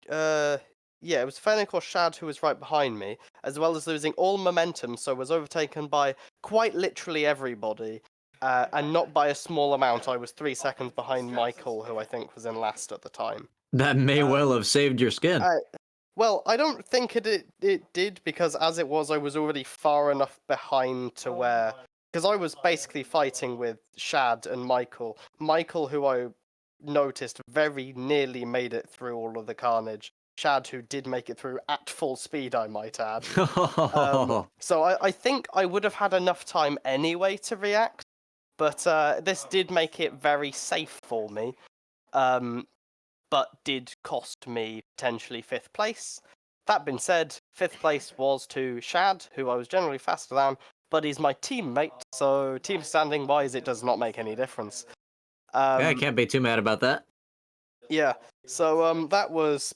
yeah, it was Fennec or Shad who was right behind me, as well as losing all momentum, so was overtaken by quite literally everybody, and not by a small amount. I was 3 seconds behind Michael, who I think was in last at the time. That may well have saved your skin. Well, I don't think it did, because as it was, I was already far enough behind to where, because I was basically fighting with Shad and Michael. Michael, who I noticed very nearly made it through all of the carnage. Shad, who did make it through at full speed, I might add. So I think I would have had enough time anyway to react, but this did make it very safe for me. But did cost me potentially 5th place. That being said, 5th place was to Shad, who I was generally faster than, but he's my teammate, so team standing wise, it does not make any difference. Yeah, I can't be too mad about that. Yeah, so that was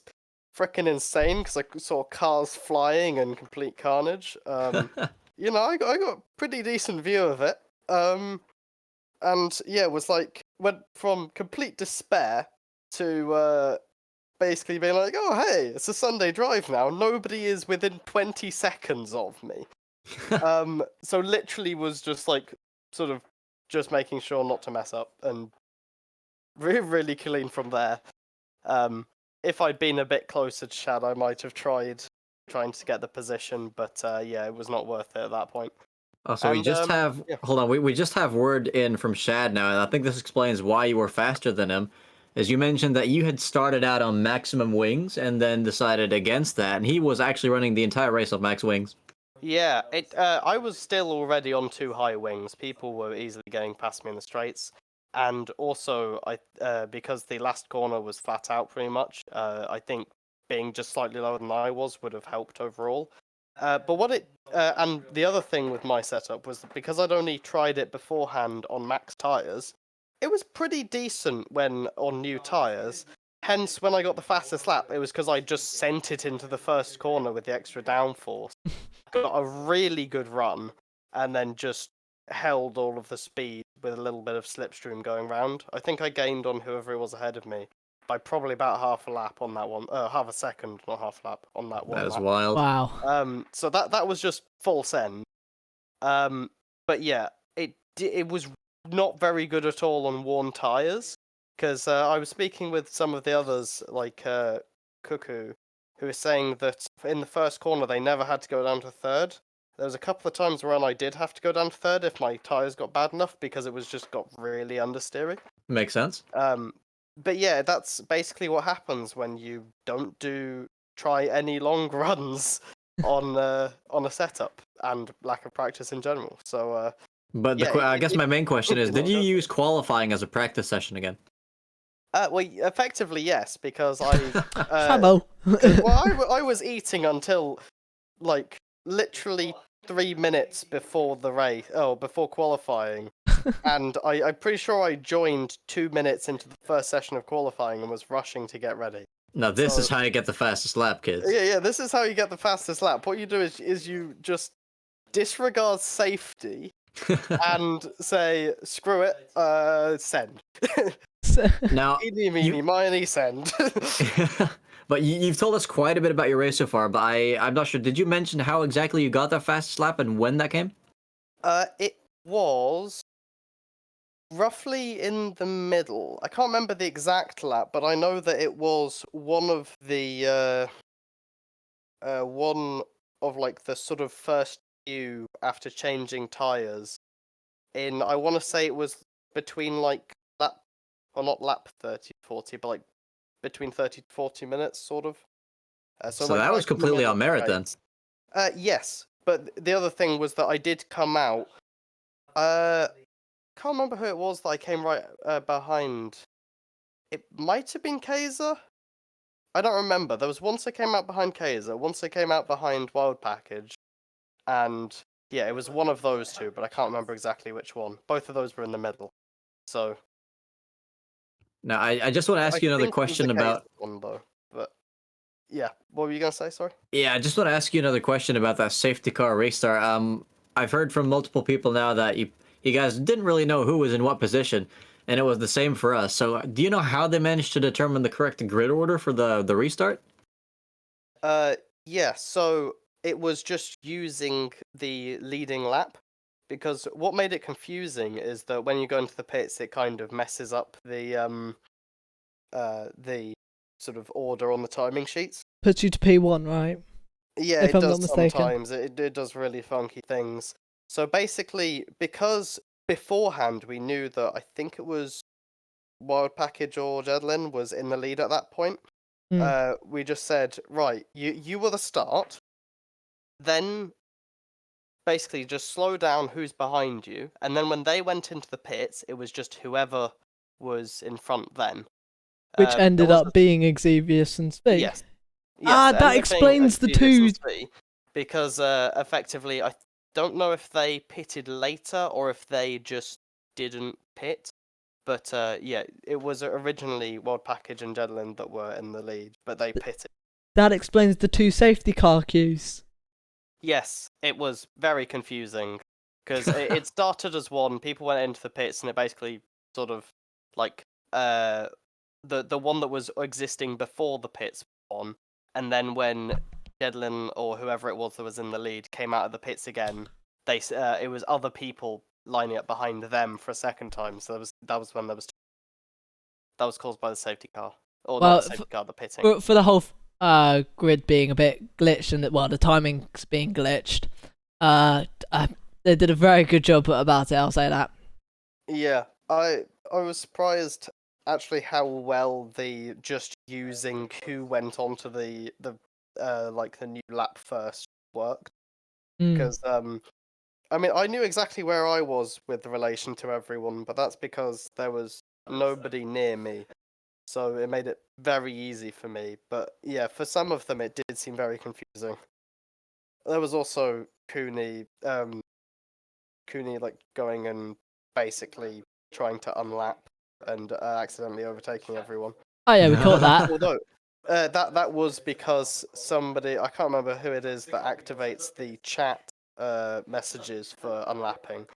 freaking insane because I saw cars flying and complete carnage. You know, I got a pretty decent view of it. And yeah, it was like went from complete despair to basically being like, oh hey, it's a Sunday drive now. Nobody is within 20 seconds of me. So literally was just like sort of just making sure not to mess up and really, really clean from there. If I'd been a bit closer to Shad, I might have trying to get the position, but yeah, it was not worth it at that point. Oh, so we And just have, yeah. hold on, we just have word in from Shad now, and I think this explains why you were faster than him. As you mentioned that you had started out on maximum wings and then decided against that, and he was actually running the entire race off max wings. Yeah, I was still already on 2 high wings. People were easily getting past me in the straights, and also because the last corner was flat out pretty much. I think being just slightly lower than I was would have helped overall. But and the other thing with my setup was that because I'd only tried it beforehand on max tires, it was pretty decent when on new tires. Hence, when I got the fastest lap, it was because I just sent it into the first corner with the extra downforce. Got a really good run, and then just held all of the speed with a little bit of slipstream going round. I think I gained on whoever it was ahead of me by probably about half a lap on that one. Half a second, not half a lap on that one That is lap. wild. Wow. So that was just full send. But yeah, it was not very good at all on worn tires, because I was speaking with some of the others, like Cuckoo, who was saying that in the first corner they never had to go down to third. There was a couple of times when I did have to go down to third if my tires got bad enough because it was just got really understeery. Makes sense. But yeah, that's basically what happens when you don't try any long runs on a setup and lack of practice in general. So But yeah, I guess my main question is, in a did you nutshell. use qualifying as a practice session again? Well, effectively yes, because I Shabo. I was eating until like literally 3 minutes before the race. Oh, before qualifying. And I'm pretty sure I joined 2 minutes into the first session of qualifying and was rushing to get ready. Now this is So- how you get the fastest lap, kids. Yeah, this is how you get the fastest lap. What you do is you just disregard safety and say, screw it, send. Now, Eeny, meeny, miny, send. but you've told us quite a bit about your race so far, but I'm not sure. Did you mention how exactly you got that fastest lap and when that came? It was roughly in the middle. I can't remember the exact lap, but I know that it was one of the one of like the sort of first few after changing tires. I want to say it was between like lap, or not lap 30 40, but like between 30 to 40 minutes, sort of. So like that was right in the completely middle on of the merit then. race. Yes, but the other thing was that I did come out. Can't remember who it was that I came right behind. It might have been Kaiser. I don't remember. There was once I came out behind Kaiser, once I came out behind Wild Package, and yeah, it was one of those two, but I can't remember exactly which one. Both of those were in the middle. So Now, I just want to ask I you another think it was question the Kaiser about. one though. But yeah, what were you gonna say? Sorry. Yeah, I just want to ask you another question about that safety car restart. I've heard from multiple people now that you guys didn't really know who was in what position, and it was the same for us. So, do you know how they managed to determine the correct grid order for the restart? Yeah. So it was just using the leading lap. Because what made it confusing is that when you go into the pits, it kind of messes up the sort of order on the timing sheets. Puts you to P1, right? Yeah, If it I'm does not mistaken. sometimes. It does really funky things. So basically, because beforehand we knew that I think it was Wild Package or Jedlin was in the lead at that point, we just said, right, you were the start, then basically just slow down who's behind you, and then when they went into the pits, it was just whoever was in front then. Which There ended was up being Xavius and Spig. yes, Ah, it that ended up being explains the Xavius and two. Spee, because effectively, I don't know if they pitted later or if they just didn't pit. But yeah, it was originally World Package and Jedlin that were in the lead, but they pitted. That explains the two safety car queues. Yes, it was very confusing because it started as one. People went into the pits, and it basically sort of like the one that was existing before the pits won, and then when Jedlin or whoever it was that was in the lead came out of the pits again, it was other people lining up behind them for a second time. So that was when that was caused by the safety car, or Well, not the safety car, the pitting. For the whole grid being a bit glitched and the timing's being glitched, they did a very good job about it. I'll say that. Yeah, I was surprised actually how well the just using who went onto the like the new lap first worked, because I mean I knew exactly where I was with relation to everyone, but that's because there was nobody near me, so it made it very easy for me. But yeah, for some of them it did seem very confusing. There was also Cooney like going and basically trying to unlap and accidentally overtaking everyone. Oh yeah, we caught that. Although that was because somebody, I can't remember who it is that activates the chat messages for unlapping.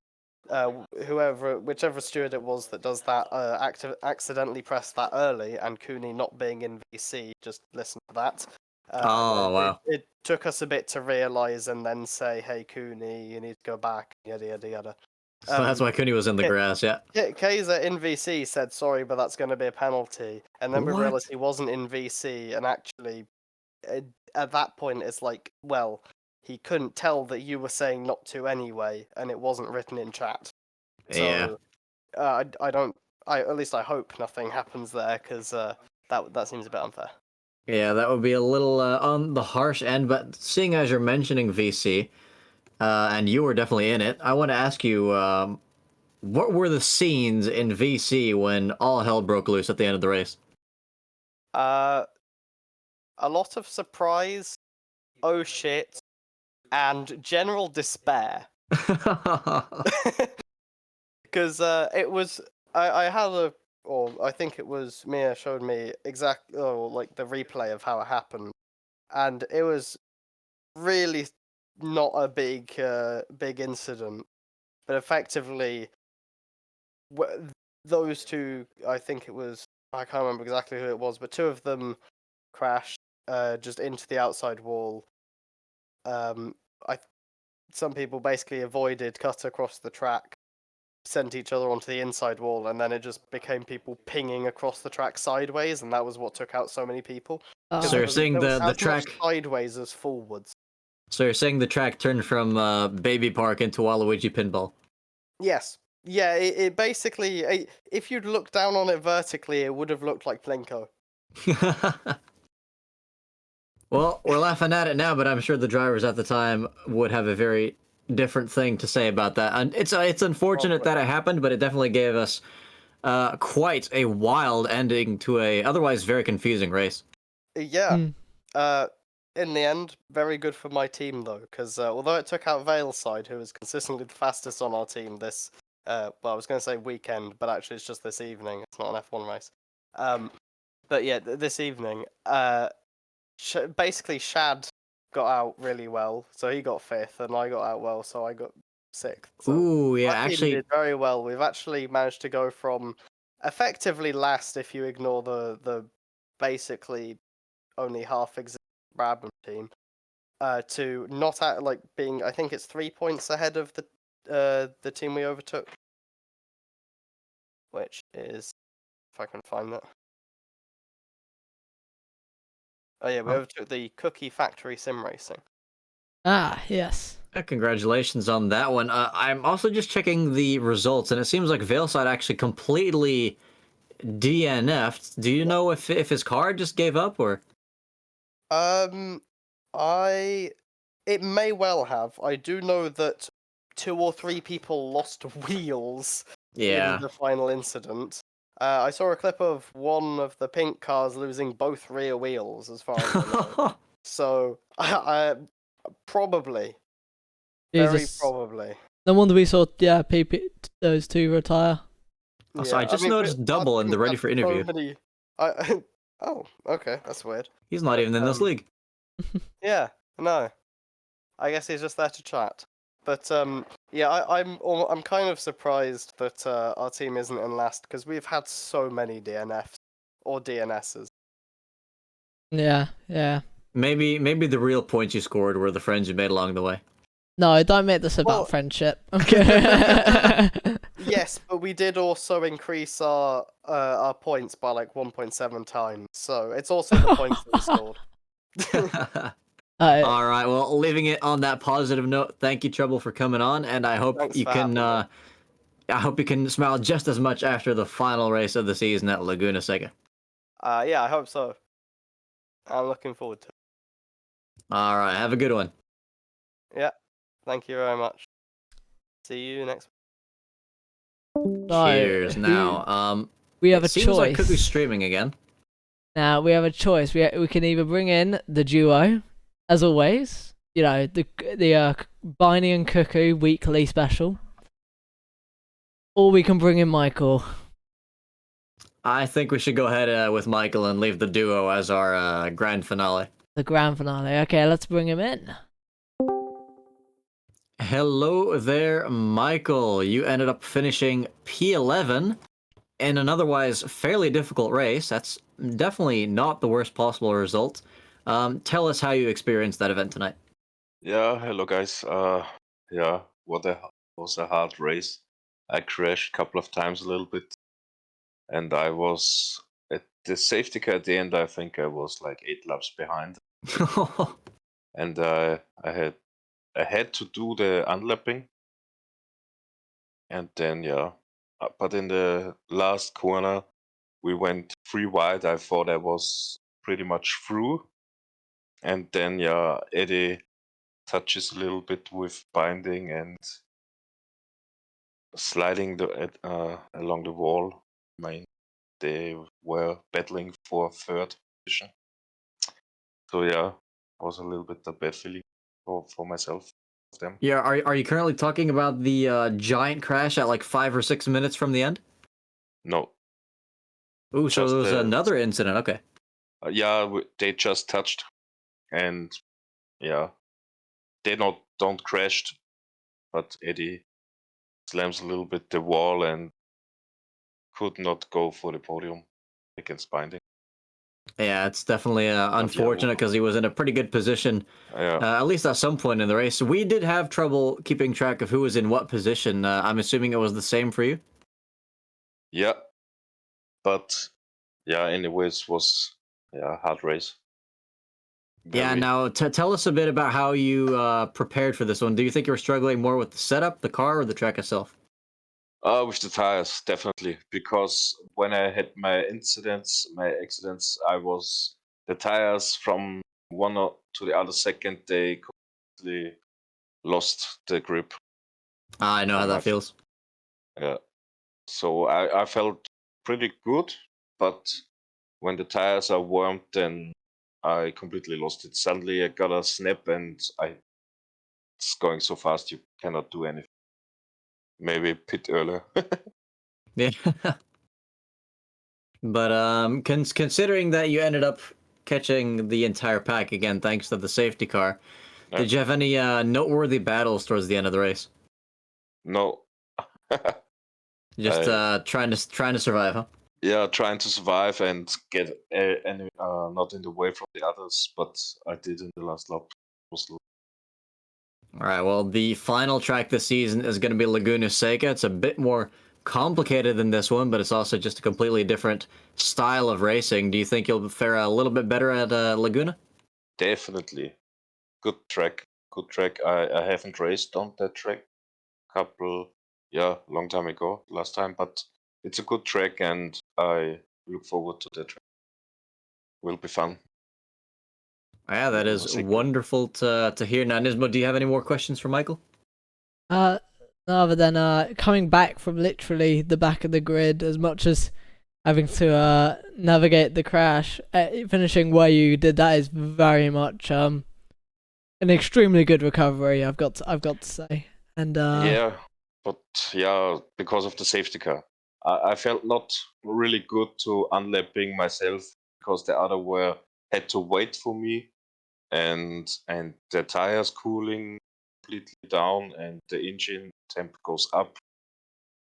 Whichever steward it was that does that, accidentally pressed that early, and Cooney not being in VC just listened to that. Oh, wow. It took us a bit to realise and then say, "Hey, Cooney, you need to go back." Yada yada yada. So that's why Cooney was in the grass, yeah. Kaiser in VC said sorry, but that's going to be a penalty, and then we What? realised he wasn't in VC, and actually, at that point, it's like, well, he couldn't tell that you were saying not to anyway, and it wasn't written in chat. Yeah. So, I don't. At least I hope nothing happens there, because that seems a bit unfair. Yeah, that would be a little on the harsh end, but seeing as you're mentioning VC, and you were definitely in it, I want to ask you, what were the scenes in VC when all hell broke loose at the end of the race? A lot of surprise, oh shit, and general despair. Because it was, I had or I think it was Mia showed me like the replay of how it happened, and it was really not a big incident, but effectively, those two, I think it was, I can't remember exactly who it was, but two of them crashed just into the outside wall. I Some people basically avoided, cut across the track, sent each other onto the inside wall, and then it just became people pinging across the track sideways, and that was what took out so many people. So you're saying There was the as track. much sideways as forwards. So you're saying the track turned from Baby Park into Waluigi Pinball? Yes. Yeah, it basically, if you'd looked down on it vertically, it would have looked like Plinko. Well, we're laughing at it now, but I'm sure the drivers at the time would have a very different thing to say about that. And it's unfortunate that it happened, but it definitely gave us quite a wild ending to a otherwise very confusing race. Yeah. In the end, very good for my team though, because although it took out Valeside, who was consistently the fastest on our team this, well, I was going to say weekend, but actually it's just this evening. It's not an F1 race. But yeah, this evening, basically Shad got out really well, so he got 5th, and I got out well, so I got 6th. So Ooh, yeah, our team actually, did very well. We've actually managed to go from effectively last, if you ignore the basically only half existing Brabham team, to not at like being, I think it's 3 points ahead of the team we overtook, which is, if I can find that. Oh yeah, we overtook the Cookie Factory Sim Racing. Ah, yes. congratulations on that one. I'm also just checking the results, and it seems like Valeside actually completely DNF'd. Do you know if his car just gave up, or? It may well have. I do know that 2 or 3 people lost wheels in the final incident. I saw a clip of one of the pink cars losing both rear wheels, as far as I know. So, I probably, very Jesus. probably. No wonder we saw those two retire. So I just noticed Double in the ready for interview. Oh, okay, that's weird. He's not even in this league. Yeah, no. I guess he's just there to chat. But yeah, I'm kind of surprised that our team isn't in last, because we've had so many DNFs or DNSs. Yeah, yeah. Maybe the real points you scored were the friends you made along the way. No, don't make this about friendship. Okay. Yes, but we did also increase our points by like 1.7 times, so it's also the points that we scored. All right. Well, leaving it on that positive note, thank you, Trouble, for coming on, and I hope Thanks you for can. having me. I hope you can smile just as much after the final race of the season at Laguna Seca. Yeah, I hope so. I'm looking forward to it. All right. Have a good one. Yeah, thank you very much. See you next. Cheers. Now, we have a seems choice. like Cookie's streaming again. Now we have a choice. We can either bring in the duo, as always. You know, the Biney and Cuckoo weekly special, or we can bring in Michael. I think we should go ahead with Michael and leave the duo as our grand finale. The grand finale. Okay, let's bring him in. Hello there, Michael. You ended up finishing P11 in an otherwise fairly difficult race. That's definitely not the worst possible result. Tell us how you experienced that event tonight. Yeah, hello guys. Yeah, was a hard race. I crashed a couple of times a little bit, and I was at the safety car at the end. I think I was like 8 laps behind, and I had to do the unlapping, and then but in the last corner we went 3 wide. I thought I was pretty much through, and then Eddie touches a little bit with binding and sliding along the wall. I mean, they were battling for 3rd position. So yeah, it was a little bit a bad feeling for myself. Them. Yeah, are you currently talking about the giant crash at like 5 or 6 minutes from the end? No. Ooh, so Just, there was another incident. Okay. Yeah, they just touched, and yeah, they don't crashed, but Eddie slams a little bit the wall and could not go for the podium against Binding. Yeah, it's definitely unfortunate because he was in a pretty good position, Yeah, at least at some point in the race. We did have trouble keeping track of who was in what position. I'm assuming it was the same for you? yeah, but yeah, anyways, was hard race. Yeah, Very. now tell us a bit about how you prepared for this one. Do you think you were struggling more with the setup, the car, or the track itself? With the tires, definitely, because when I had my accidents, the tires from one to the other second, they completely lost the grip I know how on my that feels. yeah. So I felt pretty good, but when the tires are warmed, then I completely lost it. Suddenly I got a snap and it's going so fast you cannot do anything. Maybe pit earlier. Yeah. But considering that you ended up catching the entire pack again, thanks to the safety car, Yeah. did you have any noteworthy battles towards the end of the race? No. Just trying to survive, huh? Yeah, trying to survive and get not in the way from the others, but I did in the last lap. All right. Well, the final track this season is going to be Laguna Seca. It's a bit more complicated than this one, but it's also just a completely different style of racing. Do you think you'll fare a little bit better at Laguna? Definitely. Good track. Good track. I haven't raced on that track long time ago, last time, but it's a good track and I look forward to that track. Will be fun. Yeah, that is wonderful to hear. Now, Nismo, do you have any more questions for Michael? No, other than coming back from literally the back of the grid, as much as having to navigate the crash, finishing where you did that is very much an extremely good recovery. I've got to say, and yeah, but yeah, because of the safety car, I felt not really good to unlapping myself because the other had to wait for me, and the tires cooling completely down, and the engine temp goes up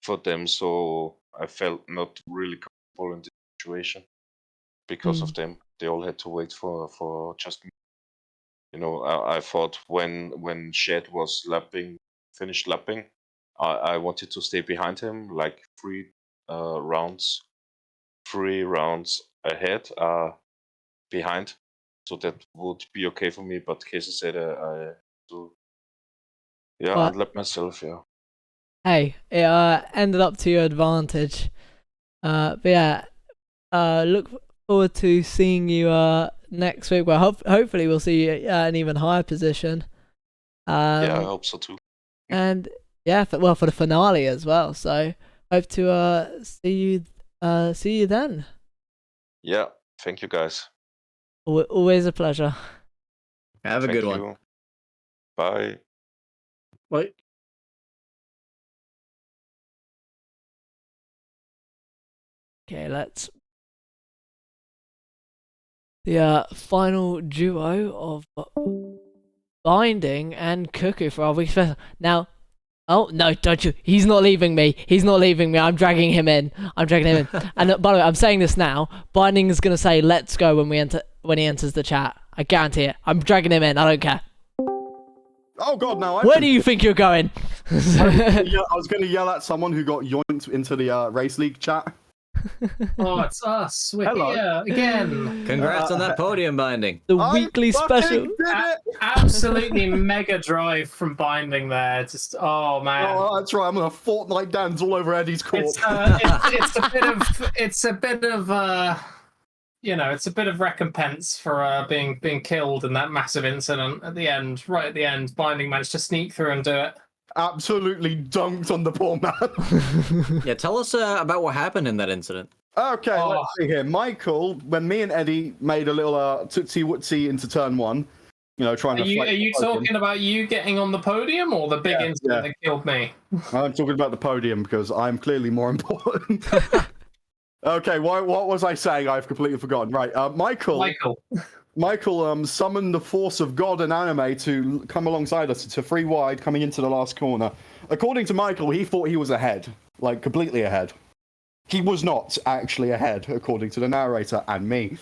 for them. So I felt not really comfortable in the situation because of them. They all had to wait for just me. I thought when Shed was finished lapping, I wanted to stay behind him, like rounds, 3 rounds ahead, behind, so that would be okay for me. But Casey said I to But unlap myself. Yeah. hey, it ended up to your advantage. But yeah, look forward to seeing you next week. Well, hopefully we'll see you at an even higher position. Yeah, I hope so too. And yeah, for the finale as well. So hope to see you then. Yeah, thank you guys. Always a pleasure. Have a Thank good one. you. Bye. Bye. Okay, let's. The final duo of Binding and Cuckoo for our week's special. Now, oh no, don't you? He's not leaving me. He's not leaving me. I'm dragging him in. And by the way, I'm saying this now. Binding is gonna say "Let's go" when he enters the chat. I guarantee it. I'm dragging him in. I don't care. Oh god, no! Where do you think you're going? I was going to yell at someone who got yoinked into the race league chat. Oh, it's us. We're Hello. here again. Congrats on that podium, Binding. The weekly special. Absolutely mega drive from Binding there. Just oh man. Oh, that's right. I'm gonna Fortnite dance all over Eddie's corpse. It's a bit of it's a bit of recompense for being killed in that massive incident at the end. Right at the end, Binding managed to sneak through and do it. Absolutely dunked on the poor man. Yeah, tell us about what happened in that incident. Okay, let's see here. Michael, when me and Eddie made a little tootsie wootsy into turn one, trying to. Are you talking about you getting on the podium or the big incident that killed me? I'm talking about the podium because I'm clearly more important. Okay, what was I saying? I've completely forgotten. Right, Michael summoned the force of God and anime to come alongside us to free wide coming into the last corner. According to Michael, he thought he was ahead, like completely ahead. He was not actually ahead, according to the narrator and me.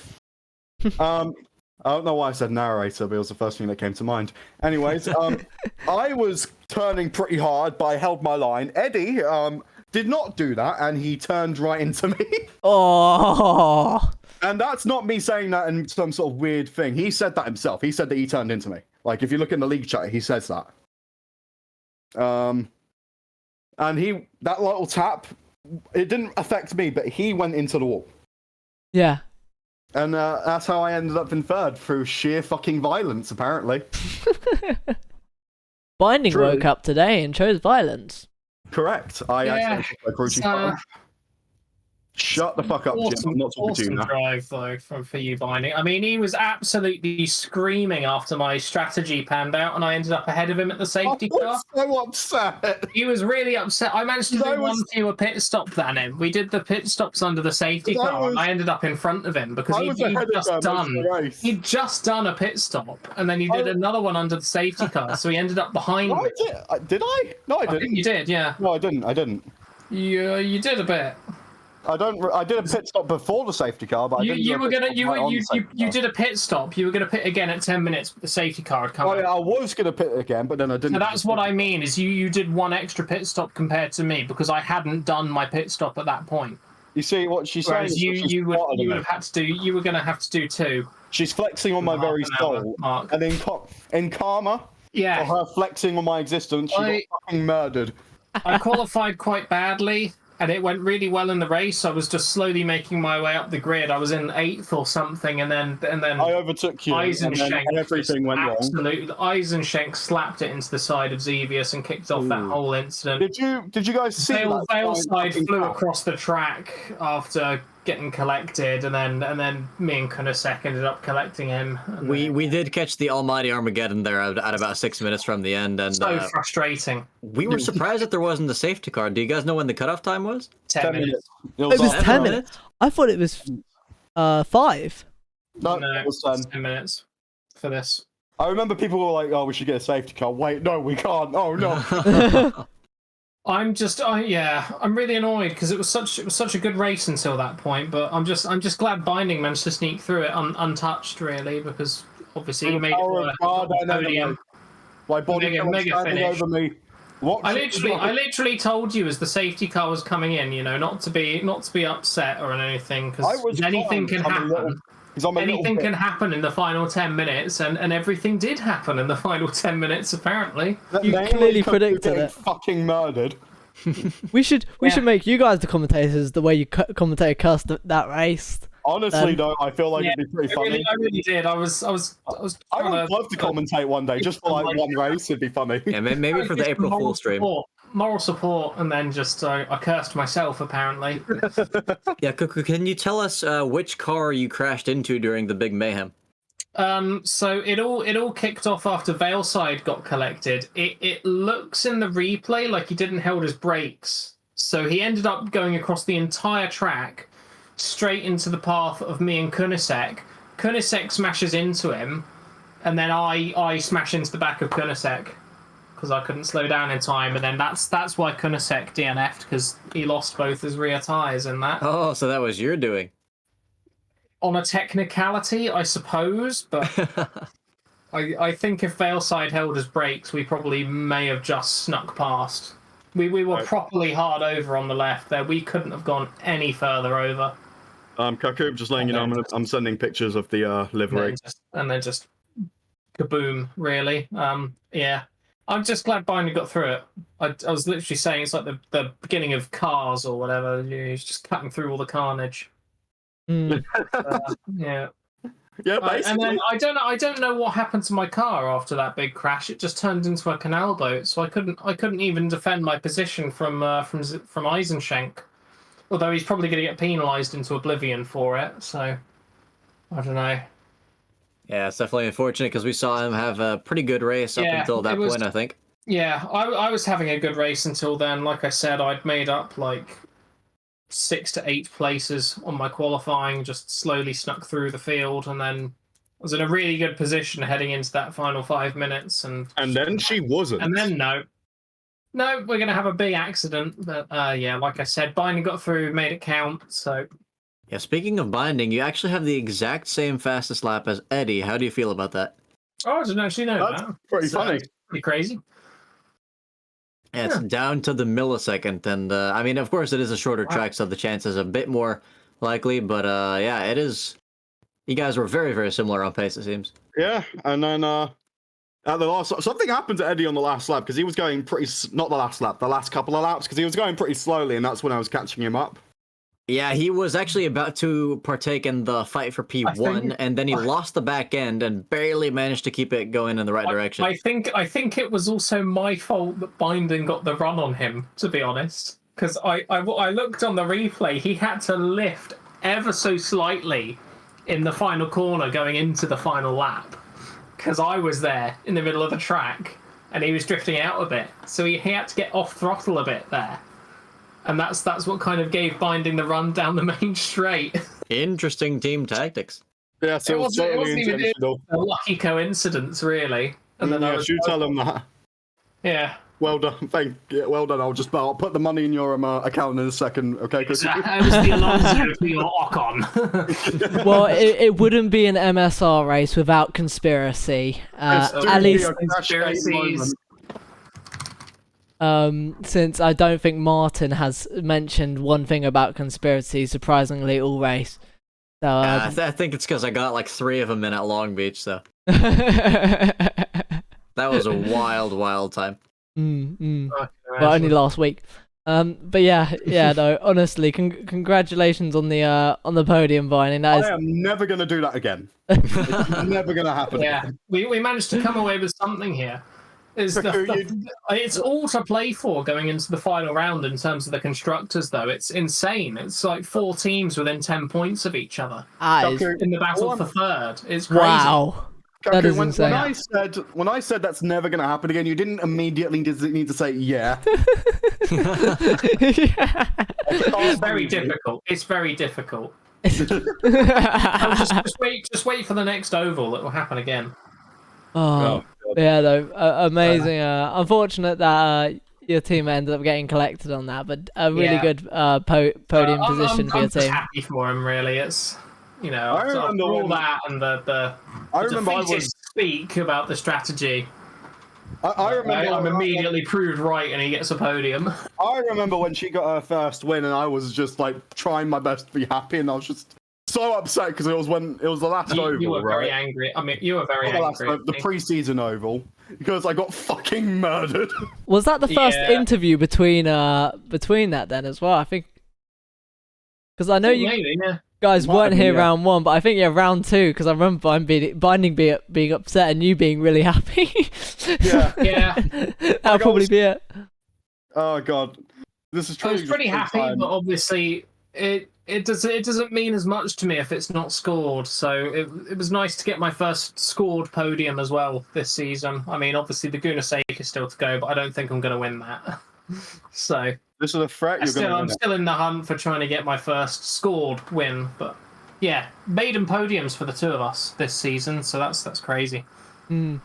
I don't know why I said narrator, but it was the first thing that came to mind. Anyways, I was turning pretty hard, but I held my line. Eddie did not do that, and he turned right into me. Oh. And that's not me saying that in some sort of weird thing. He said that himself. He said that he turned into me. Like, if you look in the league chat, he says that. And that little tap, it didn't affect me, but he went into the wall. Yeah. And that's how I ended up in third, through sheer fucking violence, apparently. Binding True. woke up today and chose violence. Correct. I actually shut the fuck up, Jim. I'm not talking to you now. Drive though for you, Binding. I mean, he was absolutely screaming after my strategy panned out, and I ended up ahead of him at the safety car. I was so upset. He was really upset. I managed to do one fewer pit stop than him. We did the pit stops under the safety car, and I ended up in front of him because he'd just done a pit stop, and then he did another one under the safety car, so he ended up behind me. Did I? No, I didn't. I think you did, yeah. No, I didn't. You did a bit. I did a pit stop before the safety car, but you did a pit stop. You were gonna pit again at 10 minutes, but the safety car had come. Oh, yeah, I was gonna pit again, but then I didn't. So that's what I mean. Is you did one extra pit stop compared to me because I hadn't done my pit stop at that point. You see what she's saying? You would have had to do. You were gonna have to do two. She's flexing on my very soul, and in karma, yeah, for her flexing on my existence, she got fucking murdered. I qualified quite badly. And it went really well in the race. I was just slowly making my way up the grid. I was in 8th or something, and then I overtook you. Eisenschenk, and everything went wrong. Absolutely, Eisenschenk slapped it into the side of Xevious and kicked off that whole incident. Did you guys see that? Veilside flew across the track after getting collected, and then me and Kunisek ended up collecting him. We did catch the almighty Armageddon there at about 6 minutes from the end, and so frustrating. We were surprised that there wasn't a safety car. Do you guys know when the cutoff time was? 10 minutes. It was 10 minutes. I thought it was 5. No, it was 10 minutes for this. I remember people were like, "Oh, we should get a safety car." Wait, no, we can't. Oh no. I'm really annoyed because it was such a good race until that point. But I'm just glad Binding managed to sneak through it untouched, really, because obviously he made it to the podium. My body mega finish. Over me. I literally told you as the safety car was coming in, not to be upset or anything, because anything can happen. Anything can happen in the final 10 minutes, and everything did happen in the final 10 minutes, apparently. You clearly predicted it. Fucking murdered. We should make you guys the commentators the way you commentate cursed that race. Honestly, though, I feel like it'd be pretty funny. I really did. I would love to commentate one day, just for like one race. It'd be funny. Yeah, maybe for the April Fool stream. Moral support, and then just I cursed myself, apparently. Yeah, Cuckoo, can you tell us which car you crashed into during the big mayhem? So it all kicked off after Veilside got collected. It looks in the replay like he didn't hold his brakes, so he ended up going across the entire track, straight into the path of me and Kunisek. Kunisek smashes into him, and then I smash into the back of Kunisek because I couldn't slow down in time, and then that's why Kunisek DNF'd, because he lost both his rear tyres in that. Oh, so that was your doing. On a technicality, I suppose, but I think if Veilside held his brakes, we probably may have just snuck past. We were properly hard over on the left there. We couldn't have gone any further over. Kaku, just letting you know, I'm sending pictures of the livery. And then just kaboom, really. Yeah. I'm just glad Binding got through it. I was literally saying it's like the beginning of Cars or whatever. He's just cutting through all the carnage. Mm. Yeah. Yeah, basically. And then I don't know what happened to my car after that big crash. It just turned into a canal boat, so I couldn't even defend my position from Eisenschenk. Although he's probably going to get penalised into oblivion for it. So I don't know. Yeah, it's definitely unfortunate because we saw him have a pretty good race up until that point, I think. Yeah, I was having a good race until then. Like I said, I'd made up like 6 to 8 places on my qualifying, just slowly snuck through the field, and then was in a really good position heading into that final 5 minutes. And then she wasn't. And then no, we're going to have a big accident. But yeah, like I said, Binding got through, made it count. So Yeah, speaking of Binding, you actually have the exact same fastest lap as Eddie. How do you feel about that? I didn't actually know That's that. pretty funny. Pretty crazy. Yeah, it's down to the millisecond, and I mean, of course, it is a shorter track, so the chances are a bit more likely. But yeah, it is. You guys were very, very similar on pace, it seems. Yeah, and then at the last, something happened to Eddie on the last lap because he was going not the last lap, the last couple of laps, because he was going pretty slowly, and that's when I was catching him up. Yeah, he was actually about to partake in the fight for P1, and then he lost the back end and barely managed to keep it going in the right direction. I think it was also my fault that Binding got the run on him, to be honest. Because I looked on the replay, he had to lift ever so slightly in the final corner going into the final lap. Because I was there in the middle of the track, and he was drifting out a bit. So he had to get off throttle a bit there. And that's what kind of gave Binding the run down the main straight. Interesting team tactics. Yeah, so it wasn't even a lucky coincidence, really. And then you tell him that. Yeah. Well done, well done. I'll put the money in your account in a second, okay, Chris? I was the Alonso for your Ocon. Well, it wouldn't be an MSR race without conspiracy. At least conspiracies. Since I don't think Martin has mentioned one thing about conspiracy, surprisingly, all race. So, I think it's because I got like 3 of them in at Long Beach, so. That was a wild time. But only last week. But yeah, no, honestly, congratulations on the podium, Vining. I am never going to do that again. It's never going to happen. Yeah, we managed to come away with something here. It's all to play for going into the final round in terms of the constructors, though. It's insane. It's like 4 teams within 10 points of each other in the battle for third. It's crazy. Wow. That is insane. When I said that's never going to happen again, you didn't immediately need to say yeah. It's very difficult. It's very difficult. just wait for the next oval. It will happen again. Oh, yeah, though, amazing. Unfortunate that your team ended up getting collected on that, but a really good podium position for your team. I'm happy for him, really. It's I remember all that and the defeatist speak about the strategy. I remember I'm immediately proved right, and he gets a podium. I remember when she got her first win, and I was just like trying my best to be happy, and I was just so upset because it was the last oval. You were right? very angry. I mean, you were very angry. The pre-season oval, because I got fucking murdered. Was that the first interview between that then as well? I think because I know guys weren't here round 1, but I think round 2 because I remember Binding being upset and you being really happy. Yeah. That'll probably be it. Oh god, this is true. I was pretty happy, but obviously it doesn't mean as much to me if it's not scored. So it was nice to get my first scored podium as well this season. I mean, obviously the Guna Sake is still to go, but I don't think I'm going to win that. So this is a threat. I'm still in the hunt for trying to get my first scored win. But yeah, maiden podiums for the 2 of us this season. So that's crazy. Yeah,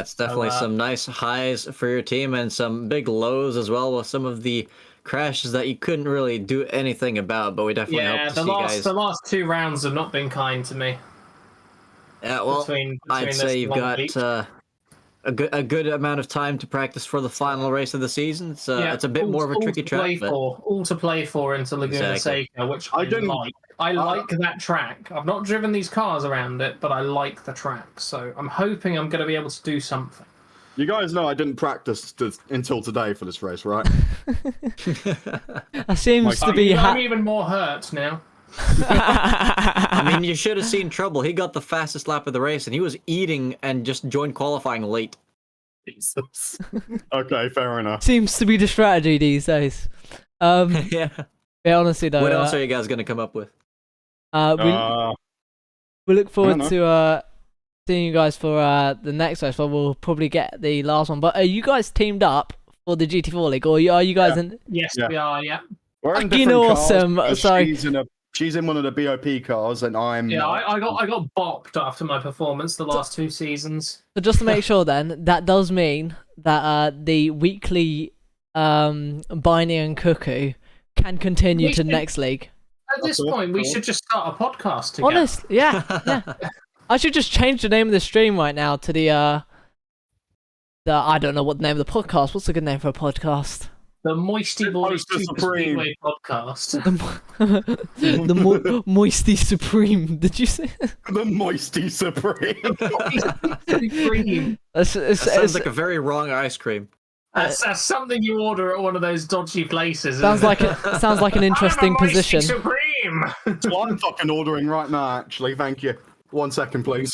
it's definitely some nice highs for your team and some big lows as well with some of the crashes that you couldn't really do anything about, but we definitely hope to see guys. The last 2 rounds have not been kind to me. Yeah, well, I'd say you've got a good amount of time to practice for the final race of the season. It's a bit more of a tricky track. All to play for into Laguna Seca, which I like. I like that track. I've not driven these cars around it, but I like the track. So I'm hoping I'm going to be able to do something. You guys know I didn't practice until today for this race, right? That seems to be. I'm even more hurt now. I mean, you should have seen Trouble. He got the fastest lap of the race, and he was eating and just joined qualifying late. Jesus. Okay, fair enough. Seems to be the strategy these days. Yeah, honestly though. What else are you guys going to come up with? We look forward to seeing you guys for the next race. Well, we'll probably get the last one. But are you guys teamed up for the GT4 League, or are you guys in? Yes, we are. Yeah. We're in Fucking different cars awesome. because Sorry. She's in one of the BOP cars, and I'm. Yeah, I got bopped after my performance the last 2 seasons. So just to make sure, then that does mean that the weekly Binding and Cuckoo can continue to next league. At this point, we should just start a podcast together. Honestly, yeah. I should just change the name of the stream right now to the I don't know what the name of the podcast. What's a good name for a podcast? The Moisty Boys Mr. Super Supreme. Speedway podcast. The Moisty Supreme. Did you say? The Moisty Supreme. Supreme. That sounds like a very wrong ice cream. That's something you order at one of those dodgy places. Sounds like an interesting I'm a Moisty position. Supreme. So I'm fucking ordering right now, actually. Thank you. 1 second, please.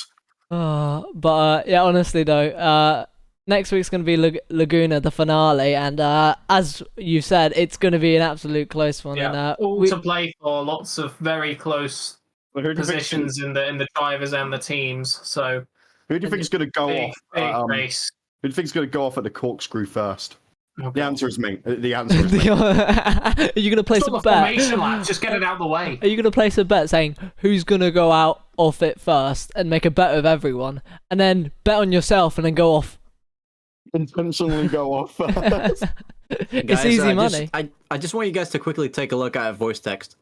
But yeah, honestly though, next week's going to be Laguna, the finale, and as you said, it's going to be an absolute close one. Yeah, And, all to play for, lots of very close Who do you positions in the drivers and the teams. So Who do you think is going to go big, off? big race. Who do you think is going to go off at the corkscrew first? Oh, The God. answer is me. The answer is me. Are you going to place It's a not the bet? formation lap. Just get it out of the way. Are you going to place a bet saying who's going to go out off it first and make a bet with everyone, and then bet on yourself and then go off? Intentionally go off first. It's Guys, easy money. I just want you guys to quickly take a look at voice text.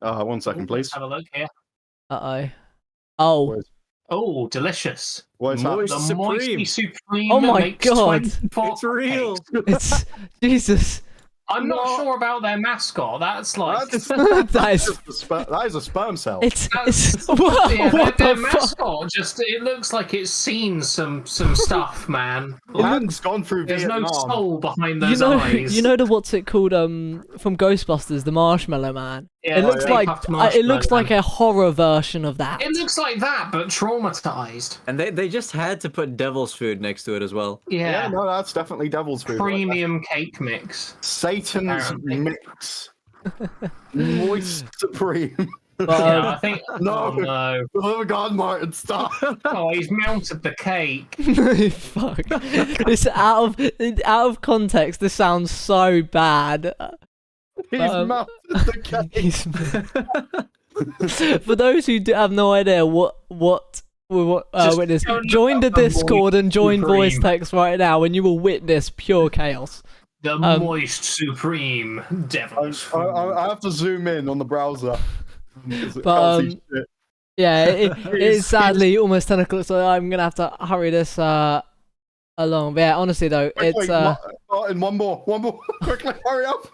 1 second, please. Let's have a look here. Oh. Where's- Oh, delicious. What's that? Moist The Moisty Supreme Oh my makes God. 24 It's real. cupcakes. It's Jesus. I'm not sure about their mascot. That's like... That's That is. that is a sperm cell. It's. That's- What, Yeah, what their the fuck? mascot just, it looks like it's seen some stuff, man. It's gone through There's Vietnam. no soul behind You those know, eyes. you know the what's it called? From Ghostbusters, the Marshmallow Man. Yeah, It looks the like puffed it looks marshmallow like a horror version of that. It looks like that, but traumatized. And they just had to put devil's food next to it as well. Yeah, Yeah. no, that's definitely devil's food. Premium cake mix. Satan's Apparently. mix. Moist Supreme. But, Yeah, I think. No. Oh no! Oh God, Martin, stop. Oh, he's mounted the cake. fuck. It's out of context. This sounds so bad. He's Um, melted the cake. He's- For those who have no idea what Just witness, go look join the up the Discord and join Supreme. voice text right now, and you will witness pure chaos. The Moist Supreme Devil's I have to zoom in on the browser. But, Can't see shit. Yeah, it is sadly almost 10 o'clock, so I'm gonna have to hurry this along. But yeah, honestly though, Quickly, it's Martin, one more. Quickly, hurry up.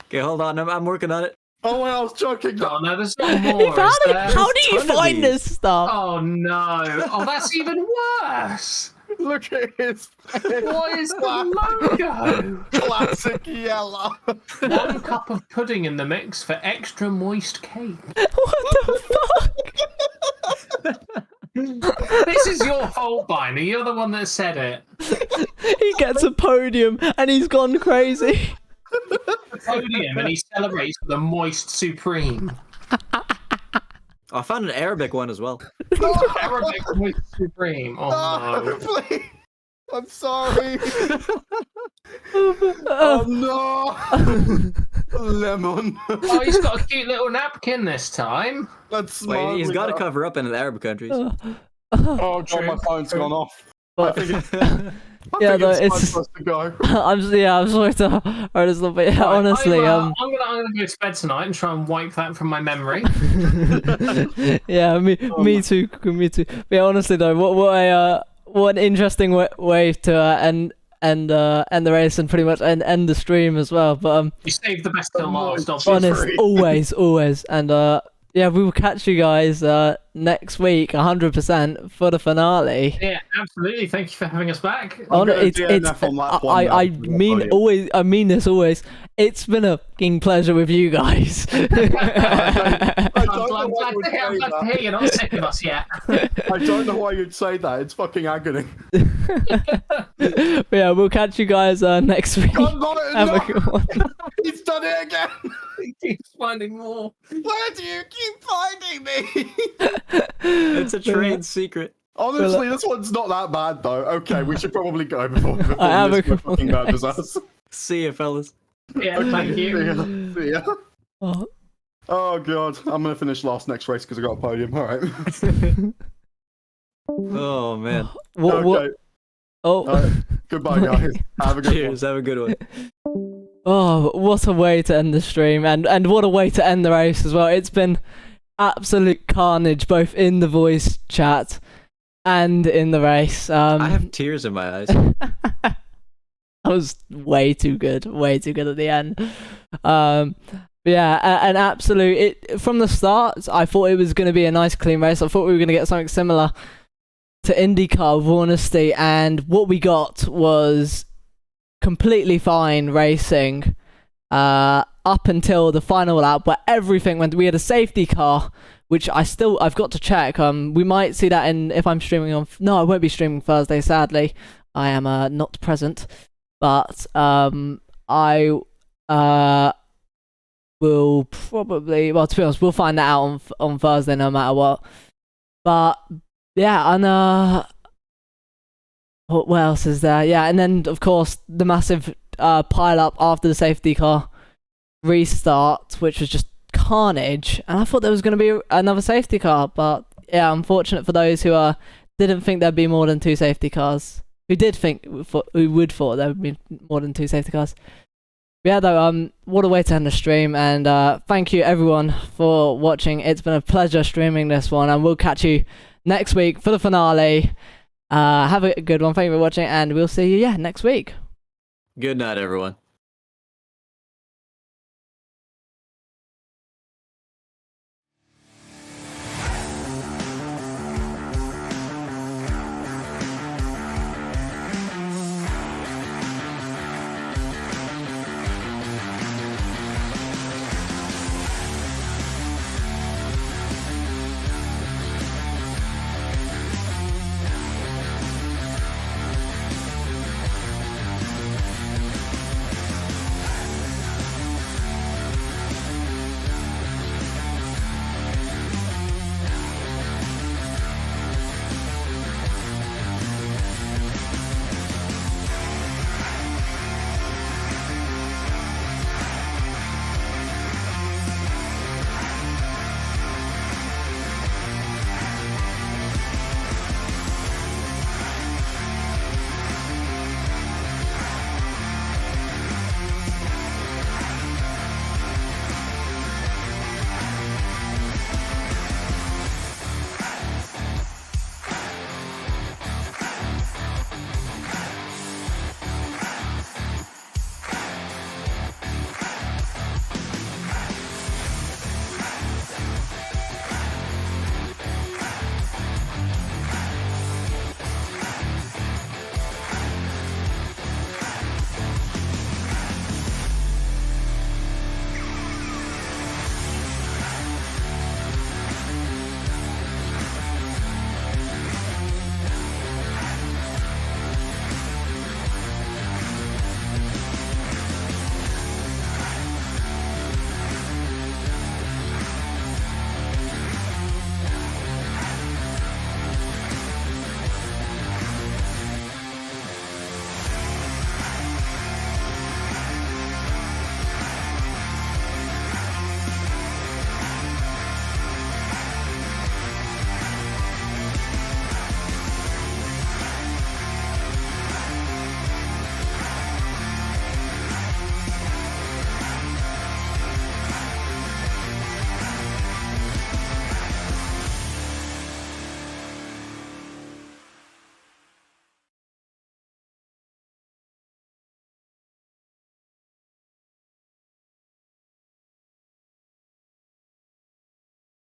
Okay, hold on, I'm working on it. Oh, I was joking. Oh no, there's no more. how is do there? how do you ton of find these. this stuff? Oh no! Oh, that's even worse. Look at his What is the logo? classic yellow. 1 cup of pudding in the mix for extra moist cake. What the fuck? This is your fault, Biner. You're the one that said it. He gets a podium and he's gone crazy. Podium, and he celebrates with a Moist Supreme. I found an Arabic one as well. Arabic Moist Supreme. Oh no. Please. I'm sorry. Oh no. Lemon. Oh, he's got a cute little napkin this time. That's Wait, smart. he's got to cover up in the Arab countries. Oh God, my phone's gone off. But, I yeah, think though, it's time it's. for us to go. I'm sorry to hurt us a little bit. Yeah, Right, honestly, I'm gonna go to bed tonight and try and wipe that from my memory. yeah, me too. But yeah, honestly though, what an interesting way to end the race and pretty much end the stream as well. But You saved the best till last, obviously. honest, always, and yeah, we will catch you guys next week, 100% for the finale. Yeah, absolutely. Thank you for having us back. Oh, no, gonna it's DNF on lap one now. I mean always. I mean this always. It's been a fucking pleasure with you guys. I'm don't glad, know why you would say I'm glad to that. hear you're not sick of us yet. I don't know why you'd say that. It's fucking agony. But yeah, we'll catch you guys next week. God, Martin, Have a no. good one. He's done it again. He keeps finding more. Where do you keep finding me? It's a trade secret. Honestly, this one's not that bad though. Okay, we should probably go before I have this a good fucking one, murders guys. us. See ya, fellas. Yeah, Okay, thank you. See ya. Oh. Oh god, I'm gonna finish last next race because I got a podium. All right. Oh man. What? Okay. Oh. All right. Goodbye, guys. Have a good Cheers. Have a good one. Oh, what a way to end the stream, and what a way to end the race as well. It's been absolute carnage, both in the voice chat and in the race. I have tears in my eyes. That was way too good at the end. Yeah, an absolute. It from the start, I thought it was going to be a nice clean race. I thought we were going to get something similar to IndyCar, with honesty, and what we got was completely fine racing up until the final lap, where everything went. We had a safety car, which I've got to check. We might see that if I'm streaming on. No, I won't be streaming Thursday. Sadly, I am not present. But I will probably. Well, to be honest, we'll find that out on Thursday, no matter what. But yeah, and what else is there? Yeah, and then of course the massive pile up after the safety car restart, which was just carnage. And I thought there was going to be another safety car, but yeah, unfortunate for those who didn't think there'd be more than 2 safety cars. Who would thought there would be more than 2 safety cars. But yeah, though, what a way to end the stream, and thank you everyone for watching. It's been a pleasure streaming this one, and we'll catch you next week for the finale. Have a good one. Thank you for watching, and we'll see you next week. Good night, everyone.